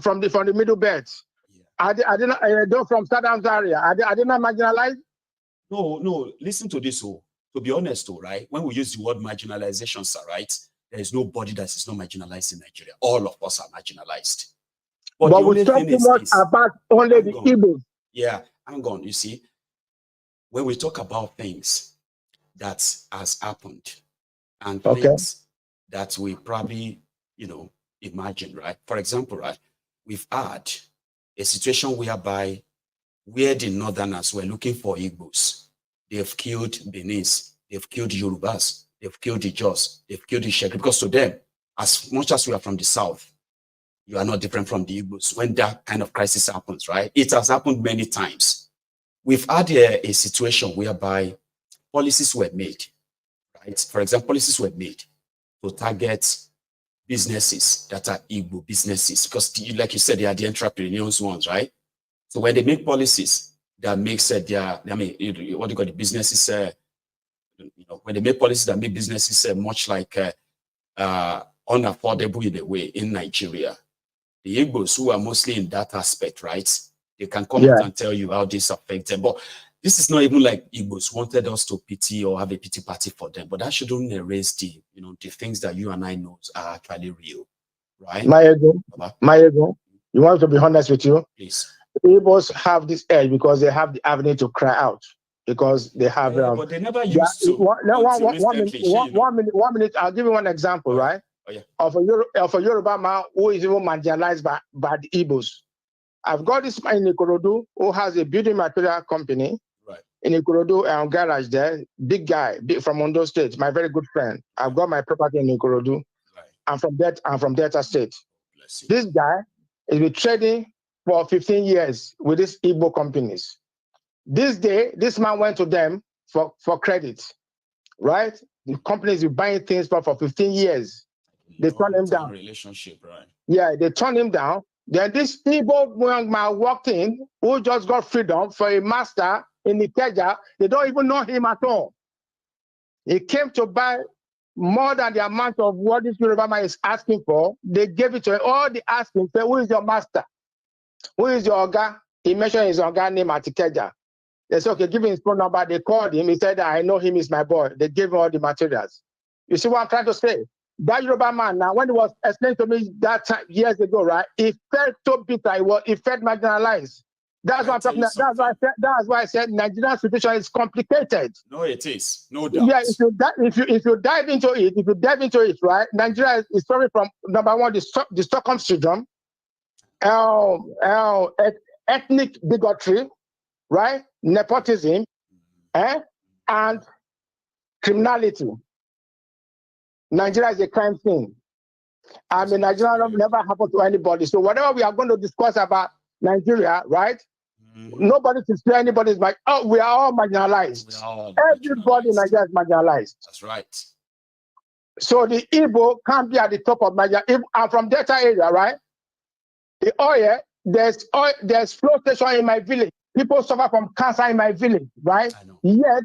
from the middle belts. Are they not those from Southern area? Are they not marginalized? No. Listen to this. To be honest, right? When we use the word marginalization, sir, right? There is nobody that is not marginalized in Nigeria. All of us are marginalized. But we talk too much about only the Igbos. Yeah, hang on. You see, when we talk about things that has happened and things that we probably, imagine, right? For example, right, we've had a situation where the Northerners were looking for Igbos. They've killed Benis, they've killed Yorubas, they've killed the Jaws, they've killed the Shekri, because to them, as much as we are from the South, you are not different from the Igbos. When that kind of crisis happens, right? It has happened many times. We've had a situation whereby policies were made, right? For example, policies were made to target businesses that are Igbo businesses, because like you said, they are the entrepreneurs ones, right? So when they make policies that makes what do you call the businesses, when they make policies that make businesses much like unaffordable in a way in Nigeria, the Igbos who are mostly in that aspect, right? They can come out and tell you how this affects them. But this is not even like Igbos wanted us to pity or have a pity party for them. But that shouldn't erase the things that you and I know are actually real, right? Maiyegun, you want to be honest with you? Please. The Igbos have this edge because they have the avenue to cry out. Because they have, but they never used to. One minute. I'll give you one example, right? Of a Yoruba man who is even marginalized by the Igbos. I've got this man in Ikorodu who has a building material company in Ikorodu garage there. Big guy, from Ondo State, my very good friend. I've got my property in Ikorodu. I'm from Delta State. This guy has been trading for 15 years with these Igbo companies. This day, this man went to them for credit, right? The companies been buying things for 15 years. They turned him down. Relationship, right? Yeah, they turned him down. Then this Igbo young man walked in who just got freedom for a master in Ikeja. They don't even know him at all. He came to buy more than the amount of what this Yoruba man is asking for. They gave it to him. All the asking, say, who is your master? Who is your Oga? He mentioned his Oga name at Ikeja. They said, okay, give him his phone number. They called him. He said, I know him, is my boy. They gave him all the materials. You see what I'm trying to say? That Yoruba man, now, when it was explained to me that time, years ago, right, he felt so bitter. He felt marginalized. That's what I'm talking about. That's why I said Nigerian situation is complicated. No, it is. No doubt. Yeah, if you dive into it, right, Nigeria is suffering from, number one, the Stockholm syndrome, ethnic bigotry, right, nepotism, and criminality. Nigeria is a crime scene. I mean, Nigeria never happened to anybody. So whatever we are going to discuss about Nigeria, right? Nobody to say anybody's like, oh, we are all marginalized. Everybody in Nigeria is marginalized. That's right. So the Igbo can't be at the top of Nigeria. I'm from Delta area, right? The oil, there's flow station in my village. People suffer from cancer in my village, right? Yet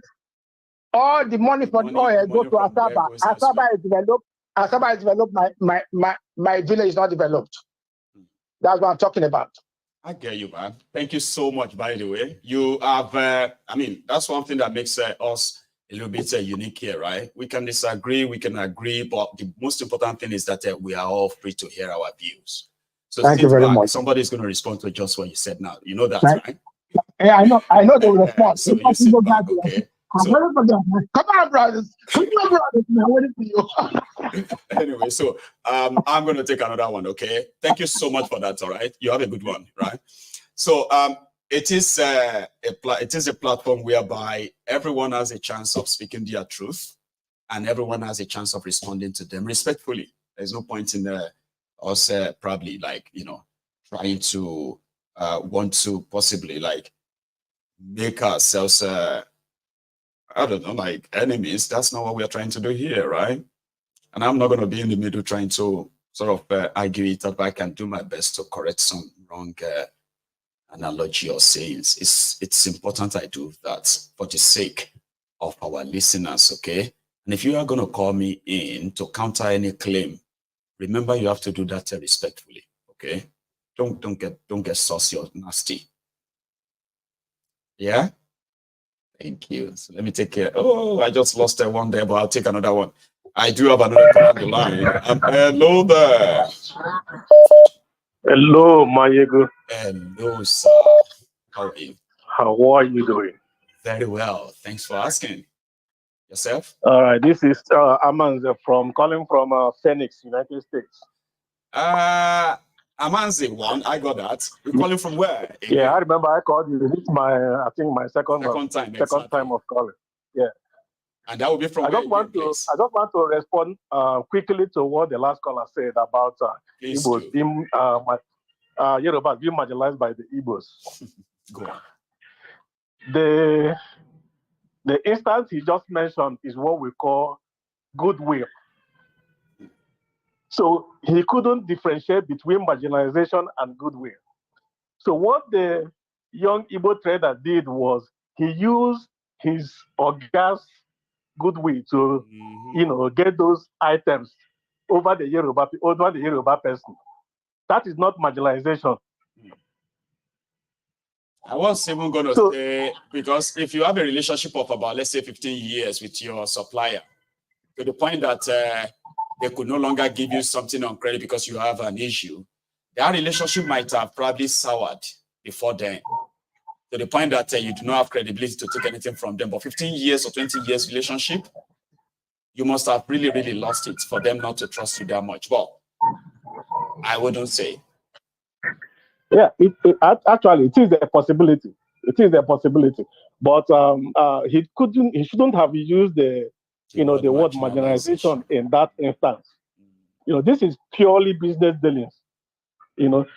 all the money for the oil goes to Asaba. Asaba is developed. My village is not developed. That's what I'm talking about. I get you, man. Thank you so much, by the way. You have, I mean, that's one thing that makes us a little bit unique here, right? We can disagree, we can agree, but the most important thing is that we are all free to hear our views. So thank you very much. Somebody's going to respond to just what you said now. You know that, right? Yeah, I know they will respond. So you sit back, okay? Come on, brothers. Come on, brothers. I'm waiting for you. Anyway, so I'm going to take another one, okay? Thank you so much for that, all right? You have a good one, right? So it is a platform whereby everyone has a chance of speaking their truth and everyone has a chance of responding to them respectfully. There's no point in us probably like, you know, trying to want to possibly like make ourselves I don't know, like enemies. That's not what we're trying to do here, right? And I'm not going to be in the middle trying to sort of argue it up. I can do my best to correct some wrong analogy or sayings. It's important I do that for the sake of our listeners, okay? And if you are going to call me in to counter any claim, remember you have to do that respectfully, okay? Don't get saucy or nasty. Yeah? Thank you. So let me take care. Oh, I just lost one there, but I'll take another one. I do have another call on the line. Hello there. Hello, Maiyegun. Hello, sir. How are you? How are you doing? Very well. Thanks for asking. Yourself? All right. This is Amanze calling from Phoenix, United States. Amanze one, I got that. You're calling from where? Yeah, I remember I called you. This is I think my second time of calling. Yeah. And that will be from I just want to respond quickly to what the last caller said about Igbos being Yoruba being marginalized by the Igbos. Go on. The instance he just mentioned is what we call goodwill. So he couldn't differentiate between marginalization and goodwill. So what the young Igbo trader did was he used his Oga's goodwill to, get those items over the Yoruba person. That is not marginalization. I was even going to say, because if you have a relationship of about, let's say, 15 years with your supplier, to the point that they could no longer give you something on credit because you have an issue, that relationship might have probably soured before then, to the point that you do not have credibility to take anything from them. But 15 years or 20 years relationship, you must have really, really lost it for them not to trust you that much. Well, I wouldn't say. Yeah, actually, it is a possibility. It is a possibility. But he shouldn't have used the word marginalization in that instance. This is purely business dealings.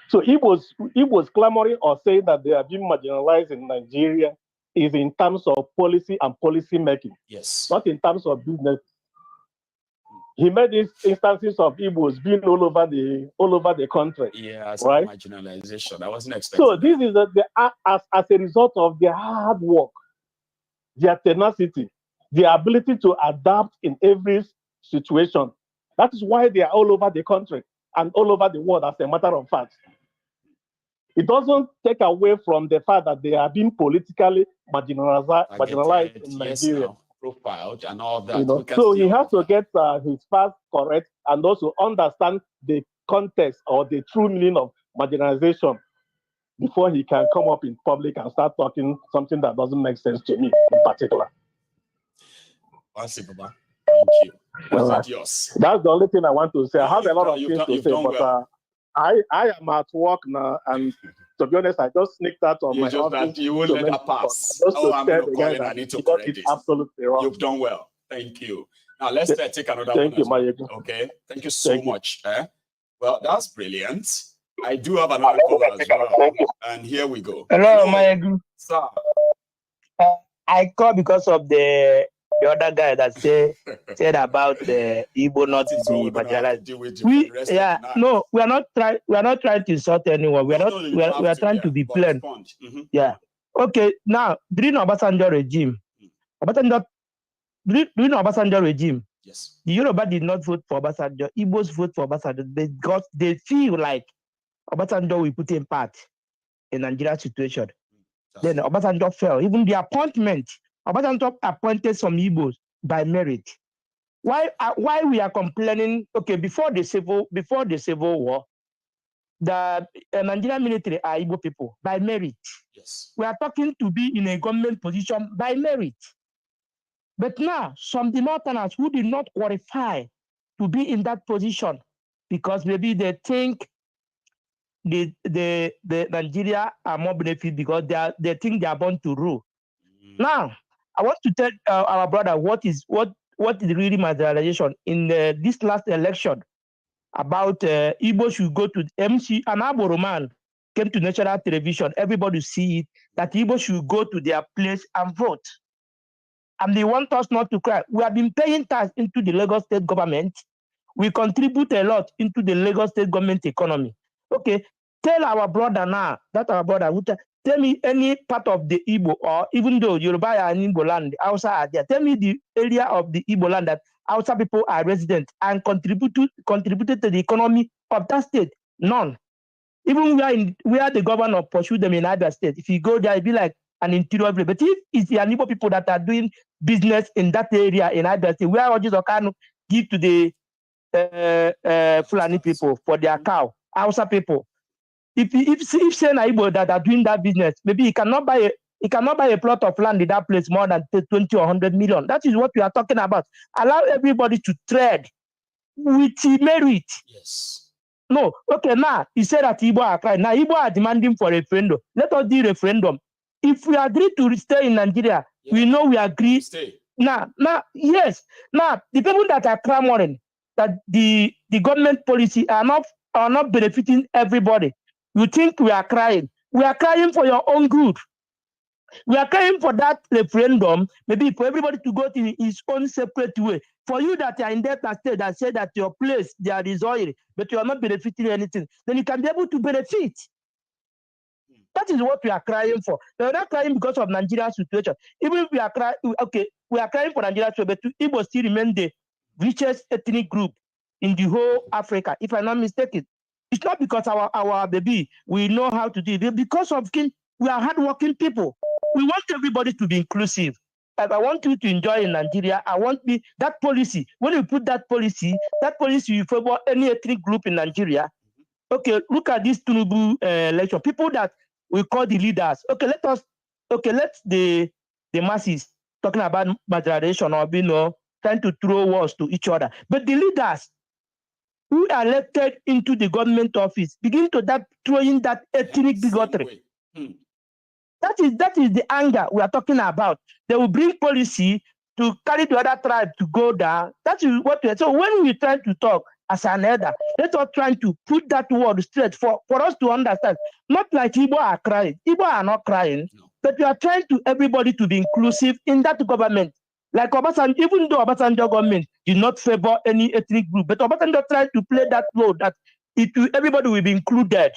So he was clamoring or saying that they are being marginalized in Nigeria is in terms of policy and policy making. Yes. Not in terms of business. he made these instances of Igbos being all over the country. Yeah, right? Marginalization. I wasn't expecting. So this is as a result of their hard work, their tenacity, their ability to adapt in every situation. That is why they are all over the country and all over the world, as a matter of fact. It doesn't take away from the fact that they are being politically marginalized in Nigeria. Now, profiled and all that. You know? So he has to get his facts correct and also understand the context or the true meaning of marginalization before he can come up in public and start talking something that doesn't make sense to me in particular. Thank you. That's the only thing I want to say. I have a lot of things to say, but I am at work now, and to be honest, I just sneaked out of my office. You won't let that pass. I'm going to call it. I need to correct it. Absolutely wrong. You've done well. Thank you. Now let's take another one. Thank you, Maiyegun. Okay. Thank you so much. Well, that's brilliant. I do have another call as well. And here we go. Hello, Maiyegun. Sir. I call because of the other guy that said about the Igbo not to be marginalized. We are not trying to insult anyone. We are trying to be plain. Yeah. Okay. Now, during Obasanjo regime, yes, the Yoruba did not vote for Obasanjo. Igbos vote for Obasanjo because they feel like Obasanjo will put in part in Nigeria situation. Then Obasanjo fell. Even the appointment, Obasanjo appointed some Igbos by merit. Why we are complaining? Okay, before the civil war, the Nigerian military are Igbo people by merit. Yes, we are talking to be in a government position by merit. But now, some Demoterners who did not qualify to be in that position because maybe they think the Nigeria are more benefit because they think they are born to rule. Now, I want to tell our brother what is really marginalization in this last election about Igbo should go to MC. An Aboro man came to national television. Everybody see it that Igbo should go to their place and vote. And they want us not to cry. We have been paying tax into the Lagos state government. We contribute a lot into the Lagos state government economy. Okay, tell our brother now, tell me any part of the Igbo, or even though Yoruba are in Igbo land, Hausa are there, tell me the area of the Igbo land that Hausa people are resident and contributed to the economy of that state. None. Even where the governor pursued them in other states, if you go there, it'd be like an interior place. But if it's the Igbo people that are doing business in that area in other states, where Ojis Okano give to the Fulani people for their cow, Hausa people. If say Igbo that are doing that business, maybe he cannot buy a plot of land in that place more than 20 or 100 million. That is what we are talking about. Allow everybody to trade with merit. Yes. No, okay, now he said that Igbo are crying. Now Igbo are demanding for a referendum. Let us do referendum. If we agree to stay in Nigeria, we know we agree. Now, yes. Now, the people that are clamoring that the government policy are not benefiting everybody. You think we are crying? We are crying for your own good. We are crying for that referendum, maybe for everybody to go in his own separate way. For you that are in that state that say that your place there is oil, but you are not benefiting anything, then you can be able to benefit. That is what we are crying for. We are not crying because of Nigeria's situation. Even if we are crying, okay, we are crying for Nigeria's situation, but Igbo still remain the richest ethnic group in the whole Africa, if I'm not mistaken. It's not because our baby, we know how to do it. Because of we are hardworking people. We want everybody to be inclusive. If I want you to enjoy in Nigeria, I want that policy. When you put that policy will favor any ethnic group in Nigeria. Okay, look at this Tinubu election. People that we call the leaders. Okay, let the masses talking about marginalization or trying to throw words to each other. But the leaders who are elected into the government office begin to throwing that ethnic bigotry. That is the anger we are talking about. They will bring policy to carry the other tribe to go down. That is what we are. So when we try to talk as an elder, let us try to put that word straight for us to understand. Not like Igbo are crying. Igbo are not crying, but we are trying to everybody to be inclusive in that government. Like Obasanjo, even though Obasanjo government did not favor any ethnic group, but Obasanjo tried to play that role that everybody will be included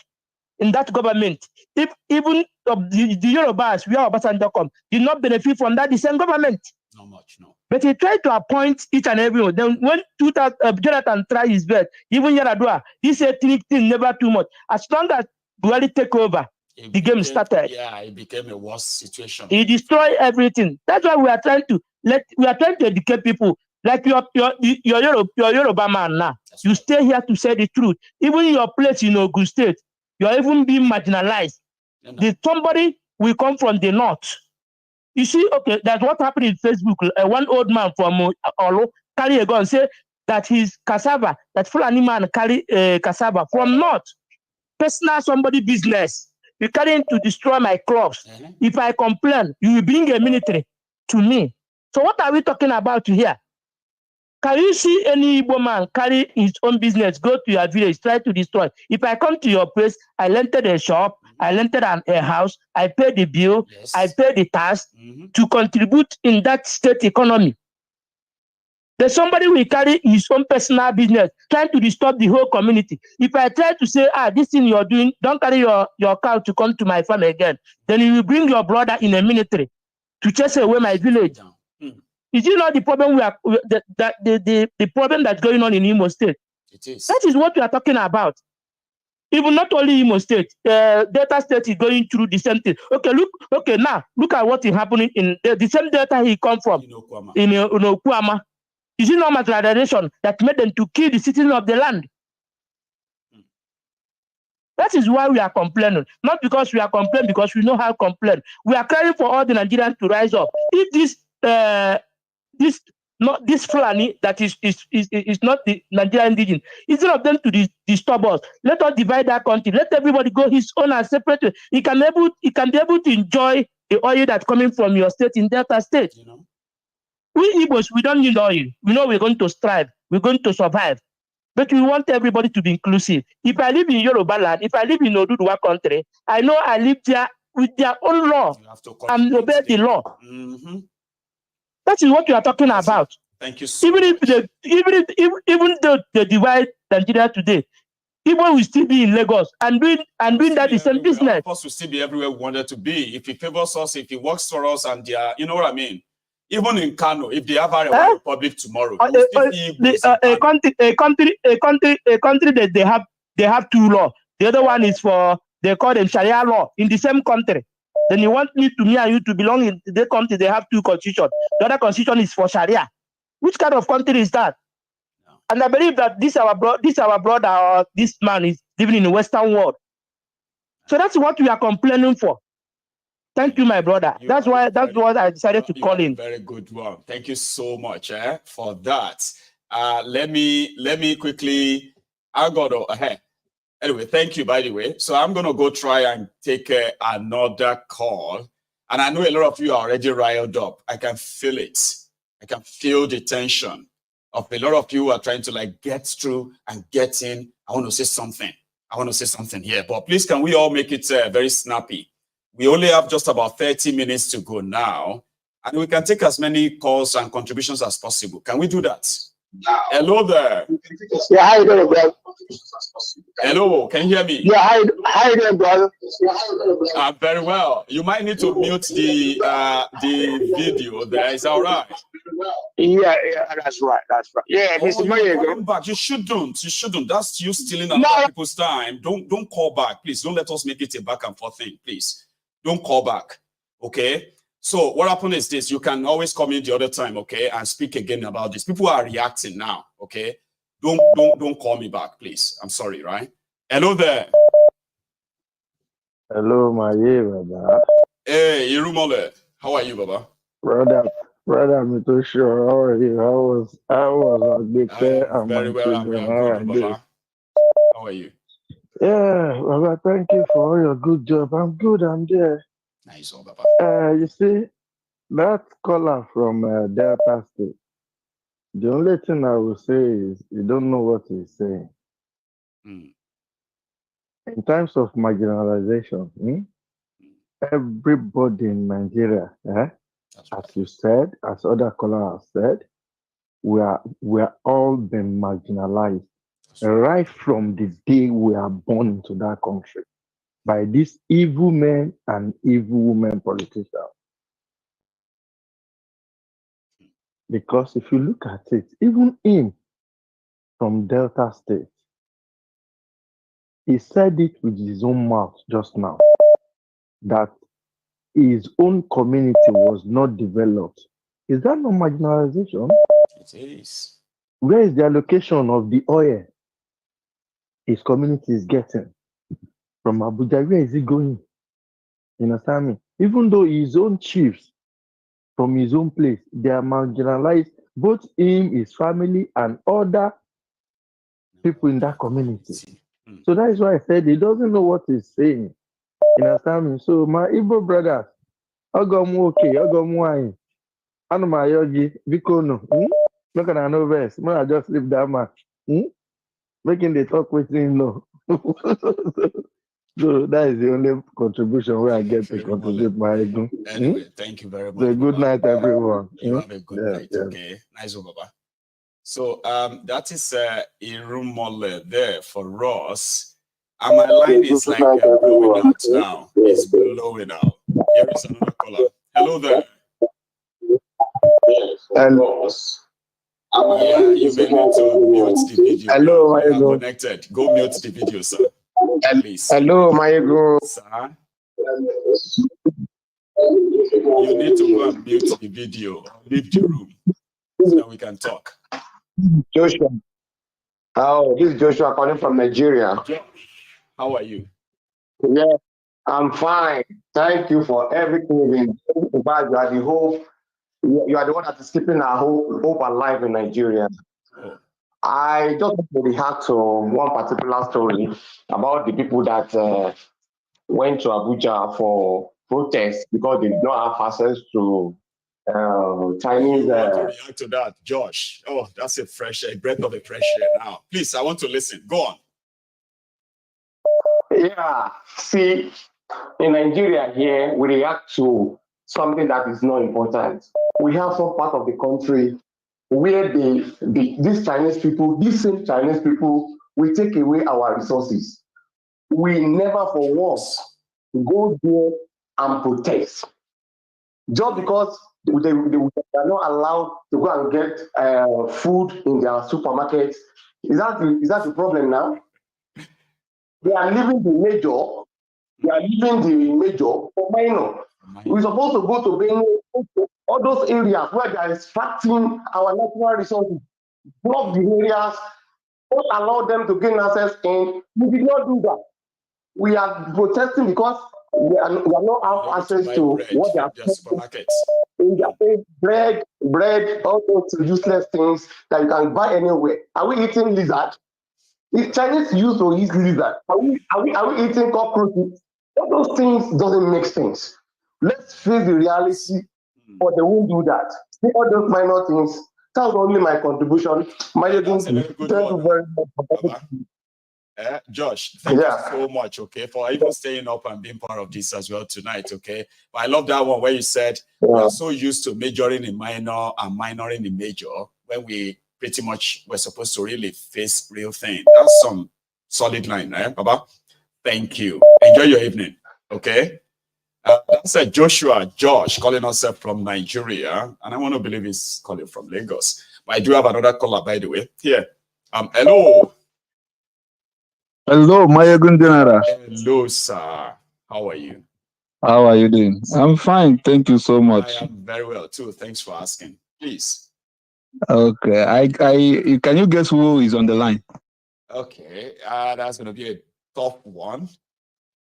in that government. If even the Yorubas, where Obasanjo come, did not benefit from that the same government. Not much, no. But he tried to appoint each and every one. Then when Jonathan tried his best, even Yaradua, this ethnic thing never too much. As long as Buhari take over, the game started. Yeah, it became a worse situation. He destroyed everything. That's why we are trying to educate people. Like your Yoruba man now. That's you stay here to say the truth. Even your place in Ogun State, you are even being marginalized. Somebody will come from the north. You see, okay, that's what happened in Facebook. One old man from Olo carry a gun and say that his cassava, that Fulani man carry cassava from north. Personal somebody business. You carry to destroy my crops. If I complain, you will bring a military to me. So what are we talking about here? Can you see any Igbo man carry his own business, go to your village, try to destroy? If I come to your place, I rented a shop, I rented a house, I pay the bill, I pay the tax to contribute in that state economy. There's somebody will carry his own personal business, trying to disturb the whole community. If I try to say, this thing you're doing, don't carry your cow to come to my farm again, then you will bring your brother in a military to chase away my village. Is it not the problem the problem that's going on in Imo State? It is. That is what we are talking about. Even not only Imo State, Delta State is going through the same thing. Okay, now look at what is happening in the same Delta he come from in Okwama. Is it not marginalization that made them to kill the citizens of the land? That is why we are complaining. Not because we are complaining, because we know how to complain. We are crying for all the Nigerians to rise up. If this Fulani that is not the Nigerian indigenous, instead of them to disturb us, let us divide that country. Let everybody go his own and separate. He can be able to enjoy the oil that's coming from your state in Delta State. You know? We Igbos, we don't need oil. We know we're going to strive. We're going to survive. But we want everybody to be inclusive. If I live in Yoruba land, if I live in Oduduwa country, I know I live there with their own law and obey the law. That is what we are talking about. Thank you so even much. Even though they divide Nigeria today, people will still be in Lagos and doing that the same business. Of course, will still be everywhere we wanted to be. If he favors us, if he works for us, and they are, you know what I mean. Even in Kano, if they have a republic tomorrow, a country that they have two laws. The other one is they call them Sharia law in the same country. Then you want me and you to belong in the country, they have two constitutions. The other constitution is for Sharia. Which kind of country is that? No. And I believe that this our brother or this man is living in the Western world. So that's what we are complaining for. Thank you, my brother. That's what I decided to call in. Very good one. Thank you so much for that. Let me quickly. Anyway, thank you, by the way. So I'm going to go try and take another call. And I know a lot of you are already riled up. I can feel it. I can feel the tension of a lot of you who are trying to get through and get in. I want to say something here. But please, can we all make it very snappy? We only have just about 30 minutes to go now. And we can take as many calls and contributions as possible. Can we do that? Hello there. Yeah, how you doing, brother? Hello, can you hear me? Yeah, how you doing, brother? Very well. You might need to mute the video there. Is that all right? Yeah, that's right. Yeah, Mr. Maiyegun. Back. You shouldn't. That's you stealing other people's time. Don't call back, please. Don't let us make it a back and forth thing, please. Don't call back, okay? So what happened is this: you can always come in the other time, okay, and speak again about this. People are reacting now, okay? Don't call me back, please. I'm sorry, right? Hello there. Hello, my Baba. Hey, Irumole. How are you, Baba? Brother, Mito, sure. How are you? How was Big Fair and very my well. children? I'm good, Baba. How are you? Yeah, Baba, thank you for all your good job. I'm good, I'm there. Nice, Baba. You see, that caller from Delta State, the only thing I will say is you don't know what he's saying. In terms of marginalization, everybody in Nigeria As you said, as other callers have said, we are all been marginalized right from the day we are born into that country by these evil men and evil women politicians. Because if you look at it, even him from Delta State, he said it with his own mouth just now that his own community was not developed. Is that not marginalization? It is. Where is the allocation of the oil his community is getting from Abuja? Where is it going? You understand me? Even though his own chiefs from his own place, they are marginalized, both him, his family, and other people in that community. So that is why I said he doesn't know what he's saying. You understand me? So my Igbo brothers, Ogomu okay, Ogomu wine. Anu my yogi, Bikono. Look at no verse. I just leave that man. Making the talk with him no. So that is the only contribution where I get to contribute my ego. Anyway, thank you very much. So good night, everyone. You have a good night, okay? Nice one, Baba. So that is Irumole there for us. And my line is like blowing out now. It's blowing out. Here is another caller. Hello there. Hello. Yeah, you may need to mute the video. Hello, you are connected. Go mute the video, sir. Please. Hello, Maiyegun. Sir. You need to go and mute the video. Leave the room so that we can talk. Joshua. Oh, this is Joshua calling from Nigeria. How are you? Yeah, I'm fine. Thank you for everything you've been doing. In fact, you are the hope. You are the one that is keeping our hope alive in Nigeria. Oh. I just want to react to one particular story about the people that went to Abuja for protests because they did not have access to Chinese. You want to react to that, Josh? Oh, that's a breath of a fresh air now. Please, I want to listen. Go on. Yeah, see, in Nigeria here, we react to something that is not important. We have some part of the country where these Chinese people, these same Chinese people, will take away our resources. We never for once go there and protest. Just because they are not allowed to go and get food in their supermarkets. Is that the problem now? They are leaving the major. They are leaving the major for minor. We're supposed to go to Benue, all those areas where they are extracting our natural resources, block the areas, don't allow them to gain access in. We did not do that. We are protesting because we are not have access to what they are supermarkets. Bread, all those useless things that you can buy anywhere. Are we eating lizard? The Chinese used to eat lizard. Are we eating cockroaches? All those things doesn't make sense. Let's face the reality, but they won't do that. See all those minor things. That's only my contribution. Thank you very much. Josh, thank you so much, okay, for even staying up and being part of this as well tonight, okay? But I love that one where you said we are so used to majoring in minor and minoring in major when we pretty much were supposed to really face real thing. That's some solid line, right, Baba? Thank you. Enjoy your evening, okay? That's Josh calling us up from Nigeria, and I want to believe he's calling from Lagos. But I do have another caller, by the way. Here. Hello. Hello, Maiyegun General. Hello, sir. How are you? How are you doing? I'm fine. Thank you so much. I am very well, too. Thanks for asking. Please. Okay. Can you guess who is on the line? Okay. That's going to be a tough one.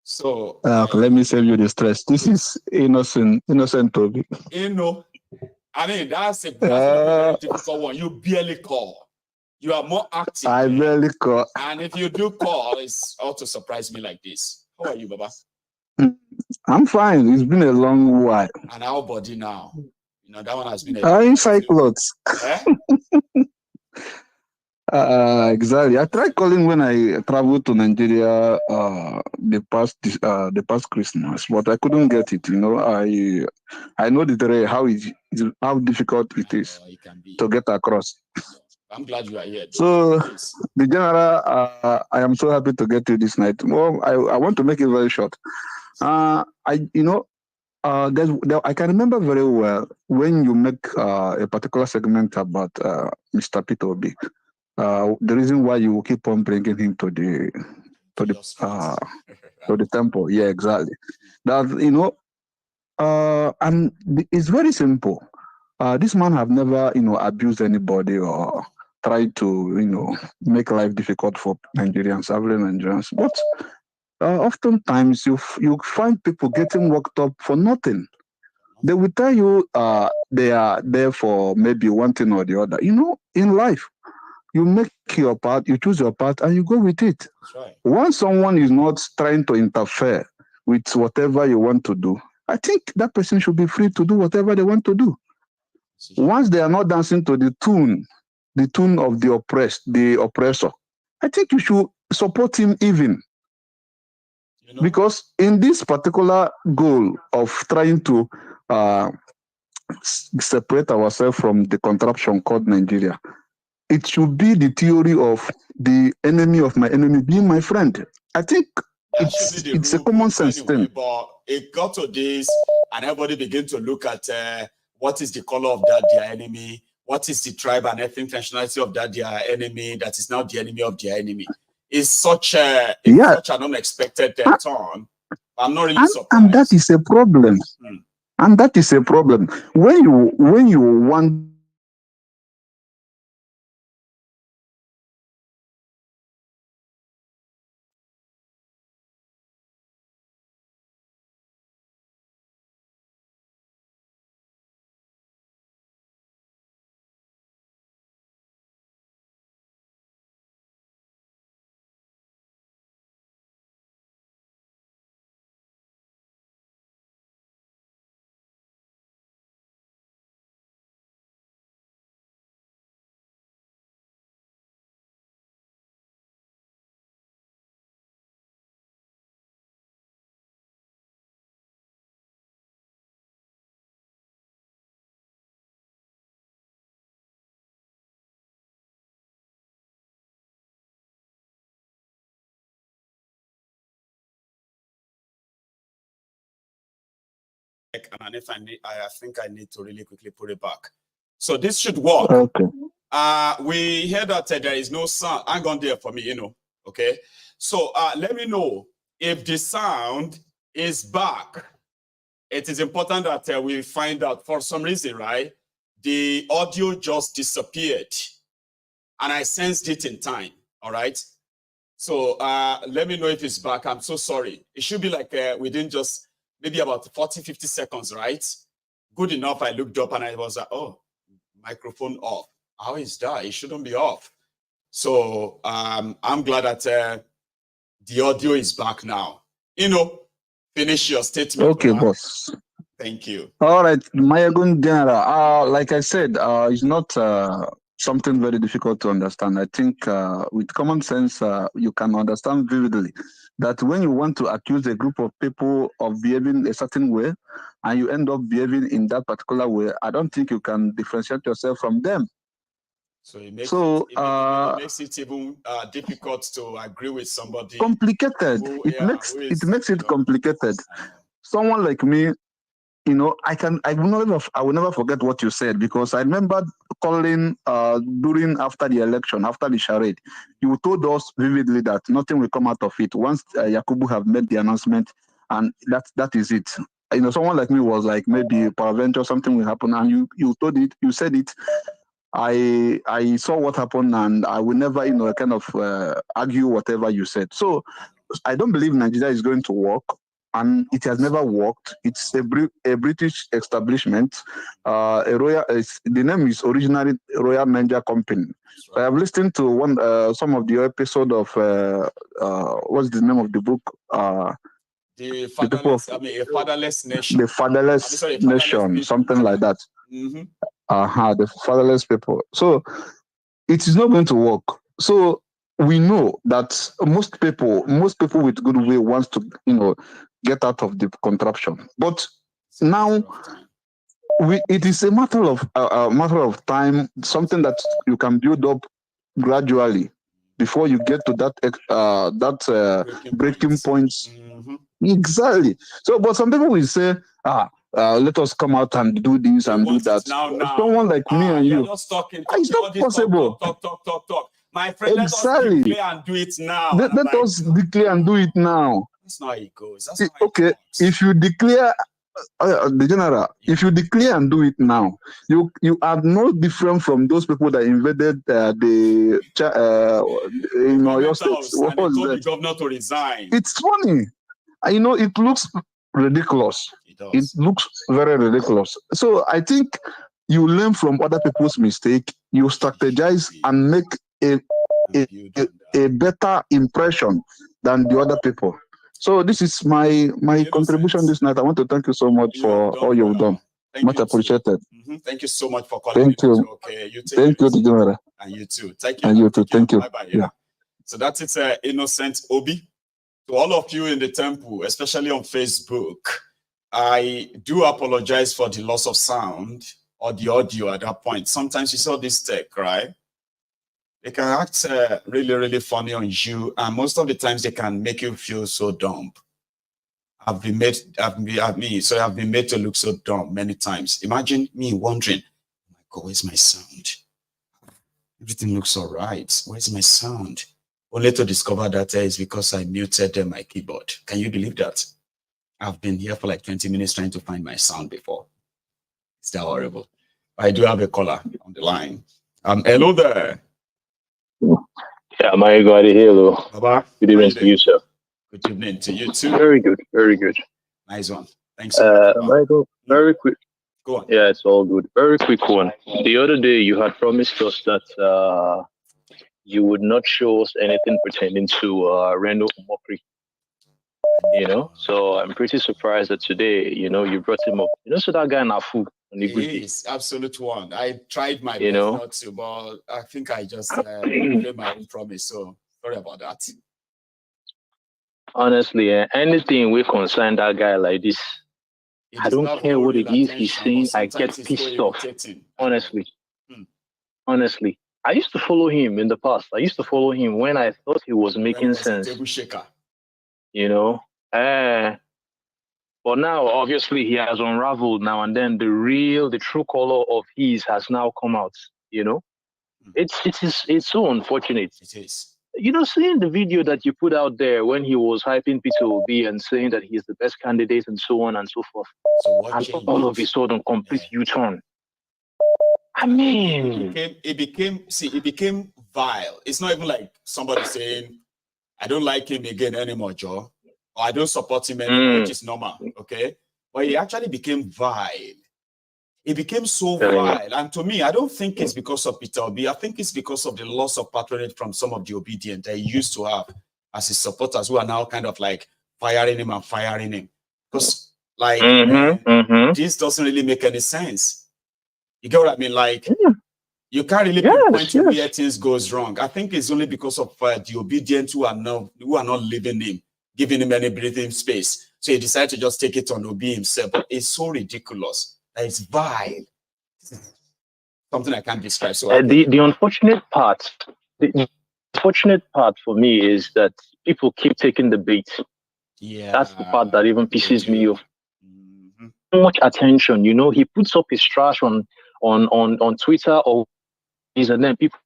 So let me save you the stress. This is innocent Toby. I mean, that's a very difficult one. You barely call. You are more active. I barely call. And if you do call, it's all to surprise me like this. How are you, Baba? I'm fine. It's been a long while. And our body now. You know, that one has been inside clothes. Exactly. I tried calling when I traveled to Nigeria the past Christmas, but I couldn't get it. I know the terrain, how difficult it is to get across. I'm glad you are here. So, the general, I am so happy to get you this night. Well, I want to make it very short. I I can remember very well when you make a particular segment about Mr. Peter Obi. The reason why you keep on bringing him to the temple, yeah, exactly. That and it's very simple. This man have never abused anybody or tried to make life difficult for Nigerians, average Nigerians. But oftentimes you find people getting worked up for nothing. They will tell you they are there for maybe one thing or the other. In life, you make your part, you choose your part, and you go with it. That's right. Once someone is not trying to interfere with whatever you want to do, I think that person should be free to do whatever they want to do. Once they are not dancing to the tune of the oppressor, I think you should support him even. Because in this particular goal of trying to separate ourselves from the contraption called Nigeria, it should be the theory of the enemy of my enemy being my friend. I think it's a common sense thing. But it got to this, and everybody began to look at what is the color of that their enemy, what is the tribe and ethnic nationality of that their enemy that is now the enemy of their enemy. It's such an unexpected turn. I'm not really surprised. And that is a problem. And that is a problem. When you want and if I think I need to really quickly put it back. So this should work. Okay. We hear that there is no sound. Hang on there for me, Okay. So let me know if the sound is back. It is important that we find out for some reason, right? The audio just disappeared, and I sensed it in time. All right. So let me know if it's back. I'm so sorry. It should be like within just maybe about 40-50 seconds, right? Good enough. I looked up and I was like, oh, microphone off. How is that? It shouldn't be off. So I'm glad that the audio is back now. Finish your statement. Okay, boss. Thank you. All right, Maiyegun General. Like I said, it's not something very difficult to understand. I think with common sense, you can understand vividly that when you want to accuse a group of people of behaving a certain way and you end up behaving in that particular way, I don't think you can differentiate yourself from them. So it makes it even difficult to agree with somebody. Complicated. It makes it complicated. Someone like me, I will never forget what you said, because I remember calling after the election, after the charade. You told us vividly that nothing will come out of it once Yakubu have made the announcement, and that is it. Someone like me was like, maybe peradventure something will happen, and you said it. I saw what happened, and I will never kind of argue whatever you said. So I don't believe Nigeria is going to work. And it has never worked. It's a British establishment. The name is originally Royal Niger Company. Right. I have listened to some of the episode of what's the name of the book? A Fatherless Nation. The Fatherless Nation, something like that. Mm-hmm. The fatherless people. So it is not going to work. So we know that most people with goodwill wants to, get out of the contraption. But now it is a matter of time, something that you can build up gradually before you get to that breaking points. Exactly. So, but some people will say, let us come out and do this and do that. Someone like me and you, just talking, it's not possible. Talk. My friend, exactly. Let us declare and do it now. Let us declare and do it now. That's not how it goes. Okay, if you declare, the general, if you declare and do it now, you are no different from those people that invaded your states. What was that? The governor to resign. It's funny. It looks ridiculous. It looks very ridiculous. So I think you learn from other people's mistake, you strategize and make a better impression than the other people. So this is my contribution this night. I want to thank you so much for all you've done. Much appreciated. Thank you so much for calling. Thank you. Okay, thank you, General. And you too. Thank you. And you too. Thank you. Bye-bye. Yeah. So that's it, Innocent Obi. To all of you in the temple, especially on Facebook, I do apologize for the loss of sound or the audio at that point. Sometimes you saw this tech, right? They can act really, really funny on you, and most of the times they can make you feel so dumb. I've been made to look so dumb many times. Imagine me wondering, oh my God, where's my sound? Everything looks all right. Where's my sound? Only to discover that it's because I muted my keyboard. Can you believe that? I've been here for like 20 minutes trying to find my sound before. It's that horrible. I do have a caller on the line. Hello there. Yeah, my God, hello. Baba. Good evening to you, sir. Good evening to you too. Very good, very good. Nice one. Thanks so much. Michael, very quick. Go on. Yeah, it's all good. Very quick one. The other day you had promised us that you would not show us anything pertaining to Reno mockery. So I'm pretty surprised that today, you brought him up. So that guy Nafu. He is absolute one. I tried my best not to, but I think I just made my own promise. So sorry about that. Honestly, anything we concern that guy like this, I don't care what it is he's saying. I get pissed off. Honestly, honestly, I used to follow him in the past. I used to follow him when I thought he was making sense. But now, obviously, he has unraveled now, and then the true color of his has now come out. It's so unfortunate. It is. Seeing the video that you put out there when he was hyping Peter Obi and saying that he's the best candidate and so on and so forth, and all of a sudden, complete U-turn. I mean, it became vile. It's not even like somebody saying, "I don't like him again anymore, Joe." Or I don't support him anymore, which is normal, okay? But he actually became vile. It became so vile. And to me, I don't think it's because of Peter Obi. I think it's because of the loss of patronage from some of the obedient that he used to have as his supporters, who are now kind of like firing him. Because this doesn't really make any sense. You get what I mean? Like, you can't really pinpoint to where things goes wrong. I think it's only because of the obedient who are not living him, giving him any breathing space. So he decided to just take it on Obi himself. But it's so ridiculous. It's vile. Something I can't describe. So the unfortunate part for me is that people keep taking the bait. Yeah. That's the part that even pisses me off. So much attention, he puts up his trash on Twitter or and then people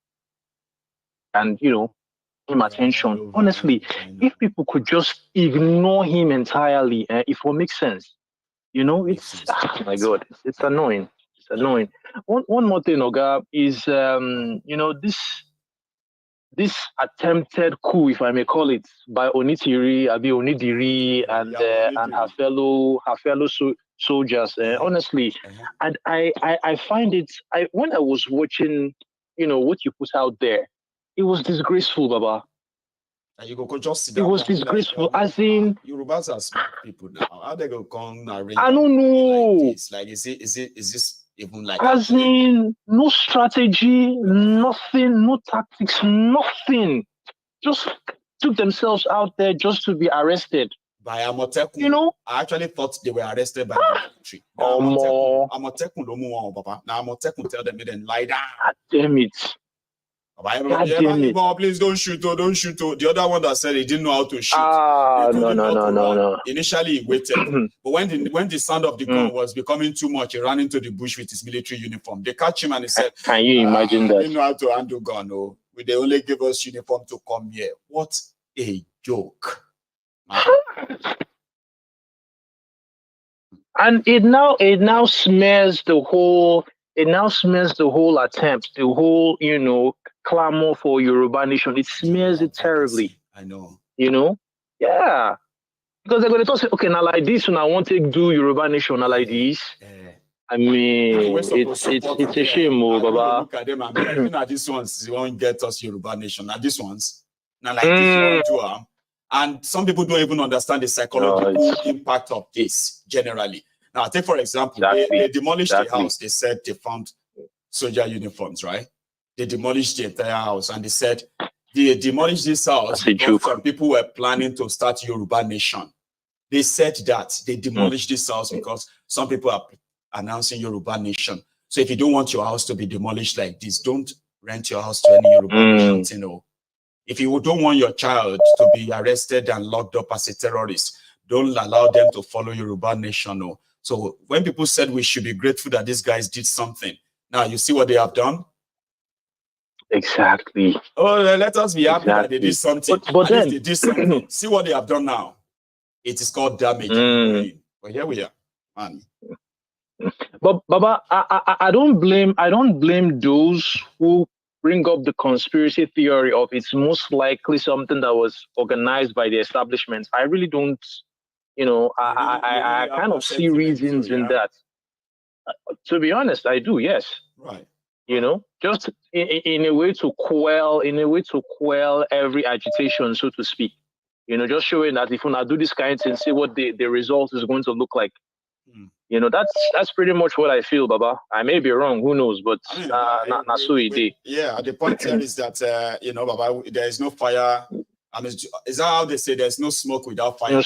him attention. Honestly, if people could just ignore him entirely, if it will make sense, it's oh my God, it's annoying. It's annoying. One more thing, Oga, is this attempted coup, if I may call it, by Onidiri and her fellow soldiers. Honestly, and I find it. When I was watching, what you put out there, it was disgraceful, Baba. And you go just sit down. It was disgraceful, as in Yorubas are smart people now. How they go come arrange? I don't know. Like this? Like is this even like as in no strategy, nothing, no tactics, nothing. Just took themselves out there just to be arrested. By Amotekun. You know? I actually thought they were arrested by the military. Now Amotekun don't move on, Papa. Now Amotekun tell them they didn't lie down. God damn it. Please don't shoot, don't shoot. The other one that said he didn't know how to shoot. No. Initially he waited. But when the sound of the gun was becoming too much, he ran into the bush with his military uniform. They catch him and he said, can you imagine that? He didn't know how to handle gun. No. They only give us uniform to come here. What a joke. And it now smears the whole attempt, the whole, clamor for Yoruba nation. It smears it terribly. I know. Yeah. Because they're going to say, okay, now like this, and I want to do Yoruba nation, now like this. I mean, it's a shame, Baba. Look at them. I mean, even at these ones, they won't get us Yoruba nation. Now these ones, now like this, you want to and some people don't even understand the psychological impact of this generally. Now, take for example, they demolished the house. They said they found soldier uniforms, right? They demolished the entire house, and they said they demolished this house because some people were planning to start Yoruba nation. They said that they demolished this house because some people are announcing Yoruba nation. So if you don't want your house to be demolished like this, don't rent your house to any Yoruba nation. If you don't want your child to be arrested and locked up as a terrorist, don't allow them to follow Yoruba nation. So when people said we should be grateful that these guys did something, now you see what they have done? Exactly. Oh, let us be happy that they did something. But then, if they did something, see what they have done now. It is called damage. But here we are, man. But Baba, I don't blame those who bring up the conspiracy theory of it's most likely something that was organized by the establishment. I really don't, I kind of see reasons in that. To be honest, I do, yes. Right. Just in a way to quell every agitation, so to speak. Just showing that if I do this kind of thing, see what the result is going to look like. That's pretty much what I feel, Baba. I may be wrong, who knows, but not so easy. Yeah, the point here is that Baba, there is no fire. I mean, is that how they say there's no smoke without fire?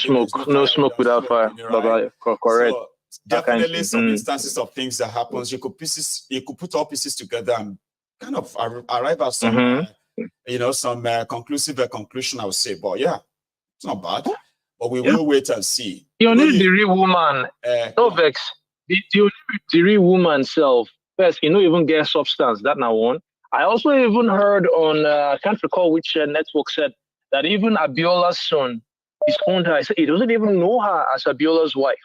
No smoke without fire, Baba. Correct. So definitely some instances of things that happens, you could put all pieces together and kind of arrive at some some conclusive conclusion, I would say. But yeah, it's not bad. But we will wait and see. You need the real woman. No vex. The real woman self. First, even get substance. That now one. I also even heard on, I can't recall which network said that even Abiola's son is owned her. He doesn't even know her as Abiola's wife.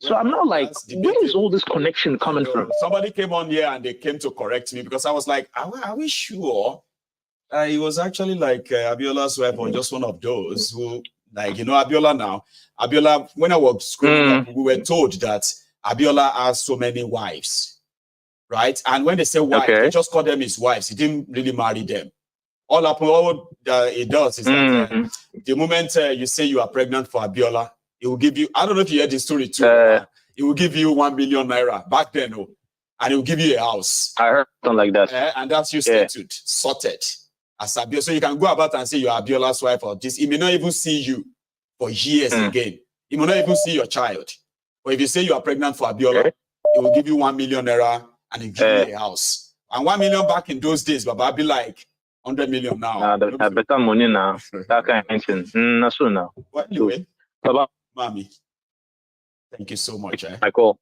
So I'm not like, where is all this connection coming from? Somebody came on here and they came to correct me because I was like, are we sure? It was actually like Abiola's wife or just one of those who, like, Abiola now. Abiola, when I was growing up, we were told that Abiola has so many wives, right? And when they say wife, they just call them his wives. He didn't really marry them. All it does is that the moment you say you are pregnant for Abiola, it will give you, I don't know if you heard the story too, it will give you 1 million naira back then, and it will give you a house. I heard something like that. And that's your statute, sorted. As Abiola. So you can go about and say you're Abiola's wife or this. He may not even see you for years again. He may not even see your child. But if you say you are pregnant for Abiola, it will give you 1 million naira and it will give you a house. And 1 million back in those days, but I'll be like 100 million now. Better money now. That kind of thing. Not so now. Well, anyway, Baba. Mommy, thank you so much. Michael.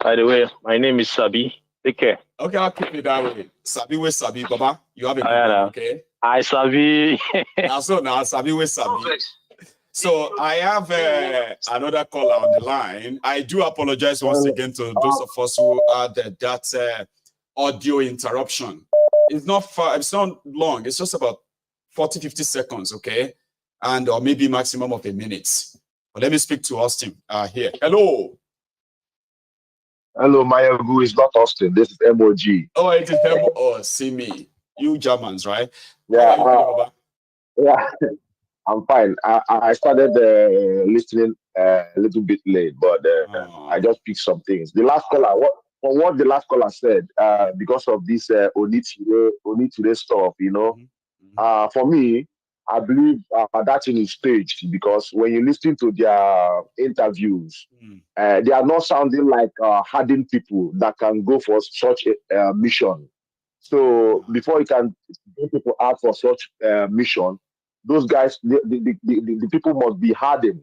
By the way, my name is Sabi. Take care. Okay, I'll keep it that way. Sabi with Sabi, Baba. You have a good one, okay? I Sabi. Now, Sabi with Sabi. So I have another caller on the line. I do apologize once again to those of us who had that audio interruption. It's not far, it's not long. It's just about 40-50 seconds, okay? And or maybe maximum of a minute. But let me speak to Austin here. Hello. Hello, Maiyegun. It's not Austin. This is MOG. Oh, it is MOG. Oh, see me. You Germans, right? Yeah. Yeah. I'm fine. I started listening a little bit late, but I just picked some things. The last caller, for what the last caller said, because of this Onitire stuff, for me, I believe that thing is staged, because when you listen to their interviews, they are not sounding like hardened people that can go for such a mission. So before you can bring people out for such mission, those guys, the people must be hardened.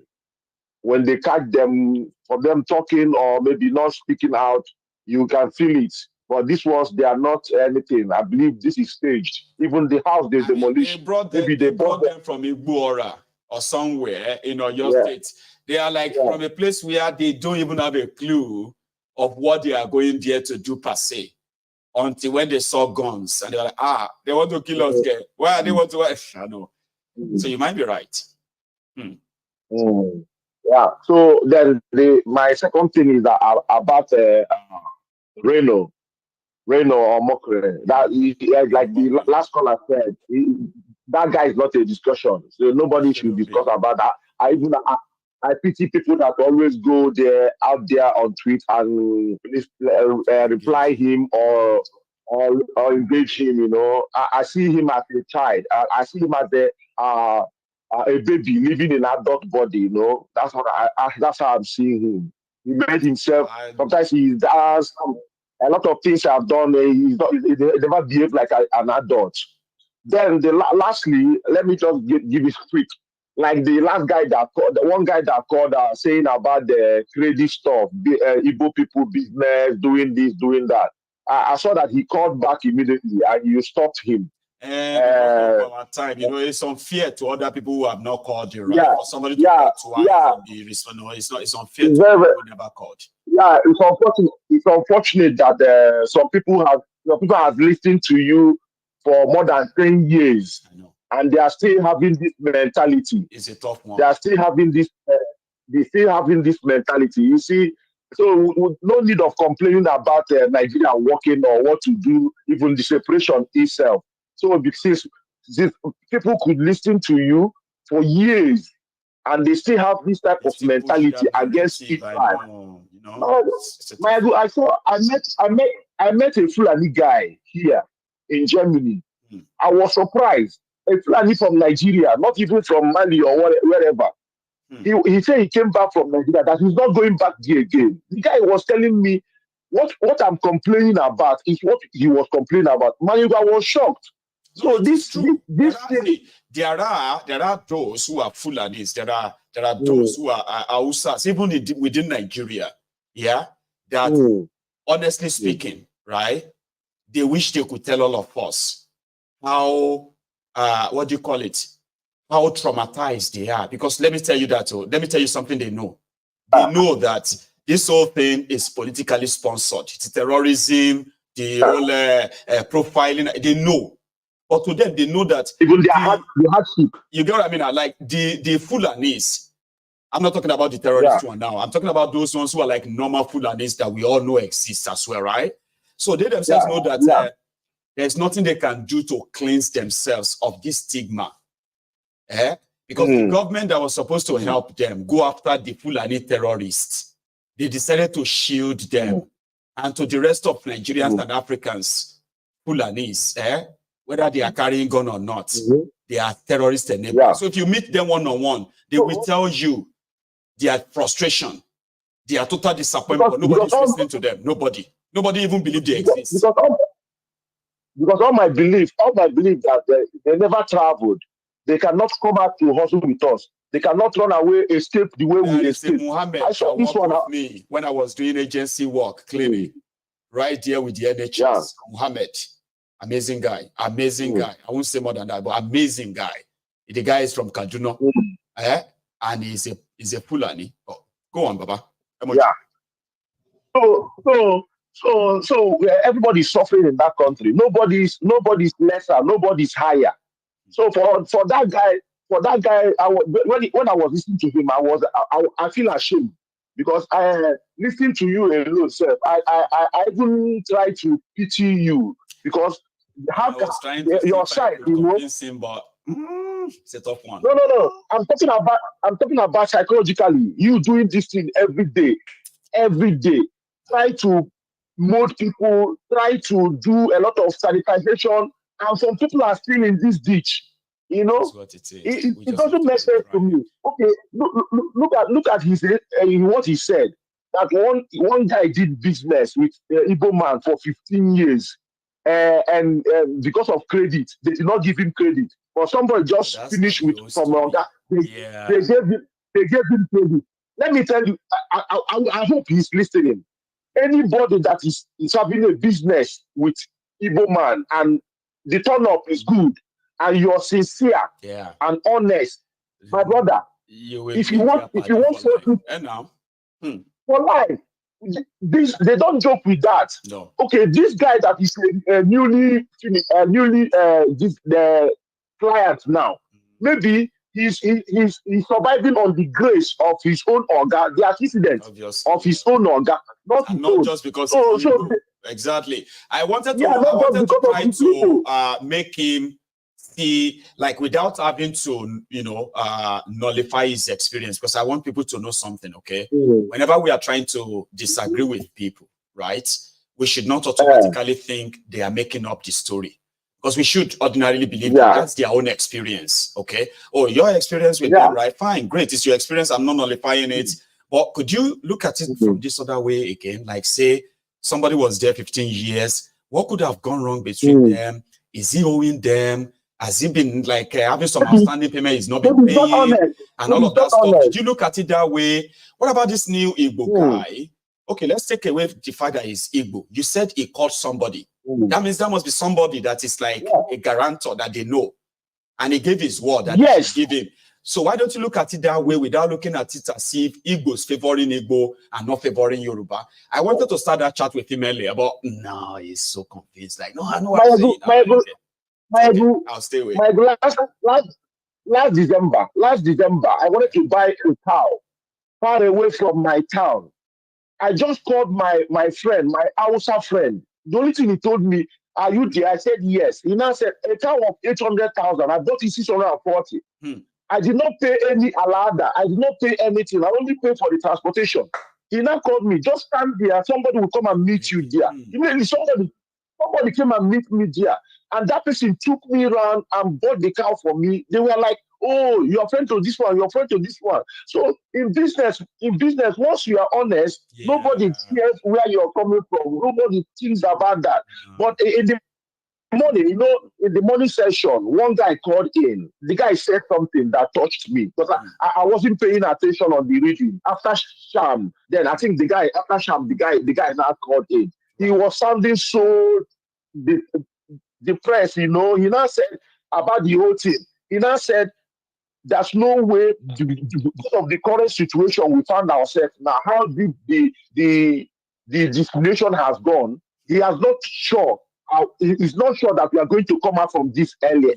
When they catch them, for them talking or maybe not speaking out, you can feel it. But this was, they are not anything. I believe this is staged. Even the house they demolished. They brought them from Ibuora or somewhere in your state. They are like from a place where they don't even have a clue of what they are going there to do per se. Until when they saw guns and they were like, they want to kill us again. Why they want to? I know. So you might be right. Yeah. So then my second thing is that about Reno or Mokre. That like the last caller said, that guy is not a discussion. So nobody should discuss about that. I pity people that always go out there on tweet and reply him or engage him. I see him as a child. I see him as a baby living in an adult body. That's what that's how I'm seeing him. He made himself. Sometimes he does a lot of things I've done. He never behaved like an adult. Then lastly, let me just give it quick. Like the last guy one guy that called saying about the crazy stuff, Igbo people business, doing this, doing that. I saw that he called back immediately and you stopped him. Because of our time, it's unfair to other people who have not called you, right? For somebody to call twice and be responding, it's unfair to people who never called. Yeah, it's unfortunate. It's unfortunate that some people have listened to you for more than 10 years, and they are still having this mentality. It's a tough one. They are still having this. They still having this mentality. You see, so no need of complaining about Nigeria working or what to do, even the separation itself. So because these people could listen to you for years, and they still have this type of mentality against each side. I met a Fulani guy here in Germany. I was surprised. A Fulani from Nigeria, not even from Mali or wherever. He said he came back from Nigeria, that he's not going back there again. The guy was telling me what I'm complaining about is what he was complaining about. Maiyegun, I was shocked. So this thing, there are those who are Fulanis, there are those who are Hausas, even within Nigeria, that honestly speaking, right, they wish they could tell all of us how what do you call it, how traumatized they are. Because let me tell you let me tell you something they know. They know that this whole thing is politically sponsored. It's terrorism, the whole profiling, they know. But to them, they know that even the hardship. You get what I mean? Like the Fulanis. I'm not talking about the terrorist one now. I'm talking about those ones who are like normal Fulanis that we all know exist as well, right? So they themselves know that there's nothing they can do to cleanse themselves of this stigma. Because the government that was supposed to help them go after the Fulani terrorists, they decided to shield them. And to the rest of Nigerians and Africans, Fulanis, whether they are carrying gun or not, they are terrorists enablers. So if you meet them one-on-one, they will tell you their frustration, their total disappointment. Nobody is listening to them. Nobody even believes they exist. Because all my belief that they never traveled. They cannot come back to hustle with us. They cannot run away, escape the way we escape. Muhammad, I saw this one with me when I was doing agency work, clearly, right there with the NHS. Muhammad. Amazing guy. I won't say more than that, but amazing guy. The guy is from Kaduna, and he's a Fulani. Oh, go on, Baba. Yeah. So everybody's suffering in that country. Nobody's lesser. Nobody's higher. So for that guy, when I was listening to him, I feel ashamed because I listening to you alone, sir. I even try to pity you because. Your side, him, but it's a tough one. No. I'm talking about psychologically. You doing this thing every day. Try to mold people, try to do a lot of sanitization, and some people are still in this ditch. You know, that's what it is. it doesn't make sense to me. Okay, look at his what he said. That one guy did business with Igbo man for 15 years, and because of credit, they did not give him credit. But somebody just finished with from that. They gave him credit. Let me tell you, I hope he's listening. Anybody that is having a business with Igbo man and the turn up is good and you're sincere and honest, my brother, if you want and now for life, they don't joke with that. No. Okay, this guy that is newly the client now, maybe he's surviving on the grace of his own organ, the antecedent of his own organ, not just because exactly. I wanted to try to make him see, like, without having to, nullify his experience, because I want people to know something, okay? Whenever we are trying to disagree with people, right, we should not automatically think they are making up the story. Because we should ordinarily believe that that's their own experience, okay? Oh, your experience with them, right? Fine, great. It's your experience. I'm not nullifying it. But could you look at it from this other way again? Like, say, somebody was there 15 years. What could have gone wrong between them? Is he owing them? Has he been, like, having some outstanding payment? He's not been paying? And all of that stuff. Did you look at it that way? What about this new Igbo guy? Okay, let's take away the fact that he's Igbo. You said he called somebody. That means there must be somebody that is like a guarantor that they know. And he gave his word that he should give him. So why don't you look at it that way without looking at it as if Igbo's favoring Igbo and not favoring Yoruba? I wanted to start that chat with him earlier, but no, he's so confused. Like, no, I know what I'm saying. I'll stay away. Last December, I wanted to buy a cow far away from my town. I just called my friend, my Hausa friend. The only thing he told me, are you there? I said yes. He now said, a cow of 800,000. I bought it 640. I did not pay any alada. I did not pay anything. I only paid for the transportation. He now called me, just stand there. Somebody will come and meet you there. Immediately, somebody came and meet me there. And that person took me around and bought the cow for me. They were like, oh, you're friend to this one, you're friend to this one. So in business, once you are honest, nobody cares where you're coming from. Nobody thinks about that. But in the morning, in the morning session, one guy called in. The guy said something that touched me because I wasn't paying attention on the reading. After Sham, then I think the guy now called in. He was sounding so depressed, He now said about the whole thing. He now said, there's no way, because of the current situation we found ourselves now, how deep the discrimination has gone. He has not sure. He's not sure that we are going to come out from this early.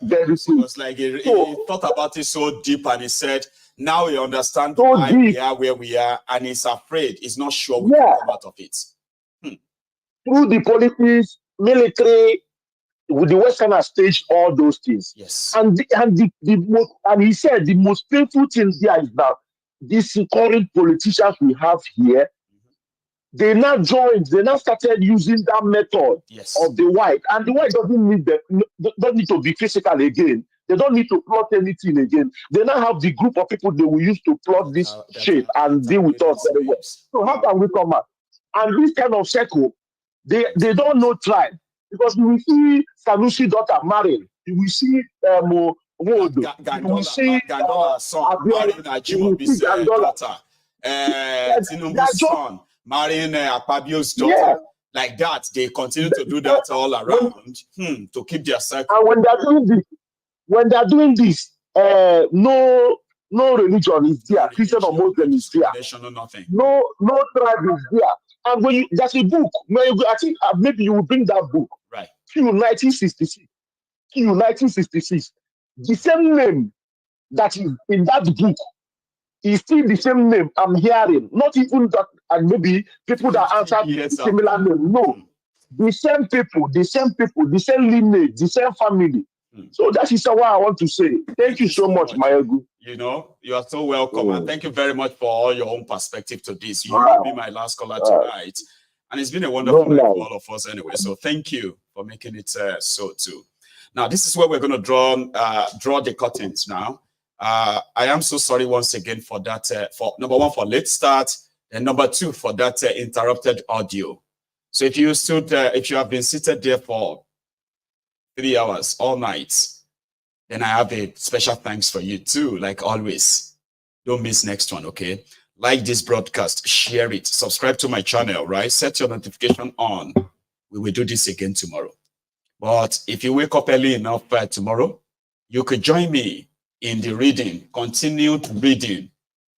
Very soon. It was like he thought about it so deep, and he said, "Now we understand why we are where we are," and he's afraid. He's not sure we can come out of it. Through the politics, military. The Westerners staged all those things. Yes. And he said the most painful thing here is that these current politicians we have here, they now started using that method of the white. And the white don't need to be physical again. They don't need to plot anything again. They now have the group of people they will use to plot this shit and deal with us very well. So how can we come out? And this kind of circle, they don't know tribe. Because we see Sanusi daughter marrying, we see Wodo, we see Gandola son marrying Ajimobi's daughter, Tinubu's son marrying Akpabio's daughter. Like that, they continue to do that all around to keep their circle. And when they're doing this, no religion is there, Christian or Muslim is there. No tribe is there. And when there's a book, I think maybe you will bring that book. Right. Q 1966. The same name that is in that book is still the same name I'm hearing. Not even that, and maybe people that answer similar name. No. The same people, the same lineage, the same family. So that is what I want to say. Thank you so much, Maiyegun. You are so welcome. And thank you very much for all your own perspective to this. You will be my last caller tonight. And it's been a wonderful night for all of us anyway. So thank you for making it so too. Now, this is where we're going to draw the curtains now. I am so sorry once again for that, for number one, for late start, and number two, for that interrupted audio. So if you have been seated there for 3 hours all night, then I have a special thanks for you too, like always. Don't miss next one, okay? Like this broadcast, share it, subscribe to my channel, right? Set your notification on. We will do this again tomorrow. But if you wake up early enough tomorrow, you could join me in the reading, continued reading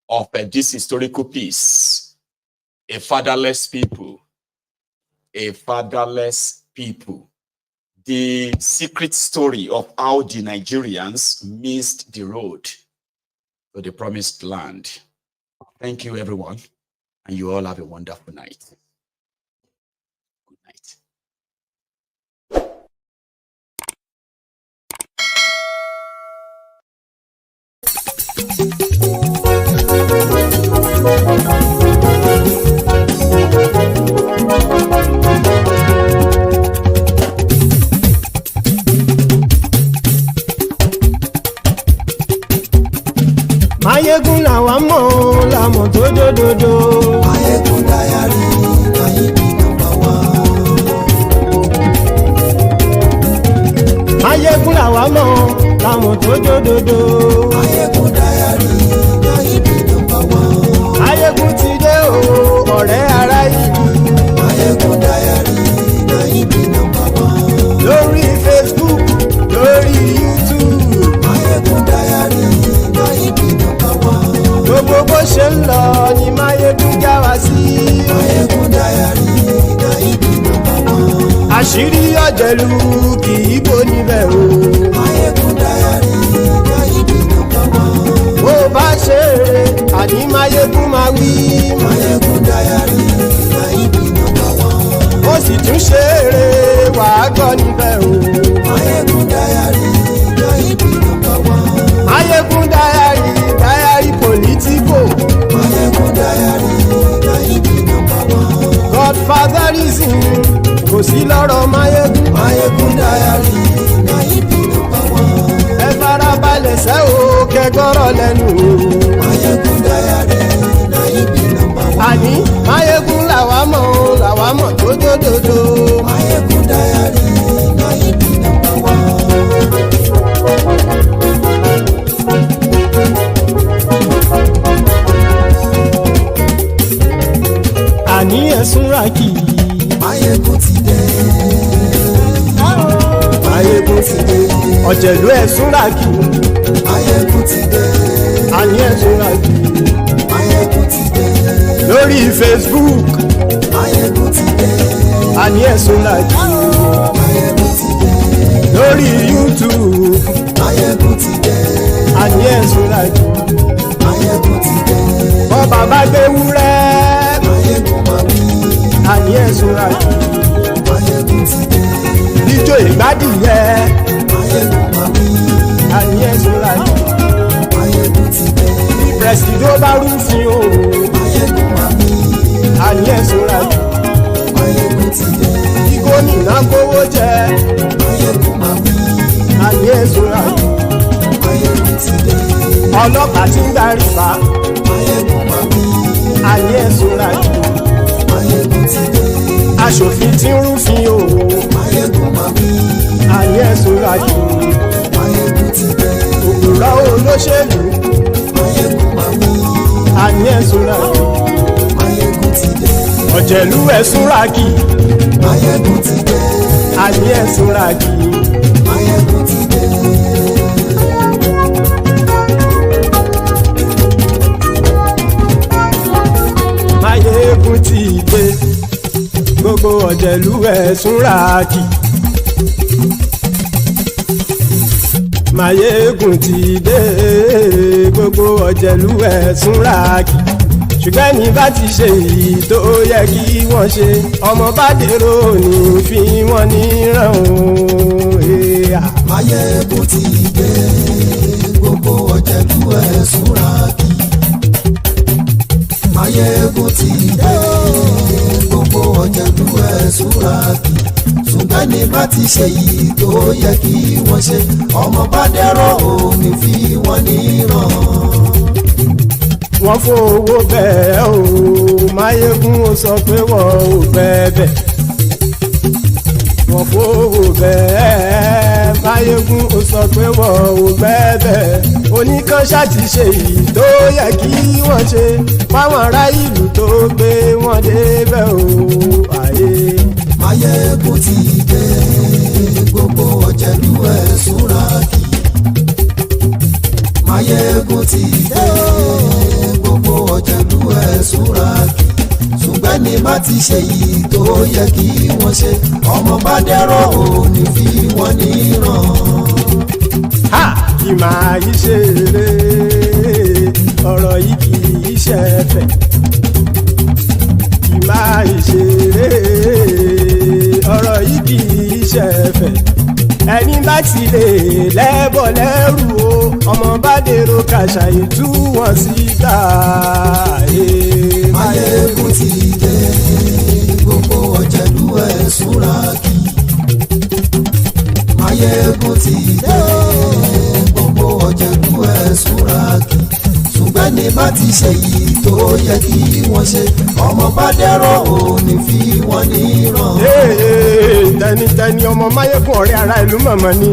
of this historical piece, A Fatherless People. A Fatherless People. The secret story of how the Nigerians missed the road to the promised land. Thank you, everyone, and you all have a wonderful night. Good night. Maiyegun làwa mọ̀ làmọ̀ tó dòdòdò. Maiyegun Diary Nayibi #1. Maiyegun làwa mọ̀ làmọ̀ tó dòdòdò. Maiyegun Diary Nayibi #1. Maiyegun ti dé o ọ̀rẹ́ ara yìí. Maiyegun Diary Nayibi #1. Lórí Facebook, lórí YouTube. Maiyegun Diary Nayibi #1. Gbogbo bó ṣe ń lọ ni Maiyegun já wa sí. Maiyegun Diary Nayibi #1. Àṣírí ọ̀jẹ̀lú kì í bò níbẹ̀ o. Maiyegun Diary Nayibi #1. Bó bá ṣe eré àní Maiyegun máa wí. Maiyegun Diary Nayibi #1. Ó sì tún ṣe eré wàá gbọ́ níbẹ̀ o. Maiyegun Diary Nayibi #1. Maiyegun Diary politico. Maiyegun Diary Nayibi #1. Godfatherism kò sí lọ́rọ̀ Maiyegun. Maiyegun Diary Nayibi #1. Ẹ farabalẹ̀ sẹ́ o kẹgọ́rọ̀ lẹ́nu o. Maiyegun Diary Nayibi #1. Àní Maiyegun làwa mọ̀ tó dòdòdò. Maiyegun Diary Nayibi #1. Àní ẹ̀sùn rákì. Maiyegun ti dé. Maiyegun ti dé. Ọ̀jẹ̀lú ẹ̀sùn rákì. Maiyegun ti dé. Àní ẹ̀sùn rákì. Maiyegun ti dé. Lórí Facebook. Maiyegun ti dé. Àní ẹ̀sùn rákì. Maiyegun ti dé. Lórí YouTube. Maiyegun ti dé. Àní ẹ̀sùn rákì. Maiyegun ti dé. Bọ́ bàbá gbé wúrẹ́. Maiyegun máa wí. Àní ẹ̀sùn rákì. Maiyegun ti dé. Ijó ìgbádìyẹ. Maiyegun máa wí. Àní ẹ̀sùn rákì. Maiyegun ti dé. Pẹ̀sìdó bá rúfin o. Maiyegun máa wí. Àní ẹ̀sùn rákì. Maiyegun ti dé. Kí gómìnà kówó jẹ. Maiyegun máa wí. Àní ẹ̀sùn rákì. Maiyegun ti dé. Ọlọ́pàá ti ń darí bá. Maiyegun máa wí. Àní ẹ̀sùn rákì. Maiyegun ti dé. Aṣòfin tí ń rúfin o. Maiyegun máa wí. Àní ẹ̀sùn rákì. Maiyegun ti dé. Òpùrọ́ olóṣèlú. Maiyegun máa wí. Àní ẹ̀sùn rákì. Maiyegun ti dé. Ọ̀jẹ̀lú ẹ̀sùn rákì. Maiyegun ti dé. Àní ẹ̀sùn rákì. Maiyegun ti dé. Maiyegun ti dé. Gbogbo ọ̀jẹ̀lú ẹ̀sùn rákì. Maiyegun ti dé. Gbogbo ọ̀jẹ̀lú ẹ̀sùn rákì. Ṣùgbọ́n ní bá ti ṣe èyí tó yẹ kí wọ́n ṣe, ọmọ bá dèrò ní fi wọ́n níran o. Maiyegun ti dé. Gbogbo ọ̀jẹ̀lú ẹ̀sùn rákì. Maiyegun ti dé. Gbogbo ọ̀jẹ̀lú súnrakì ṣùgbọ́n ní bá ti ṣe yìí tó yẹ kí wọ́n ṣe ọmọ bá dẹ́rọ̀ òní fi wọ́n níran. wọ́n fowó bẹ́ẹ̀ o Maiyegun ó sọ pé wọ́n ò bẹ́ẹ̀ wọ́n fowó bẹ́ẹ̀ Maiyegun ó sọ pé wọ́n ò bẹ́ẹ̀ oníkanṣá ti ṣe yìí tó yẹ kí wọ́n ṣe fáwọn ará ìlú tó gbé wọn débẹ̀ o àyè. Maiyegun ti dé gbogbo ọ̀jẹ̀lú ẹ̀ súnrakì Maiyegun ti dé gbogbo ọ̀jẹ̀lú ẹ̀ súnrakì ṣùgbọ́n ní bá ti ṣe yìí tó yẹ kí wọ́n ṣe ọmọ bá dẹ́rọ̀ òní fi wọ́n níran. kì máa yí ṣe eré ọ̀rọ̀ yìí kì í ṣe ẹ̀fẹ̀ kì máa yí ṣe eré ọ̀rọ̀ yìí kì í ṣe ẹ̀fẹ̀ ẹni bá ti lè lẹ́bọ̀ lẹ́rù o ọmọ bá dèrò kàṣàyè tú wọn síta. Maiyegun ti dé gbogbo ọ̀jẹ̀lú ẹ̀ súnrakì Maiyegun ti dé gbogbo ọ̀jẹ̀lú ẹ̀ súnrakì ṣùgbọ́n ní bá ti ṣe yìí tó yẹ kí wọ́n ṣe ọmọ bá dẹ́rọ̀ òní fi wọ́n níran. tẹnitẹni ọmọ Maiyegun ọ̀rẹ́ ara ìlú mọ̀mọ́ ni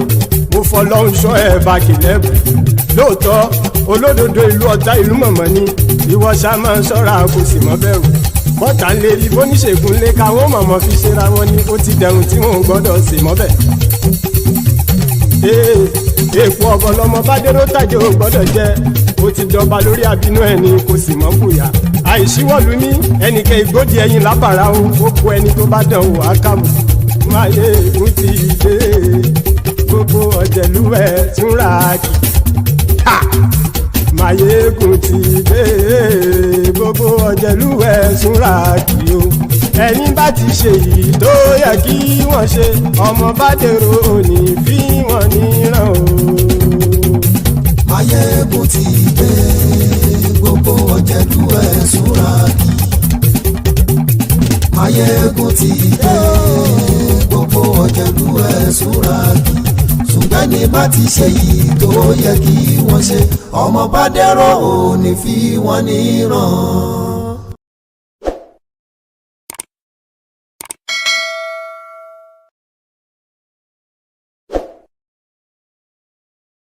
mo fọlọ́hún ṣọ́ ẹ̀ bá kìlẹ́bù lóòótọ́ olódodo ìlú ọ̀tá ìlú mọ̀mọ́ ni ìwọ ṣá máa ń ṣọ́ra kò sì mọ́ bẹ̀rù bọ́tà ń lè rí bóníṣègùn lé káwọn mọ̀mọ́ fi ṣera wọn ni ó ti dẹrùn tí wọn ò gbọ́dọ̀ sè mọ́bẹ̀. èèpo ọ̀gọ̀lọ́mọ bá dérò tàjẹ́ ò gbọ́dọ̀ jẹ́ ó ti jọba lórí àbínú ẹni kò sì mọ́ bùyà àìsíwọ́lu ní ẹnìkẹ́ ìgbódì ẹyin lábàrá o ó kó ẹni tó bá dán o àkàmù. Maiyegun ti dé gbogbo ọ̀jẹ̀lú ẹ̀ súnrakì Maiyegun ti dé gbogbo ọ̀jẹ̀lú ẹ̀ súnrakì o ẹni bá ti ṣe yìí tó yẹ kí wọ́n ṣe ọmọ bá dèrò òní fi wọ́n níran o. Maiyegun ti dé gbogbo ọ̀jẹ̀lú ẹ̀ súnrakì Maiyegun ti dé gbogbo ọ̀jẹ̀lú ẹ̀ súnrakì ṣùgbọ́n ní bá ti ṣe yìí tó yẹ kí wọ́n ṣe ọmọ bá dẹ́rọ̀ òní fi wọ́n níran.